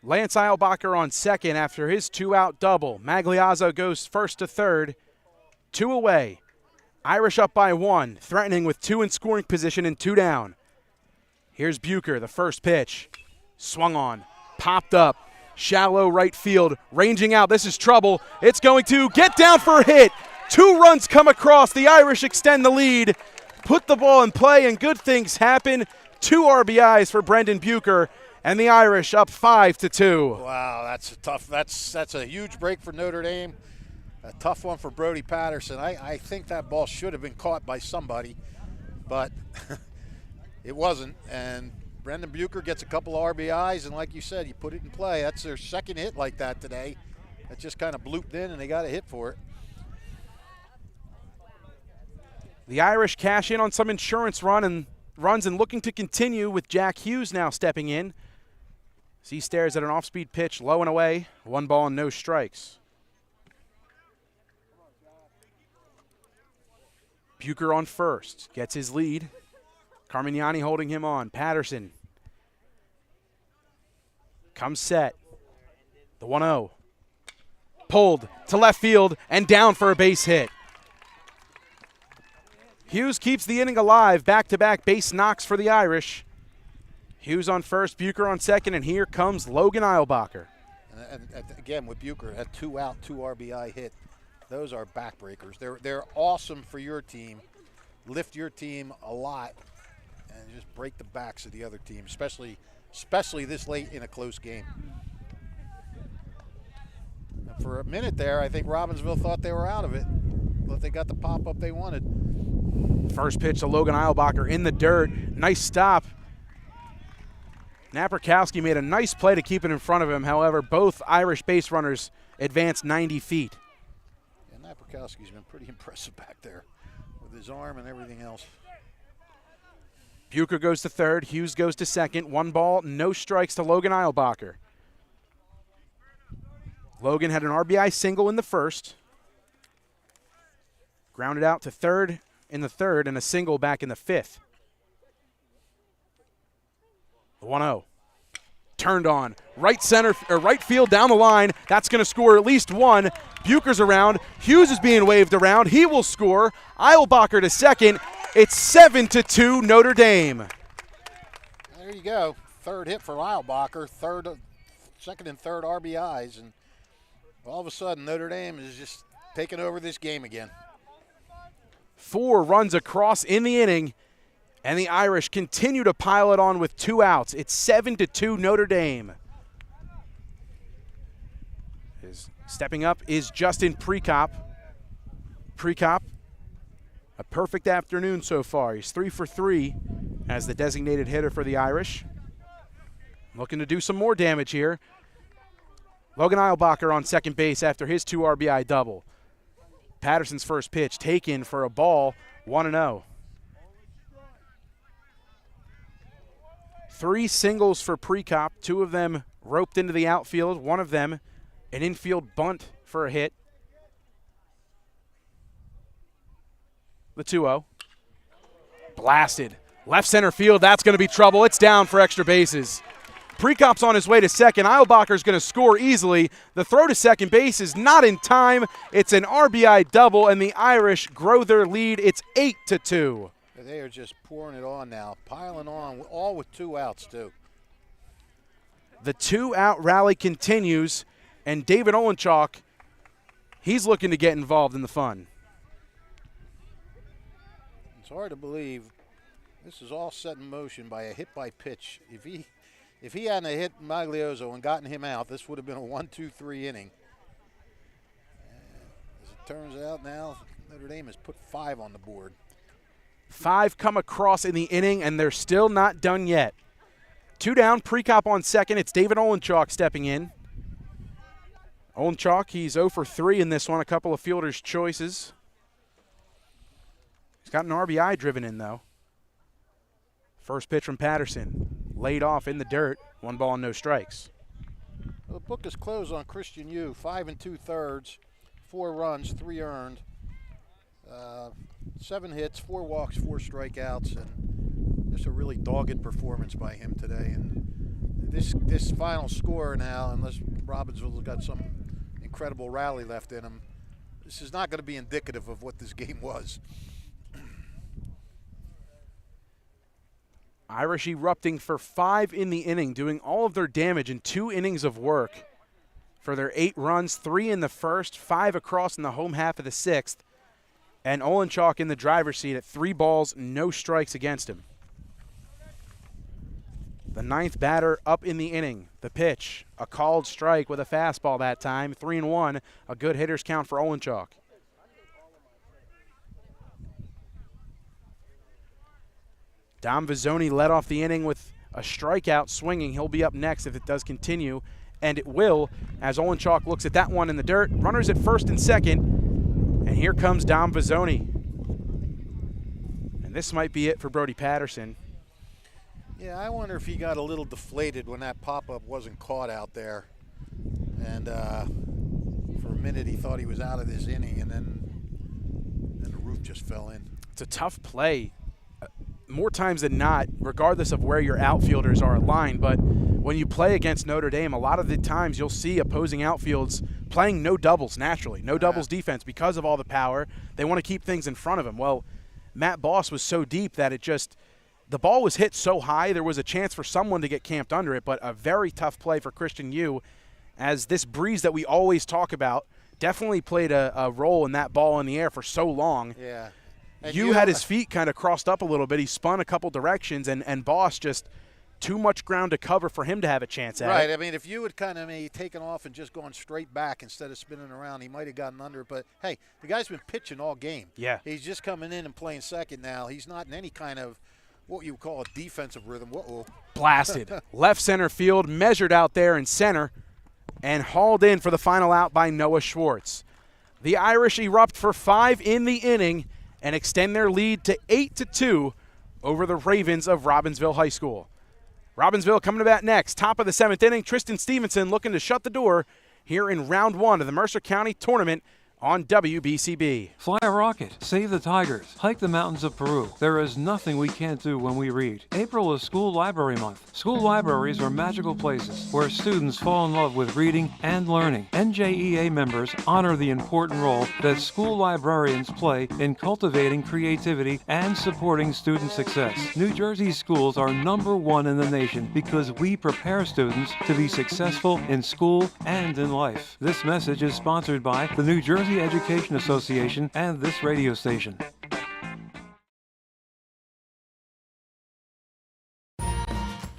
Lance Eilbacher on second after his 2-out double. Magliazzo goes first to third. 2 away. Irish up by 1, threatening with 2 in scoring position and 2 down. Here's Bucher, the first pitch. Swung on, popped up, shallow right field, ranging out. This is trouble. It's going to get down for a hit. 2 runs come across. The Irish extend the lead, put the ball in play, and good things happen. 2 RBIs for Brendan Bucher, and the Irish up 5-2. Wow, that's a huge break for Notre Dame. A tough one for Brody Patterson. I think that ball should have been caught by somebody, but it wasn't. And Brendan Bucher gets a couple of RBIs, and like you said, you put it in play. That's their second hit like that today. It just kind of blooped in, and they got a hit for it. The Irish cash in on some insurance runs and looking to continue with Jack Hughes now stepping in. As he stares at an off-speed pitch, low and away. 1 ball and no strikes. Bucher on first, gets his lead. Carmignani holding him on. Patterson comes set. The 1-0. Pulled to left field and down for a base hit. Hughes keeps the inning alive. Back-to-back base knocks for the Irish. Hughes on first, Bucher on second, and here comes Logan Eilbacher. And again, with Bucher, a 2-out, 2 RBI hit. Those are backbreakers. They're awesome for your team. Lift your team a lot and just break the backs of the other team, especially this late in a close game. And for a minute there, I think Robbinsville thought they were out of it, but they got the pop-up they wanted. First pitch to Logan Eilbacher in the dirt. Nice stop. Napierkowski made a nice play to keep it in front of him. However, both Irish base runners advanced 90 feet. And Napierkowski's been pretty impressive back there with his arm and everything else. Bucher goes to third. Hughes goes to second. 1 ball, no strikes to Logan Eilbacher. Logan had an RBI single in the first. Grounded out to third in the third and a single back in the fifth. The 1-0. Turned on. Right field down the line. That's going to score at least 1. Bucher's around. Hughes is being waved around. He will score. Eilbacher to second. It's 7-2 Notre Dame. There you go. Third hit for Eilbacher. Second and third RBIs. And all of a sudden, Notre Dame is just taking over this game again. 4 runs across in the inning, and the Irish continue to pile it on with 2 outs. It's 7-2 Notre Dame. Stepping up is Justin Prekop. Prekop, a perfect afternoon so far. He's 3 for 3 as the designated hitter for the Irish. Looking to do some more damage here. Logan Eilbacher on second base after his 2 RBI double. Patterson's first pitch taken for a ball, 1-0. 3 singles for Prekop, 2 of them roped into the outfield, 1 of them An infield bunt for a hit. The 2-0. Blasted. Left center field, that's going to be trouble. It's down for extra bases. Prekop's on his way to second. Eilbacher's going to score easily. The throw to second base is not in time. It's an RBI double, and the Irish grow their lead. It's 8-2. They are just pouring it on now, piling on, all with 2 outs, too. The 2-out rally continues, and David Olenchuk, he's looking to get involved in the fun. It's hard to believe this is all set in motion by a hit by pitch. If he hadn't hit Maglioso and gotten him out, this would have been a 1-2-3 inning. As it turns out now, Notre Dame has put 5 on the board. 5 come across in the inning, and they're still not done yet. 2 down, Prekop on second. It's David Olenchuk stepping in. Olenchuk, he's 0 for 3 in this one, a couple of fielders' choices. He's got an RBI driven in, though. First pitch from Patterson. Laid off in the dirt. 1 ball and no strikes. Well, the book is closed on Christian Yu. 5 2/3, 4 runs, 3 earned. 7 hits, 4 walks, 4 strikeouts, and just a really dogged performance by him today. And this final score now, unless Robbinsville's got some incredible rally left in him, this is not going to be indicative of what this game was. Irish erupting for 5 in the inning, doing all of their damage in 2 innings of work for their 8 runs, 3 in the first, 5 across in the home half of the 6th. And Olenchuk in the driver's seat at 3 balls, no strikes against him. The 9th batter up in the inning. The pitch, a called strike with a fastball that time. 3-1, a good hitter's count for Olenchuk. Dom Vizzoni led off the inning with a strikeout swinging. He'll be up next if it does continue, and it will, as Olenchuk looks at that one in the dirt. Runners at first and second. And here comes Dom Vizzoni. And this might be it for Brody Patterson. Yeah, I wonder if he got a little deflated when that pop-up wasn't caught out there. And for a minute he thought he was out of this inning, and then the roof just fell in. It's a tough play. More times than not, regardless of where your outfielders are aligned, but when you play against Notre Dame, a lot of the times you'll see opposing outfields playing no doubles naturally, no doubles defense because of all the power. They want to keep things in front of him. Well, Matt Boss was so deep that the ball was hit so high there was a chance for someone to get camped under it, but a very tough play for Christian Yu, as this breeze that we always talk about definitely played a role in that ball in the air for so long. Yeah. Yu had his feet kind of crossed up a little bit. He spun a couple directions, and Boss just too much ground to cover for him to have a chance at it. Right. I mean, if you had kind of maybe taken off and just gone straight back instead of spinning around, he might have gotten under it. But, hey, the guy's been pitching all game. Yeah. He's just coming in and playing second now. He's not in any kind of what you would call a defensive rhythm. Whoa. Blasted. Left center field, measured out there in center, and hauled in for the final out by Noah Schwartz. The Irish erupt for 5 in the inning and extend their lead to 8-2 over the Ravens of Robbinsville High School. Robbinsville coming to bat next. Top of the 7th inning, Tristan Stevenson looking to shut the door here in round 1 of the Mercer County Tournament on WBCB. Fly a rocket, save the tigers, hike the mountains of Peru. There is nothing we can't do when we read. April is School Library Month. School libraries are magical places where students fall in love with reading and learning. NJEA members honor the important role that school librarians play in cultivating creativity and supporting student success. New Jersey's schools are #1 in the nation because we prepare students to be successful in school and in life. This message is sponsored by the New Jersey Education Association and this radio station.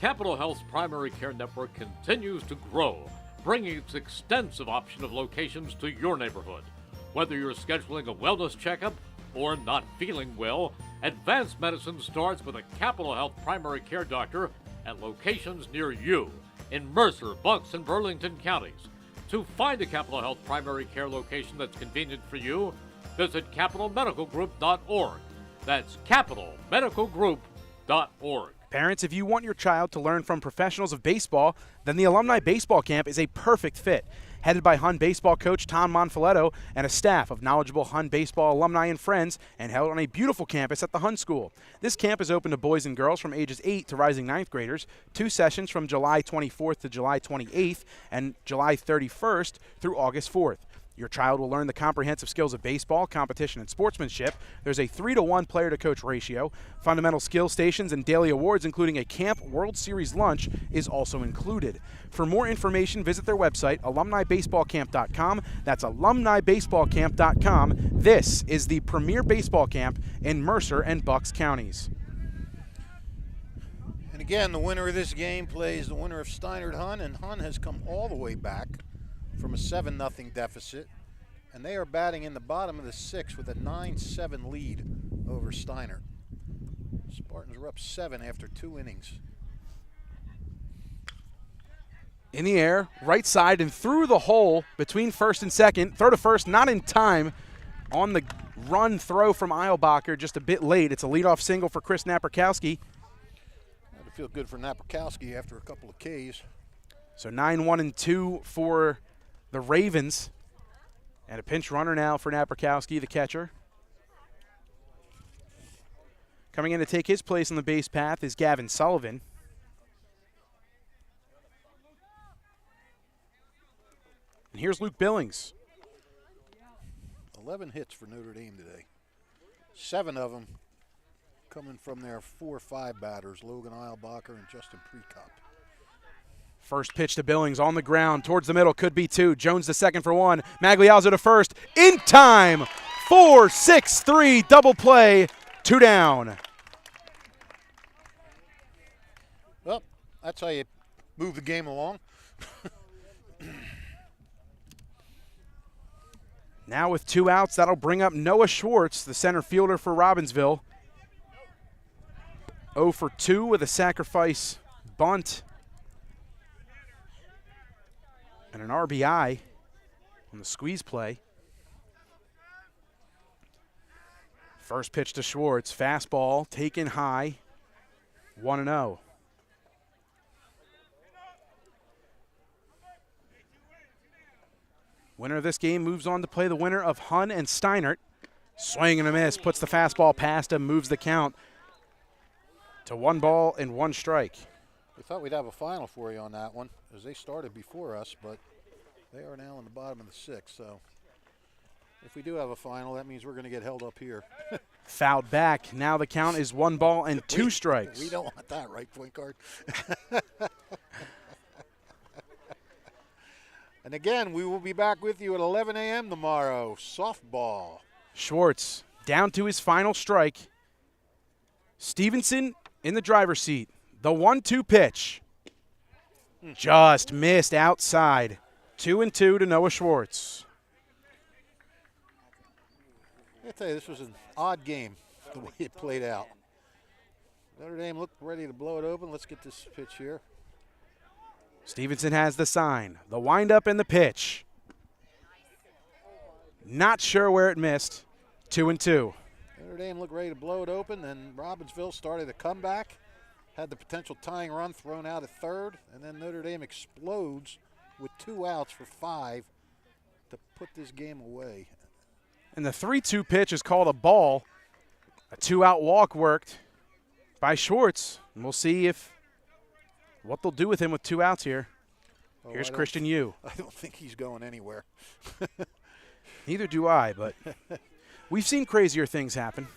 Capital Health's primary care network continues to grow, bringing its extensive option of locations to your neighborhood. Whether you're scheduling a wellness checkup or not feeling well, advanced medicine starts with a Capital Health primary care doctor at locations near you in Mercer, Bucks, and Burlington counties. To find a Capital Health primary care location that's convenient for you, visit capitalmedicalgroup.org. That's capitalmedicalgroup.org. Parents, if you want your child to learn from professionals of baseball, then the Alumni Baseball Camp is a perfect fit. headed by Hun baseball coach Tom Monfiletto and a staff of knowledgeable Hun baseball alumni and friends, and held on a beautiful campus at the Hun School. This camp is open to boys and girls from ages 8 to rising 9th graders, 2 sessions from July 24th to July 28th and July 31st through August 4th. Your child will learn the comprehensive skills of baseball, competition, and sportsmanship. There's a 3-to-1 player-to-coach ratio. Fundamental skill stations and daily awards, including a Camp World Series lunch, is also included. For more information, visit their website, alumnibaseballcamp.com. That's alumnibaseballcamp.com. This is the premier baseball camp in Mercer and Bucks counties. And again, the winner of this game plays the winner of Steinert-Hun, and Hun has come all the way back from a 7-0 deficit, and they are batting in the bottom of the 6th with a 9-7 lead over Steinert. Spartans are up 7 after 2 innings. In the air, right side and through the hole between first and second. Throw to first, not in time on the run throw from Eilbacher, just a bit late. It's a leadoff single for Chris Naperkowski. That'd feel good for Naperkowski after a couple of Ks. So 9-1-2 for the Ravens, and a pinch runner now for Naperkowski, the catcher. Coming in to take his place on the base path is Gavin Sullivan. And here's Luke Billings. 11 hits for Notre Dame today. 7 of them coming from their 4-5 batters, Logan Eilbacher and Justin Prekop. First pitch to Billings on the ground towards the middle, could be 2. Jones to second for 1. Magliazzo to first, in time. 4-6-3 double play, 2 down. Well, that's how you move the game along. Now with 2 outs, that'll bring up Noah Schwartz, the center fielder for Robbinsville. 0 for 2 with a sacrifice bunt and an RBI on the squeeze play. First pitch to Schwartz, fastball taken high, 1-0. Winner of this game moves on to play the winner of Hun and Steinert. Swing and a miss, puts the fastball past him, moves the count to 1 ball and 1 strike. We thought we'd have a final for you on that one, as they started before us, but they are now in the bottom of the 6th. So if we do have a final, that means we're going to get held up here. Fouled back. Now the count is 1 ball and 2 strikes. We don't want that, right, point guard? And again, we will be back with you at 11 a.m. tomorrow. Softball. Schwartz down to his final strike. Stevenson in the driver's seat. The 1-2 pitch. Just missed outside. 2-2 to Noah Schwartz. I tell you, this was an odd game, the way it played out. Notre Dame looked ready to blow it open. Let's get this pitch here. Stevenson has the sign. The windup and the pitch. Not sure where it missed. 2-2. Notre Dame looked ready to blow it open, then Robbinsville started a comeback. Had the potential tying run thrown out at third, and then Notre Dame explodes with 2 outs for 5 to put this game away. And the 3-2 pitch is called a ball. A 2-out walk worked by Schwartz. And we'll see what they'll do with him with 2 outs here. Oh, Here's Christian Yu. I don't think he's going anywhere. Neither do I, but we've seen crazier things happen.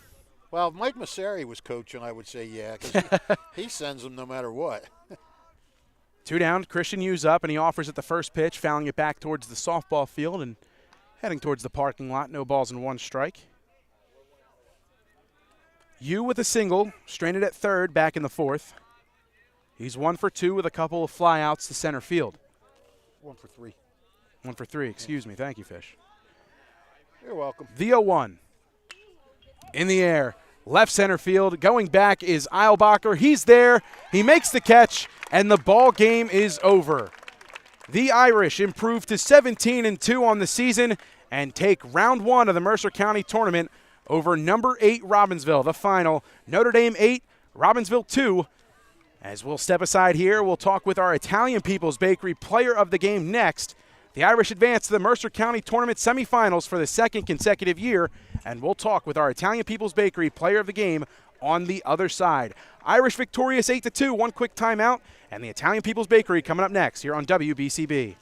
Well, if Mike Masseri was coaching, I would say yeah, because he sends them no matter what. 2 down, Christian Yu's up, and he offers at the first pitch, fouling it back towards the softball field and heading towards the parking lot. No balls and 1 strike. Yu with a single, stranded at third, back in the 4th. He's 1 for 2 with a couple of flyouts to center field. 1 for 3. 1 for 3, excuse me. Thank you, Fish. You're welcome. The 0-1. In the air, left center field. Going back is Eilbacher. He's there. He makes the catch, and the ball game is over. The Irish improve to 17-2 on the season and take round 1 of the Mercer County Tournament over number 8 Robbinsville. The final, Notre Dame 8, Robbinsville 2. As we'll step aside here, we'll talk with our Italian People's Bakery player of the game next. The Irish advance to the Mercer County Tournament semifinals for the second consecutive year, and we'll talk with our Italian People's Bakery player of the game on the other side. Irish victorious 8-2, one quick timeout, and the Italian People's Bakery coming up next here on WBCB.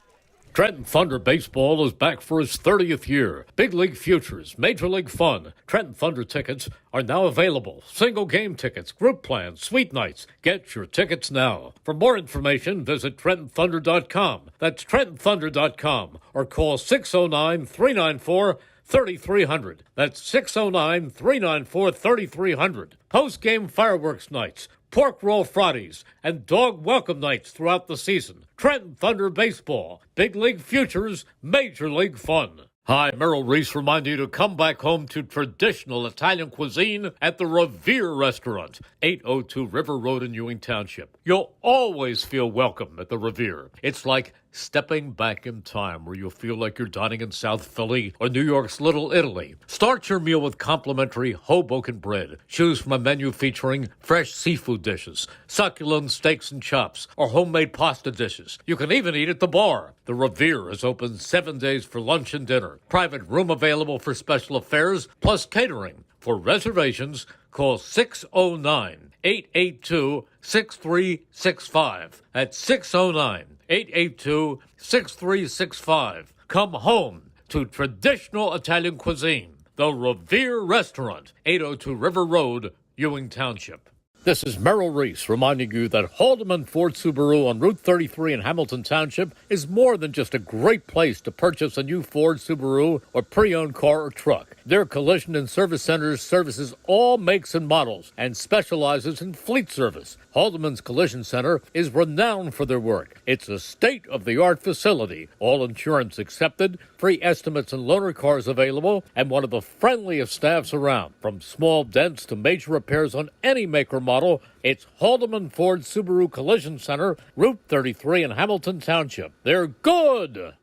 Trenton Thunder Baseball is back for its 30th year. Big League Futures, Major League Fun. Trenton Thunder tickets are now available. Single game tickets, group plans, suite nights. Get your tickets now. For more information, visit TrentonThunder.com. That's TrentonThunder.com or call 609-394-3300. That's 609-394-3300. Post-game fireworks nights, pork roll Fridays, and dog welcome nights throughout the season. Trenton Thunder Baseball, Big League Futures, Major League Fun. Hi, Merrill Reese reminding you to come back home to traditional Italian cuisine at the Revere Restaurant, 802 River Road in Ewing Township. You'll always feel welcome at the Revere. It's like stepping back in time where you'll feel like you're dining in South Philly or New York's Little Italy. Start your meal with complimentary Hoboken bread. Choose from a menu featuring fresh seafood dishes, succulent steaks and chops, or homemade pasta dishes. You can even eat at the bar. The Revere is open 7 days for lunch and dinner. Private room available for special affairs, plus catering. For reservations, call 609-882-6365. That's 609-882-6365. Come home to traditional Italian cuisine. The Revere Restaurant, 802 River Road, Ewing Township. This is Merrill Reese reminding you that Haldeman Ford Subaru on Route 33 in Hamilton Township is more than just a great place to purchase a new Ford, Subaru, or pre-owned car or truck. Their collision and service centers services all makes and models and specializes in fleet service. Haldeman's Collision Center is renowned for their work. It's a state-of-the-art facility, all insurance accepted, free estimates and loaner cars available, and one of the friendliest staffs around. From small dents to major repairs on any make or model, it's Haldeman Ford Subaru Collision Center, Route 33 in Hamilton Township. They're good!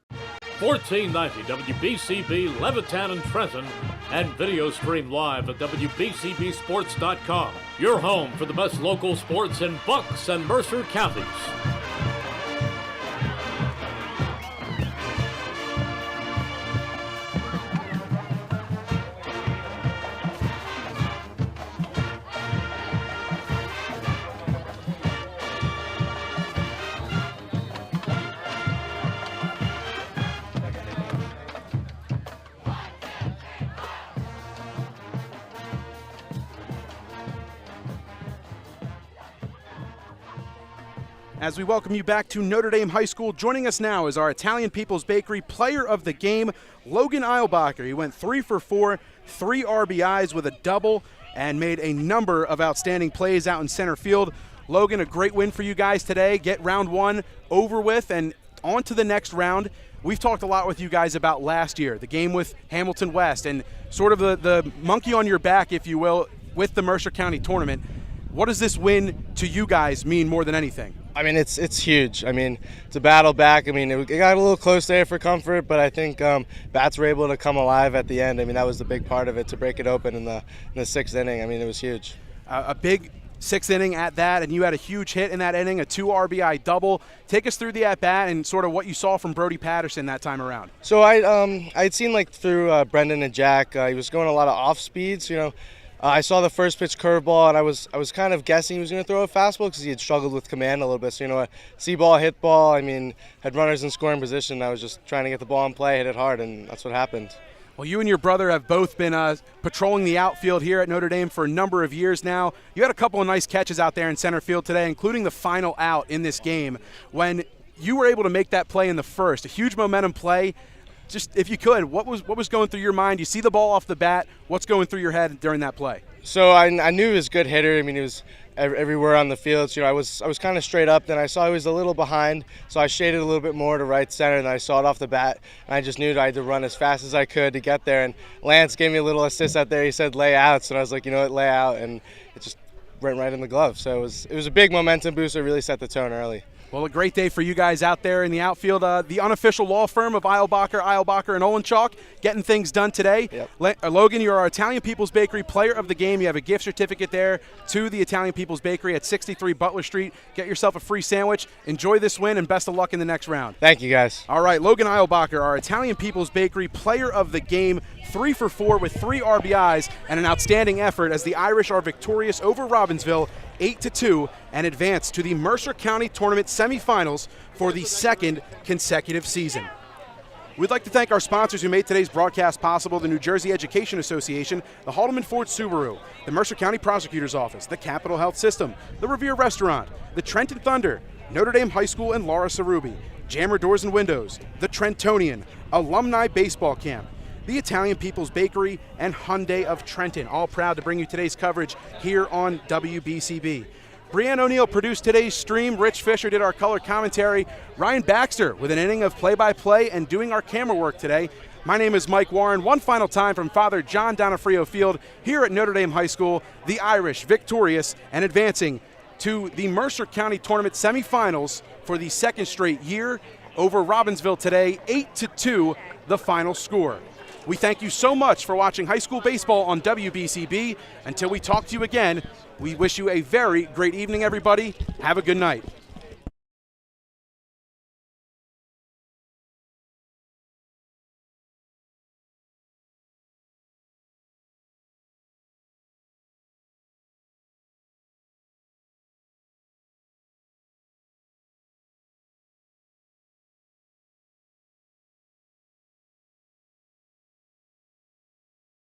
1490 WBCB Levittown and Trenton, and video stream live at WBCBsports.com. Your home for the best local sports in Bucks and Mercer counties. As we welcome you back to Notre Dame High School, joining us now is our Italian People's Bakery player of the game, Logan Eilbacher. He went 3 for 4, 3 RBIs with a double, and made a number of outstanding plays out in center field. Logan, a great win for you guys today. Get round 1 over with and on to the next round. We've talked a lot with you guys about last year, the game with Hamilton West, and sort of the monkey on your back, if you will, with the Mercer County Tournament. What does this win to you guys mean more than anything? I mean, it's huge. I mean, to battle back, I mean, it got a little close there for comfort, but I think bats were able to come alive at the end. I mean, that was the big part of it, to break it open in the 6th inning. I mean, it was huge. A big 6th inning at that, and you had a huge hit in that inning, a 2 RBI double. Take us through the at-bat and sort of what you saw from Brody Patterson that time around. So I'd seen, like, through Brendan and Jack, he was going a lot of off speeds, you know. I saw the first pitch curveball, and I was kind of guessing he was going to throw a fastball because he had struggled with command a little bit. So, you know, a see ball, hit ball, I mean, had runners in scoring position. I was just trying to get the ball in play, hit it hard, and that's what happened. Well, you and your brother have both been patrolling the outfield here at Notre Dame for a number of years now. You had a couple of nice catches out there in center field today, including the final out in this game. When you were able to make that play in the first, a huge momentum play, just if you could, what was going through your mind? You see the ball off the bat. What's going through your head during that play? So I knew he was a good hitter. I mean, he was everywhere on the field. So, you know, I was kind of straight up. Then I saw he was a little behind, so I shaded a little bit more to right center, and I saw it off the bat. And I just knew that I had to run as fast as I could to get there. And Lance gave me a little assist out there. He said lay out, so I was like, you know what, lay out, and it just went right in the glove. So it was a big momentum booster. Really set the tone early. Well, a great day for you guys out there in the outfield. The unofficial law firm of Eilbacher, and Olenchalk getting things done today. Yep. Logan, you're our Italian People's Bakery Player of the Game. You have a gift certificate there to the Italian People's Bakery at 63 Butler Street. Get yourself a free sandwich. Enjoy this win, and best of luck in the next round. Thank you, guys. All right, Logan Eilbacher, our Italian People's Bakery Player of the Game, 3 for 4 with 3 RBIs and an outstanding effort as the Irish are victorious over Robbinsville 8-2 and advance to the Mercer County Tournament semifinals for the 2nd consecutive season. We'd like to thank our sponsors who made today's broadcast possible: the New Jersey Education Association, the Haldeman Ford Subaru, the Mercer County Prosecutor's Office, the Capital Health System, the Revere Restaurant, the Trenton Thunder, Notre Dame High School and Lawrenceville, Jammer Doors and Windows, the Trentonian, Alumni Baseball Camp, the Italian People's Bakery, and Hyundai of Trenton, all proud to bring you today's coverage here on WBCB. Brianne O'Neill produced today's stream. Rich Fisher did our color commentary. Ryan Baxter with an inning of play-by-play and doing our camera work today. My name is Mike Warren. One final time from Father John Donofrio Field here at Notre Dame High School. The Irish victorious and advancing to the Mercer County Tournament semifinals for the 2nd straight year over Robbinsville today, 8-2 the final score. We thank you so much for watching high school baseball on WBCB. Until we talk to you again, we wish you a very great evening, everybody. Have a good night.